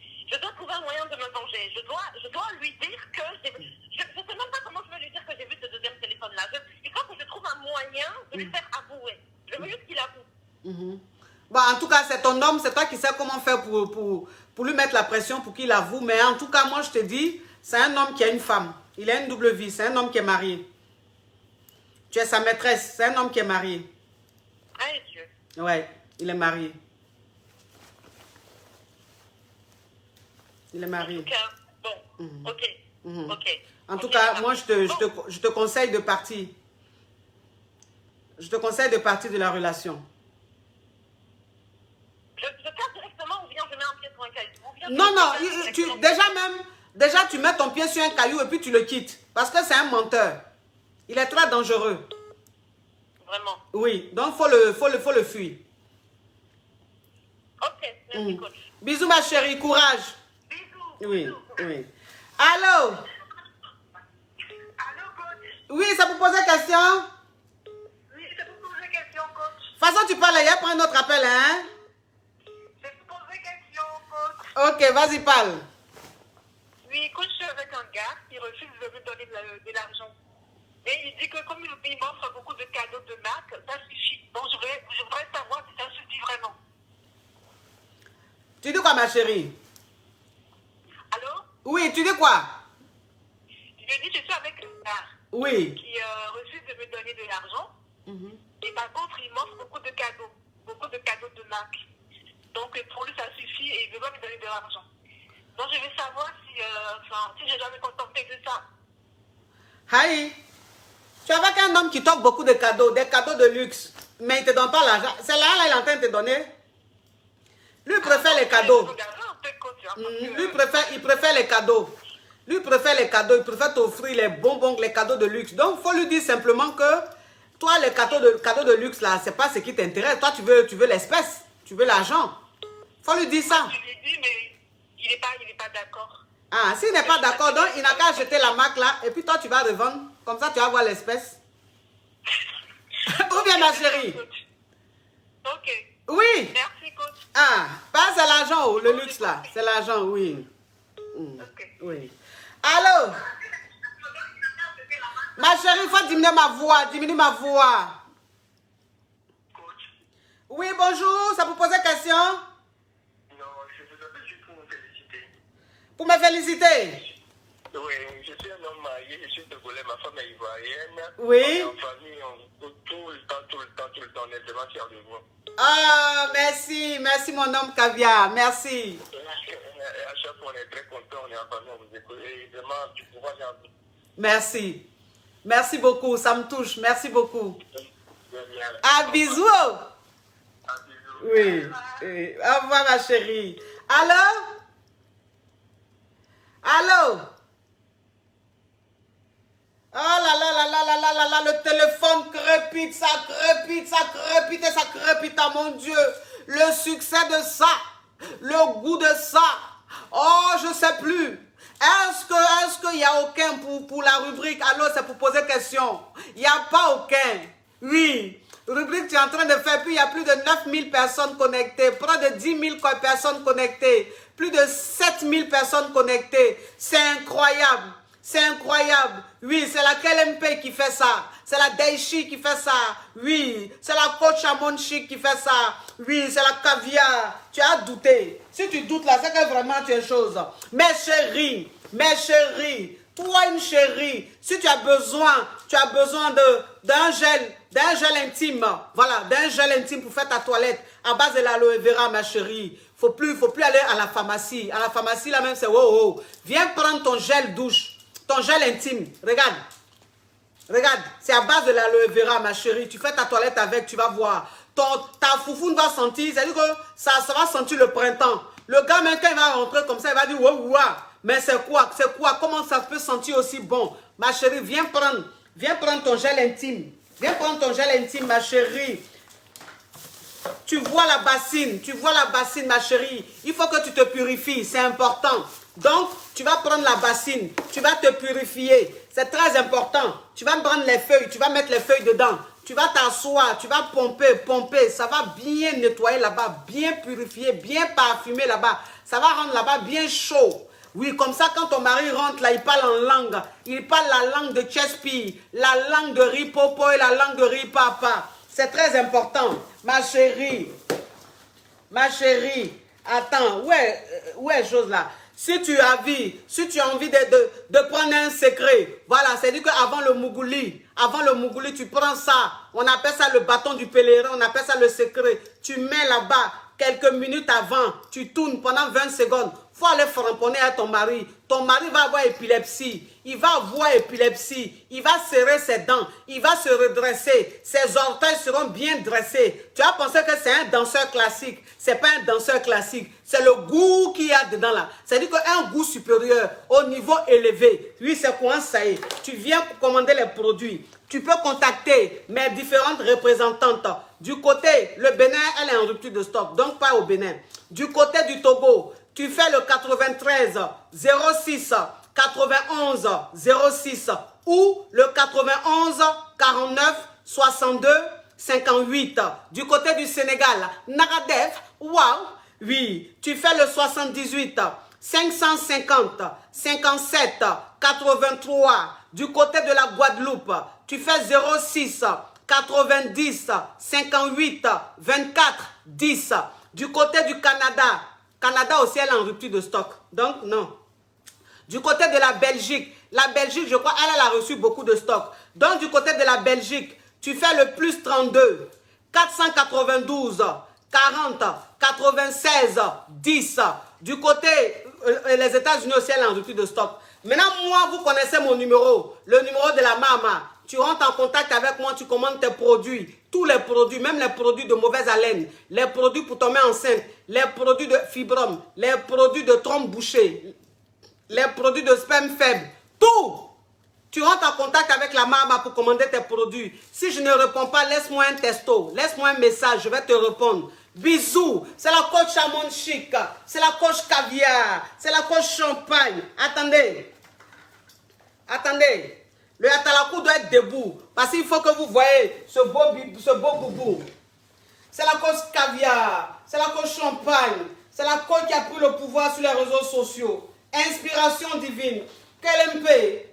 Je dois trouver un moyen de me venger. Je dois lui dire que... Je ne sais même pas comment je vais lui dire que j'ai vu ce 2e téléphone-là. Il faut que je trouve un moyen de lui faire avouer. Je veux juste qu'il avoue. Bon, en tout cas, c'est ton homme. C'est toi qui sais comment faire pour lui mettre la pression, pour qu'il avoue. Mais en tout cas, moi, je te dis, c'est un homme qui a une femme. Il a une double vie. C'est un homme qui est marié. Tu es sa maîtresse. C'est un homme qui est marié. Ah, Dieu. Ouais, il est marié. Il est marié. En tout cas, bon, ok. En tout cas, moi, je te conseille de partir. Je te conseille de partir de la relation. Je passe directement ou bien je mets un pied sur un caillou? Non, déjà, tu mets ton pied sur un caillou et puis tu le quittes. Parce que c'est un menteur. Il est très dangereux. Vraiment? Oui, donc faut le fuir. Ok, merci coach. Bisous ma chérie, courage. Bisous. Oui. Allô? Allô, coach? Oui, ça vous pose question? Oui, c'est pour poser question, coach. De toute façon, tu parles hier pour un autre appel, hein? C'est pour poser question, coach. Ok, vas-y, parle. Oui, coach, je suis avec un gars qui refuse de me donner de l'argent. Et il dit que comme il m'offre beaucoup de cadeaux de marque, ça suffit. Donc je voudrais savoir si ça suffit vraiment. Tu dis quoi, ma chérie? Allô? Oui, tu dis quoi? Je dis que je suis avec un gars Oui. qui refuse de me donner de l'argent. Et par contre, de l'argent. Donc, je veux savoir si je dois me contenter de ça. Haï, tu es avec un homme qui t'offre beaucoup de cadeaux, des cadeaux de luxe, mais il ne te donne pas l'argent. C'est là, il est en train de te donner. Lui préfère les cadeaux. Il préfère les cadeaux. Lui préfère les cadeaux, il préfère t'offrir les bonbons, les cadeaux de luxe. Donc, il faut lui dire simplement que toi, les cadeaux de luxe, là, c'est pas ce qui t'intéresse. Toi, tu veux l'espèce, tu veux l'argent. Il faut lui dire ça. Je lui ai dit, mais il n'est pas d'accord. Ah, s'il n'est pas d'accord, donc il n'a qu'à acheter la marque là, et puis toi, tu vas revendre. Comme ça, tu vas voir l'espèce. Ou bien, ma chérie? Ok. Oui. Merci, coach. Ah, pas c'est l'argent, le luxe là. C'est l'argent, oui. Ok. Oui. Allô? Ma chérie, il faut diminuer ma voix. Diminue ma voix. Coach, Oui, bonjour. Ça vous pose question? non, je vous appelle juste pour vous féliciter. Pour me féliciter? Oui, je suis un homme marié, je suis togolais, ma femme est ivoirienne. Oui. On est en famille, tout le temps, on est vraiment fiers de vous. Ah, merci. Merci, mon homme caviar. Merci. À chaque fois, on est très contents, on est en famille, on vous écoute. Et vraiment, du courage à vous. Merci. Merci beaucoup. Ça me touche. Merci beaucoup. Génial. Ah, bisous. À bisous. Oui. Oui. Au revoir, ma chérie. Allô? Allô? Oh là là là là là là là là, le téléphone crépite, ça crépite, ça crépite et ça crépite, ah mon Dieu. Le succès de ça, le goût de ça, oh je sais plus. Est-ce qu'il y a aucun pour la rubrique? Allô, c'est pour poser question. Il n'y a pas aucun. Oui. Rubrique, tu es en train de faire, puis il y a plus de 9000 personnes connectées, près de 10 000 personnes connectées, plus de 7000 personnes connectées. C'est incroyable. C'est incroyable. Oui, c'est la KLMP qui fait ça. C'est la Daichi qui fait ça. Oui, c'est la coach Amonchi qui fait ça. Oui, c'est la caviar. Tu as douté. Si tu doutes là, c'est que vraiment tu as une chose. Mes chéris, toi une chérie, si tu as besoin d'un gel intime, voilà, d'un gel intime pour faire ta toilette à base de l'aloe vera, ma chérie. Faut plus aller à la pharmacie. À la pharmacie, là même, c'est wow. Viens prendre ton gel douche. Ton gel intime, regarde, c'est à base de l'aloe vera, ma chérie. Tu fais ta toilette avec, tu vas voir. Ta foufoune va sentir, c'est-à-dire que ça va sentir le printemps. Le gars, même quand il va rentrer comme ça, il va dire, ouah, mais c'est quoi? Comment ça peut sentir aussi bon? Ma chérie, viens prendre ton gel intime. Viens prendre ton gel intime, ma chérie. Tu vois la bassine, ma chérie. Il faut que tu te purifies, c'est important. Donc, tu vas prendre la bassine, tu vas te purifier. C'est très important. Tu vas prendre les feuilles, tu vas mettre les feuilles dedans. Tu vas t'asseoir, tu vas pomper. Ça va bien nettoyer là-bas, bien purifier, bien parfumer là-bas. Ça va rendre là-bas bien chaud. Oui, comme ça, quand ton mari rentre là, il parle en langue. Il parle la langue de Chespi, la langue de Ripopo et la langue de Ripapa. C'est très important. Ma chérie, attends, où est chose là? Si tu as envie de prendre un secret, voilà, c'est-à-dire qu'avant le Mougouli, tu prends ça, on appelle ça le bâton du pèlerin, on appelle ça le secret. Tu mets là-bas, quelques minutes avant, tu tournes pendant 20 secondes. Il faut aller framponner à ton mari. Ton mari va avoir épilepsie. Il va serrer ses dents. Il va se redresser. Ses orteils seront bien dressés. Tu as pensé que c'est un danseur classique. Ce n'est pas un danseur classique. C'est le goût qu'il y a dedans là. C'est-à-dire qu'un goût supérieur, au niveau élevé. Oui, c'est quoi ça y est. Tu viens pour commander les produits. Tu peux contacter mes différentes représentantes. Du côté, le Bénin, elle est en rupture de stock. Donc pas au Bénin. Du côté du Togo, tu fais le 93 06 91 06 ou le 91 49 62 58. Du côté du Sénégal, Nagadef, waouh, oui, tu fais le 78 550 57 83. Du côté de la Guadeloupe, tu fais 06 90 58 24 10. Du côté du Canada aussi, elle est en rupture de stock. Donc, non. Du côté de la Belgique, je crois, elle a reçu beaucoup de stock. Donc, du côté de la Belgique, tu fais le plus 32, 492, 40, 96, 10. Du côté, les États-Unis aussi, elle est en rupture de stock. Maintenant, moi, vous connaissez mon numéro, le numéro de la Mama. Tu rentres en contact avec moi, tu commandes tes produits. Tous les produits, même les produits de mauvaise haleine, les produits pour tomber enceinte, les produits de fibrome, les produits de trompe bouchée, les produits de sperme faible, tout. Tu rentres en contact avec la Mama pour commander tes produits. Si je ne réponds pas, laisse-moi un texto, laisse-moi un message, je vais te répondre. Bisous, c'est la coach Amon Chic, c'est la coach Caviar, c'est la coach Champagne. Attendez, attendez. Le Atalakou doit être debout, parce qu'il faut que vous voyez ce beau boubou. C'est la coach Caviar, c'est la coach Champagne, c'est la coach qui a pris le pouvoir sur les réseaux sociaux. Inspiration divine, KLMP.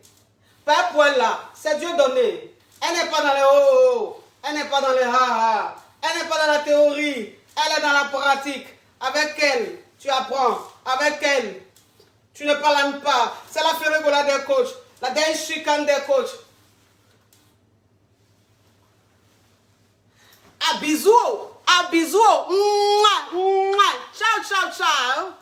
Père Poella, c'est Dieu donné. Elle n'est pas dans les oh, elle n'est pas dans les ha-ha, elle n'est pas dans la théorie, elle est dans la pratique. Avec elle, tu apprends. Avec elle, tu ne parles pas. C'est la Ferregola des coachs, la dernière chicane des coachs. À bisous, à bisous. Mouah, mouah. Ciao, ciao, ciao.